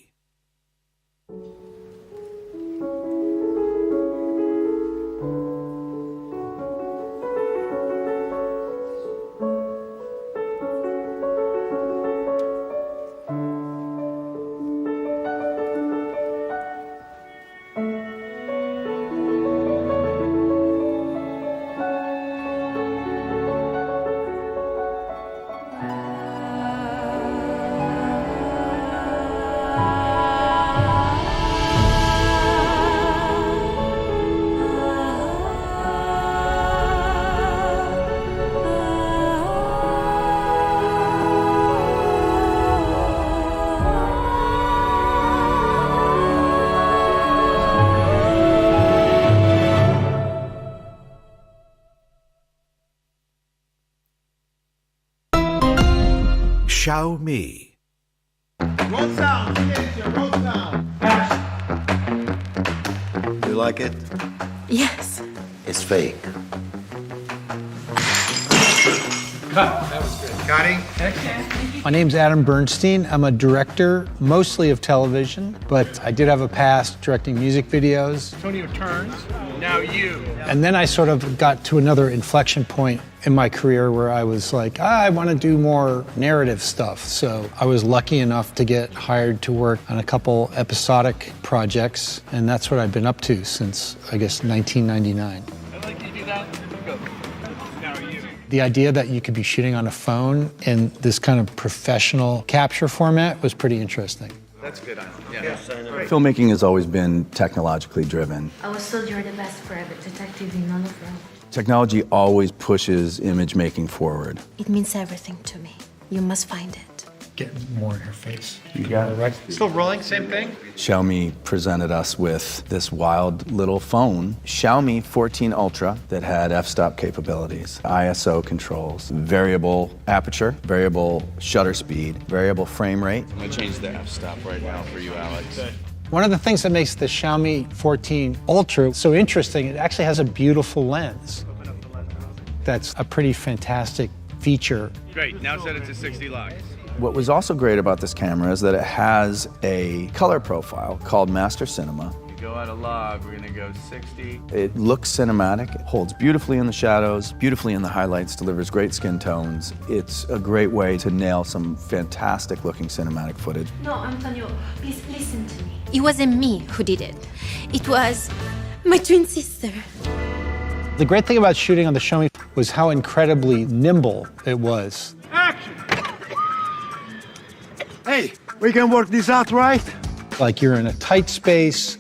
Xiaomi. Roll sound. Roll sound. You like it? Yes. It's fake. That was good. Cutting. My name's Adam Bernstein. I'm a director, mostly of television, but I did have a past directing music videos. Antonio turns. Now you. And then I sort of got to another inflection point in my career where I was like, I want to do more narrative stuff. So I was lucky enough to get hired to work on a couple episodic projects, and that's what I've been up to since, I guess, 1999. I'd like you to do that. Go. Now you. The idea that you could be shooting on a phone in this kind of professional capture format was pretty interesting. That's good. Yeah. Filmmaking has always been technologically driven. I was told you're the best private detective in all of Rome. Technology always pushes image making forward. It means everything to me. You must find it. Get more in her face. You got it right. Still rolling, same thing? Xiaomi presented us with this wild little phone, Xiaomi 14 Ultra, that had f-stop capabilities, ISO controls, variable aperture, variable shutter speed, variable frame rate. I'm gonna change the f-stop right now for you, Alex. Okay. One of the things that makes the Xiaomi 14 Ultra so interesting, it actually has a beautiful lens. that's a pretty fantastic feature. Great, now set it to 60 lux. What was also great about this camera is that it has a color profile called Master Cinema. You go out of log, we're gonna go 60. It looks cinematic, it holds beautifully in the shadows, beautifully in the highlights, delivers great skin tones. It's a great way to nail some fantastic looking cinematic footage. No, Antonio, please listen to me. It wasn't me who did it. It was my twin sister. The great thing about shooting on the Xiaomi was how incredibly nimble it was. Action! Hey, we can work this out, right? Like you're in a tight space,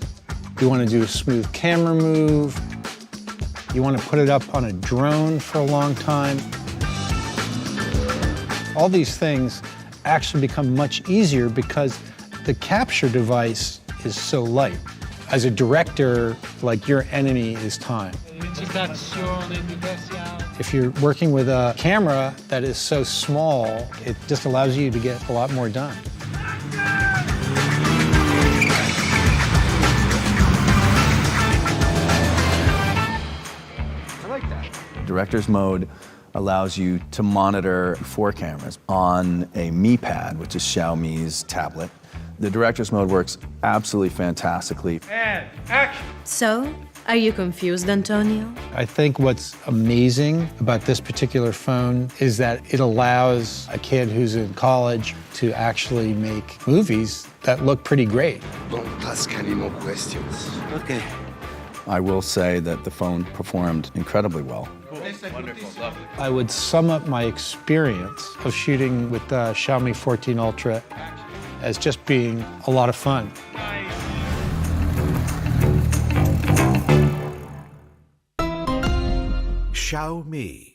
you want to do a smooth camera move, you want to put it up on a drone for a long time. All these things actually become much easier because the capture device is so light. As a director, like your enemy is time. If you're working with a camera that is so small, it just allows you to get a lot more done. I like that. Director's mode allows you to monitor 4 cameras on a Mi Pad, which is Xiaomi's tablet. The director's mode works absolutely fantastically. And action! So, are you confused, Antonio? I think what's amazing about this particular phone is that it allows a kid who's in college to actually make movies that look pretty great. Don't ask any more questions. Okay. I will say that the phone performed incredibly well. Cool. Wonderful, lovely. I would sum up my experience of shooting with the Xiaomi 14 Ultra as just being a lot of fun. Xiaomi.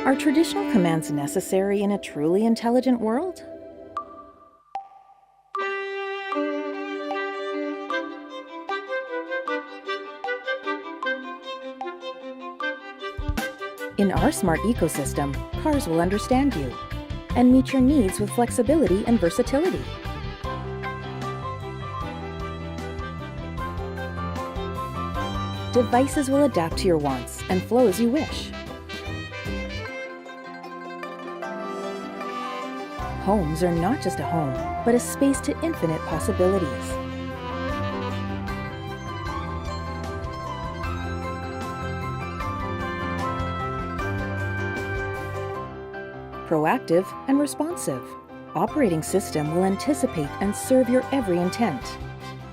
Are traditional commands necessary in a truly intelligent world? In our smart ecosystem, cars will understand you and meet your needs with flexibility and versatility. Devices will adapt to your wants and flow as you wish. Homes are not just a home, but a space to infinite possibilities. Proactive and responsive. Operating system will anticipate and serve your every intent.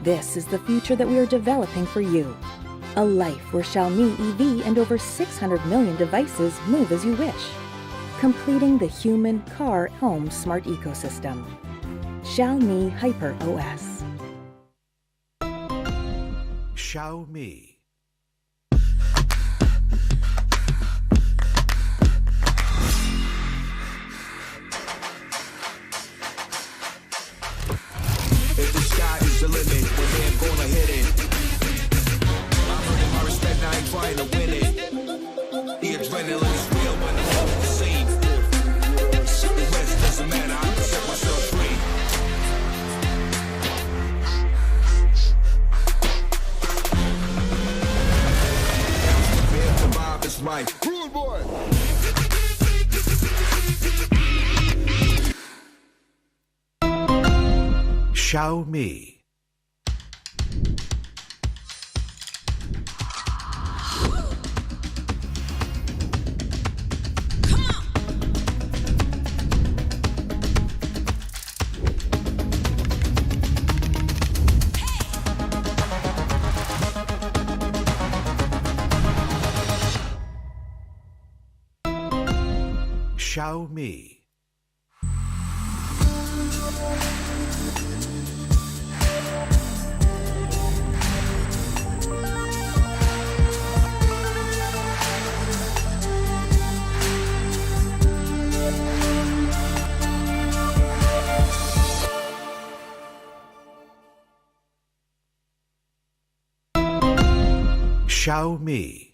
This is the future that we are developing for you. A life where Xiaomi EV and over 600 million devices move as you wish, completing the human, car, home smart ecosystem. Xiaomi HyperOS. Xiaomi. If the sky is the limit, well then gonna hit it. I'm earning my respect, I ain't trying to win it. The adrenaline's real when I'm off the scene. The rest doesn't matter, I can set myself free. Xiaomi. Xiaomi. Xiaomi.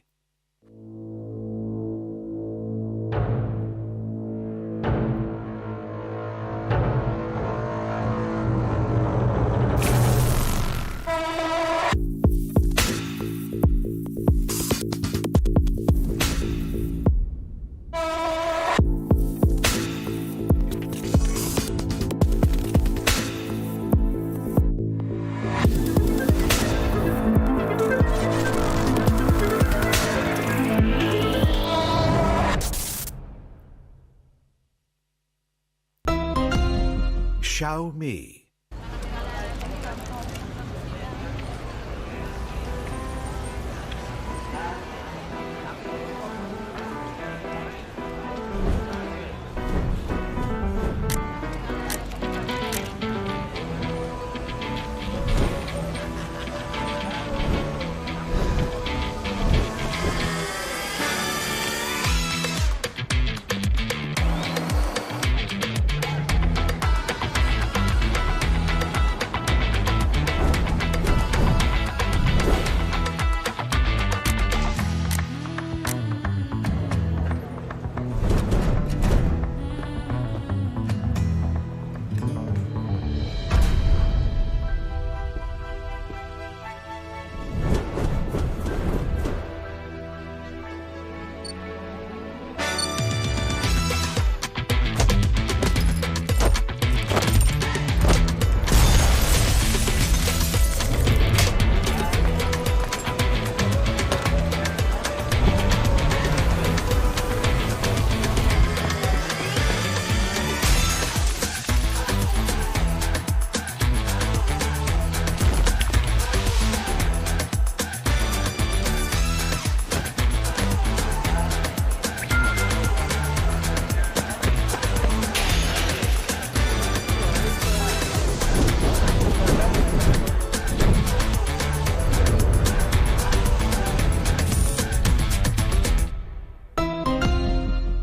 Xiaomi.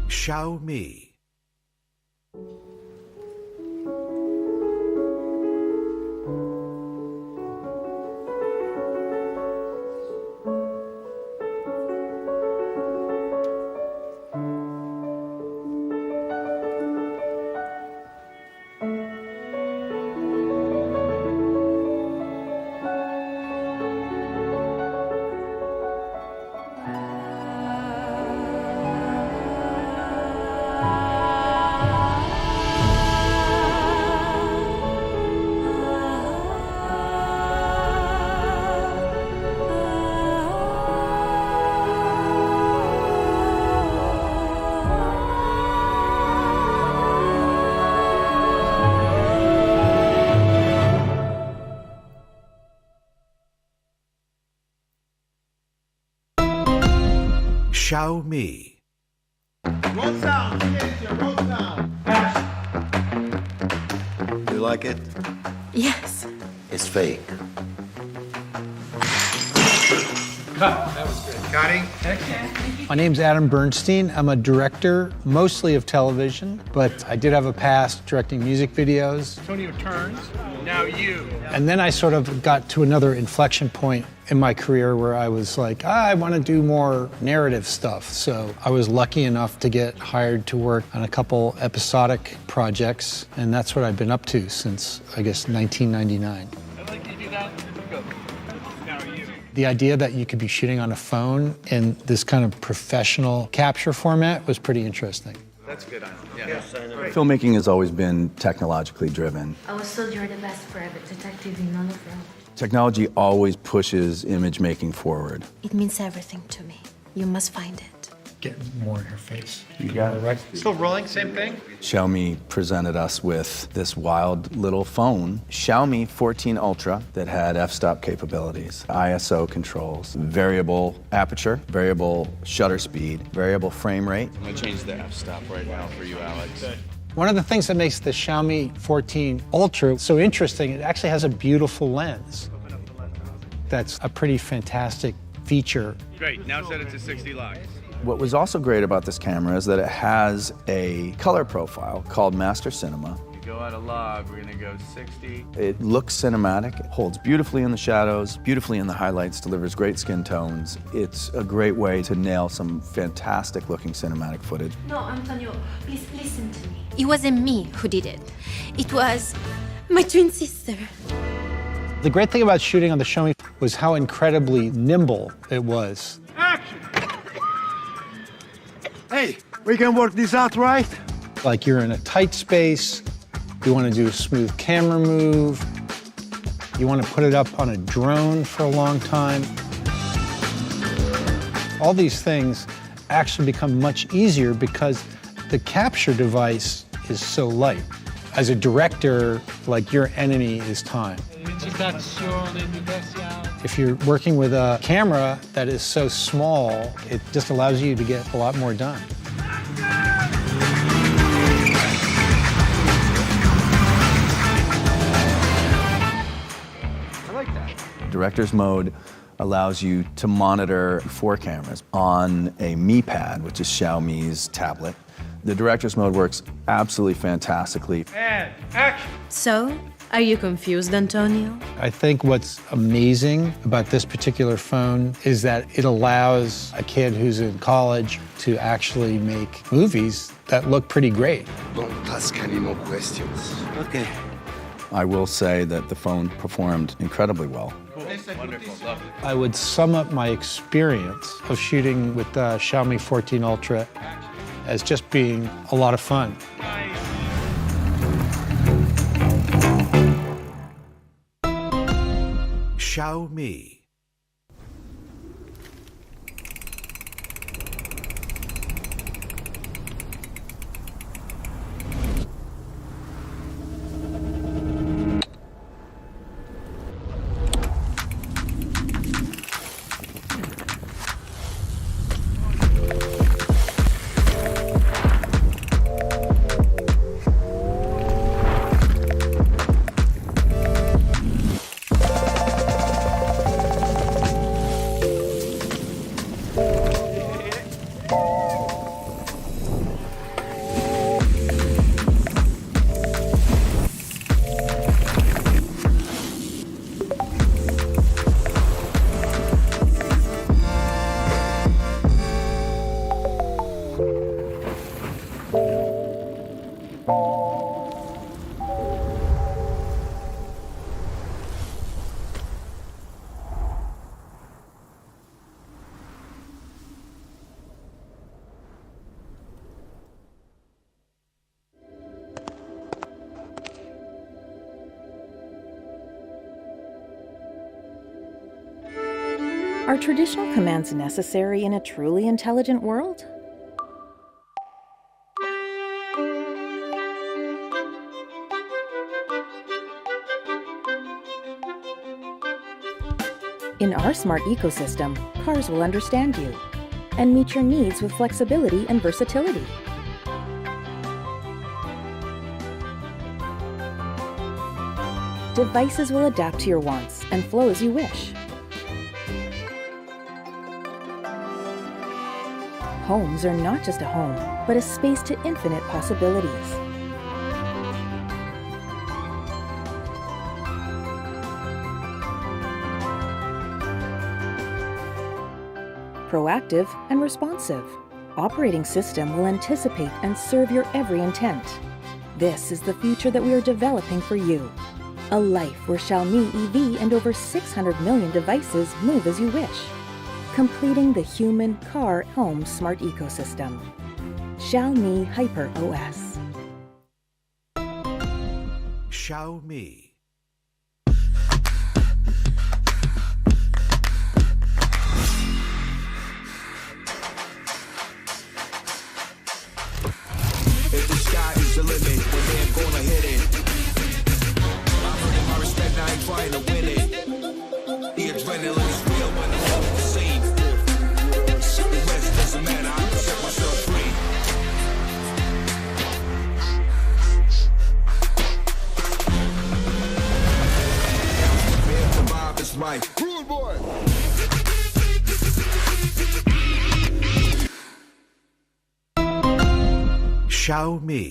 Xiaomi. Xiaomi. Roll sound. Roll sound. You like it? Yes. It's fake. That was good. Cutting. My name's Adam Bernstein. I'm a director, mostly of television, but I did have a past directing music videos. Antonio turns. Now you. And then I sort of got to another inflection point in my career where I was like, I want to do more narrative stuff. So I was lucky enough to get hired to work on a couple episodic projects, and that's what I've been up to since, I guess, 1999. I'd like you to do that. Go. Now you. The idea that you could be shooting on a phone in this kind of professional capture format was pretty interesting. That's good. Filmmaking has always been technologically driven. I was told you're the best private detective in all of Rome. Technology always pushes image making forward. It means everything to me. You must find it. Get more in her face. You got it right. Still rolling, same thing? Xiaomi presented us with this wild little phone, Xiaomi 14 Ultra, that had f-stop capabilities, ISO controls, variable aperture, variable shutter speed, variable frame rate. I'm gonna change the f-stop right now for you, Alex. One of the things that makes the Xiaomi 14 Ultra so interesting, it actually has a beautiful lens. That's a pretty fantastic feature. Great, now set it to 60 locks. What was also great about this camera is that it has a color profile called Master Cinema. You go out of log, we're gonna go 60. It looks cinematic, it holds beautifully in the shadows, beautifully in the highlights, delivers great skin tones. It's a great way to nail some fantastic looking cinematic footage. No, Antonio, please listen to me. It wasn't me who did it. It was my twin sister. The great thing about shooting on the Xiaomi was how incredibly nimble it was. Action! Hey, we can work this out, right? Like you're in a tight space, you want to do a smooth camera move, you want to put it up on a drone for a long time. All these things actually become much easier because the capture device is so light. As a director, like your enemy is time. If you're working with a camera that is so small, it just allows you to get a lot more done. I like that. Director's mode allows you to monitor 4 cameras on a Mi Pad, which is Xiaomi's tablet. The director's mode works absolutely fantastically. And action! So, are you confused, Antonio? I think what's amazing about this particular phone is that it allows a kid who's in college to actually make movies that look pretty great. Don't ask any more questions. Okay. I will say that the phone performed incredibly well. Wonderful, lovely. I would sum up my experience of shooting with the Xiaomi 14 Ultra as just being a lot of fun. Xiaomi. Are traditional commands necessary in a truly intelligent world? In our smart ecosystem, cars will understand you and meet your needs with flexibility and versatility. Devices will adapt to your wants and flow as you wish. Homes are not just a home, but a space to infinite possibilities. Proactive and responsive. Operating system will anticipate and serve your every intent. This is the future that we are developing for you. A life where Xiaomi EV and over 600 million devices move as you wish, completing the human, car, home smart ecosystem. Xiaomi HyperOS. Xiaomi. If the sky is the limit, well, then I'm gonna hit it. I'm earning my respect, I ain't trying to win it. The adrenaline's real when I'm off the scene. The rest doesn't matter, I can set myself free. The vibe is right. Rude boy. Xiaomi.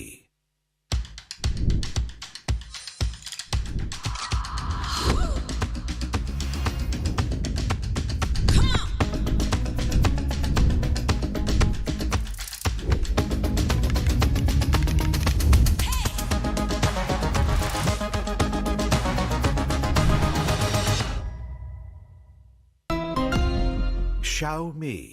Xiaomi.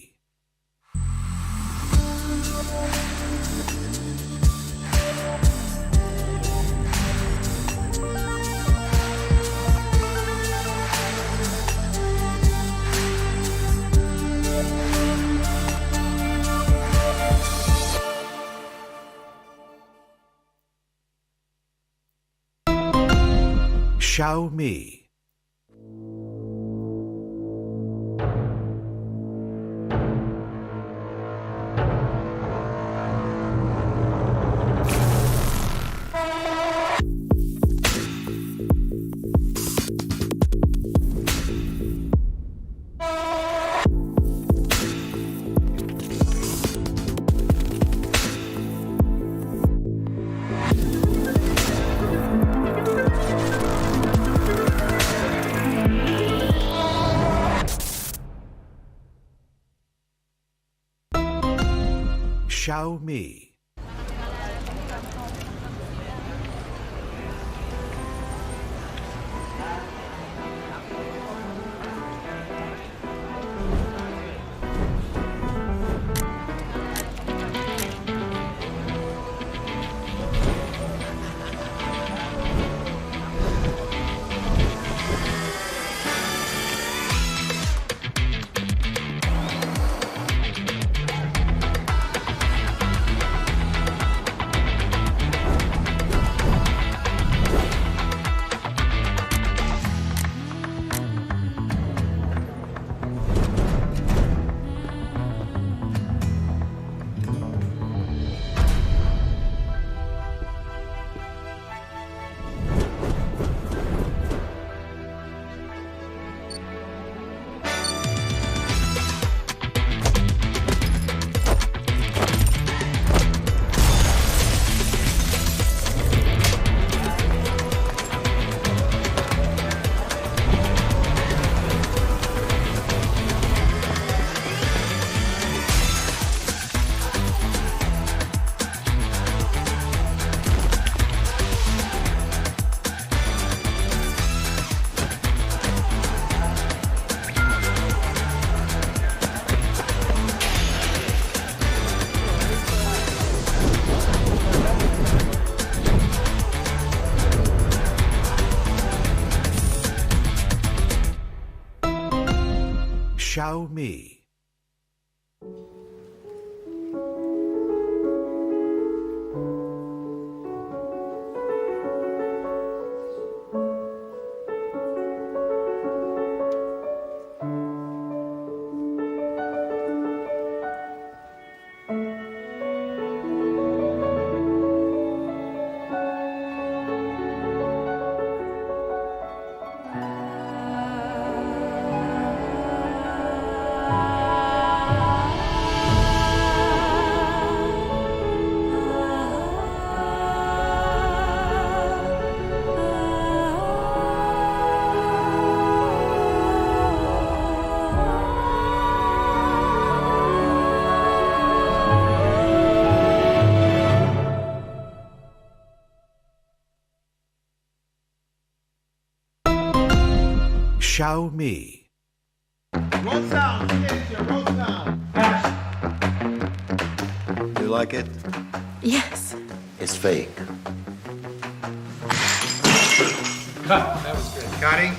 Xiaomi. Xiaomi. Xiaomi. Xiaomi. Roll sound, roll sound. You like it? Yes. It's fake. That was good. Cutting.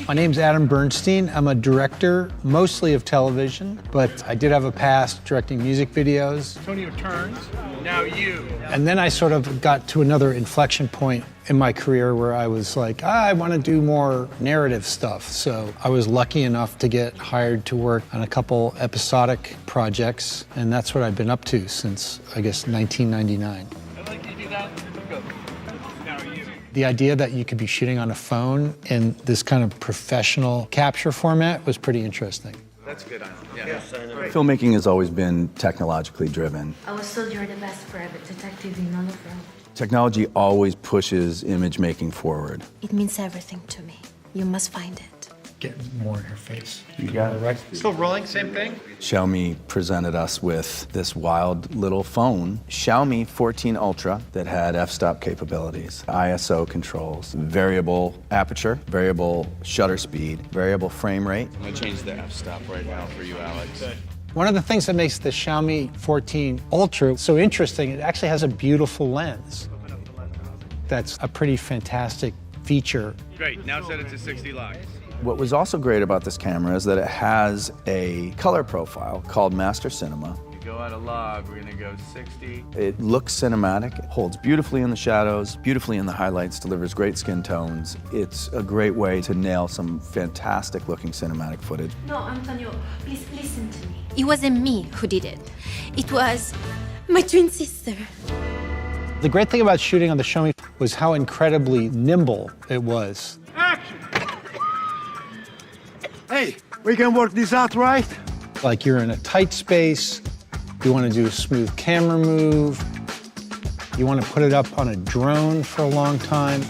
My name's Adam Bernstein. I'm a director, mostly of television, but I did have a past directing music videos. Antonio turns. Now you. And then I sort of got to another inflection point in my career where I was like, I want to do more narrative stuff. So I was lucky enough to get hired to work on a couple episodic projects, and that's what I've been up to since, I guess, 1999. I'd like you to do that. Go. Now you. The idea that you could be shooting on a phone in this kind of professional capture format was pretty interesting. That's good. Filmmaking has always been technologically driven. I was told you're the best private detective in all of Rome. Technology always pushes image making forward. It means everything to me. You must find it. Get more in her face. You got it right. Still rolling, same thing? Xiaomi presented us with this wild little phone, Xiaomi 14 Ultra, that had f-stop capabilities, ISO controls, variable aperture, variable shutter speed, variable frame rate. I'm gonna change the f-stop right now for you, Alex. One of the things that makes the Xiaomi 14 Ultra so interesting, it actually has a beautiful lens. That's a pretty fantastic feature. Great, now set it to 60 lux. What was also great about this camera is that it has a color profile called Master Cinema. You go out of log, we're gonna go 60. It looks cinematic, it holds beautifully in the shadows, beautifully in the highlights, delivers great skin tones. It's a great way to nail some fantastic looking cinematic footage. No, Antonio, please listen to me. It wasn't me who did it. It was my twin sister. The great thing about shooting on the Xiaomi was how incredibly nimble it was. Action! Hey, we can work this out, right? Like you're in a tight space, you want to do a smooth camera move, you want to put it up on a drone for a long time.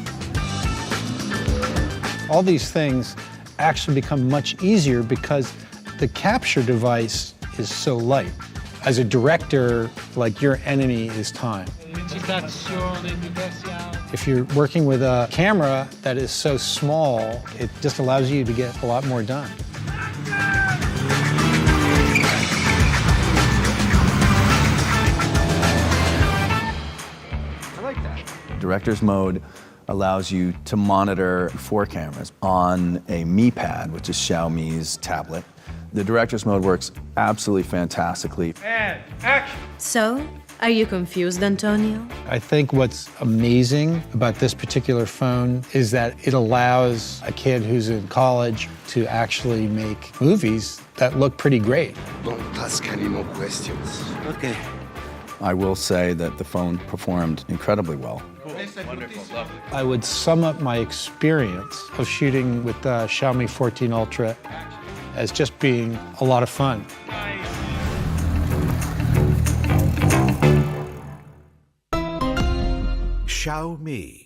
All these things actually become much easier because the capture device is so light. As a director, like your enemy is time. If you're working with a camera that is so small, it just allows you to get a lot more done. I like that. Director's mode allows you to monitor 4 cameras on a Mi Pad, which is Xiaomi's tablet. The director's mode works absolutely fantastically. And action! So, are you confused, Antonio? I think what's amazing about this particular phone is that it allows a kid who's in college to actually make movies that look pretty great. Don't ask any more questions. Okay. I will say that the phone performed incredibly well. Wonderful, lovely. I would sum up my experience of shooting with the Xiaomi 14 Ultra as just being a lot of fun. Xiaomi.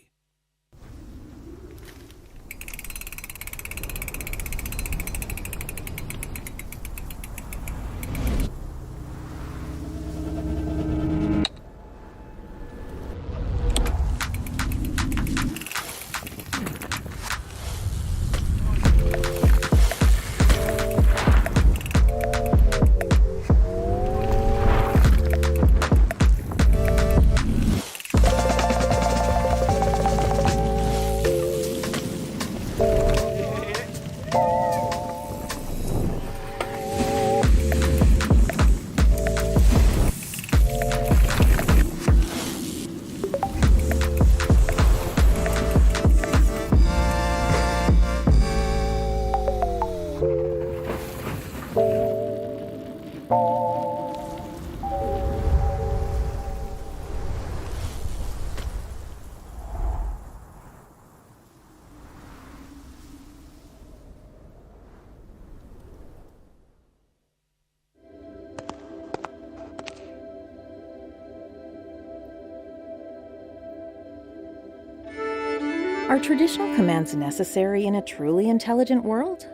Are traditional commands necessary in a truly intelligent world?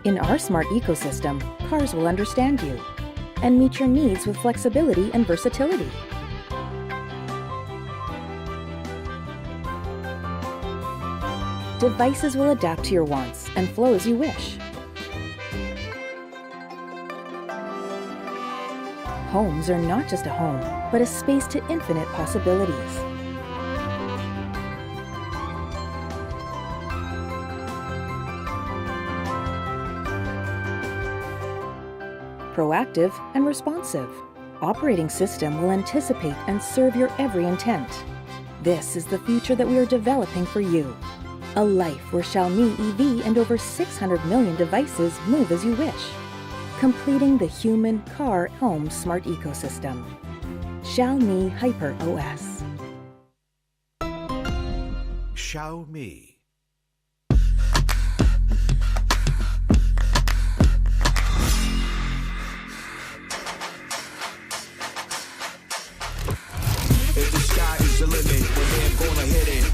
In our smart ecosystem, cars will understand you and meet your needs with flexibility and versatility. Devices will adapt to your wants and flow as you wish. Homes are not just a home, but a space to infinite possibilities. Proactive and responsive. Operating system will anticipate and serve your every intent. This is the future that we are developing for you. A life where Xiaomi EV and over 600 million devices move as you wish. Completing the human, car, home smart ecosystem. Xiaomi HyperOS. Xiaomi. If the sky is the limit, well, then I'm gonna hit it.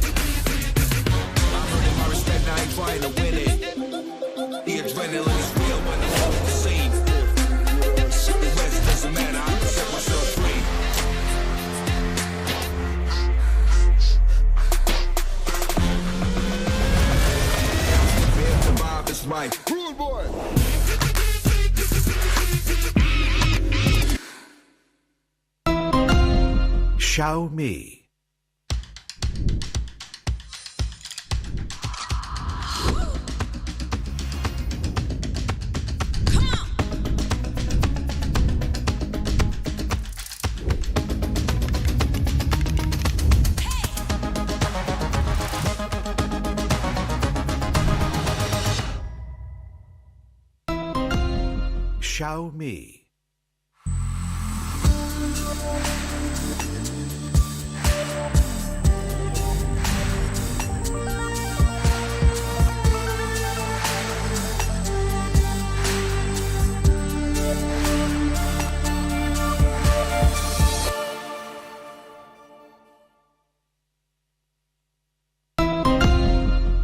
I'm earning my respect, I ain't trying to win it. The adrenaline is real when I'm off the scene. The rest doesn't matter, I can set myself free. The vibe is right. Rude boy. Xiaomi. Xiaomi.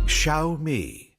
Xiaomi.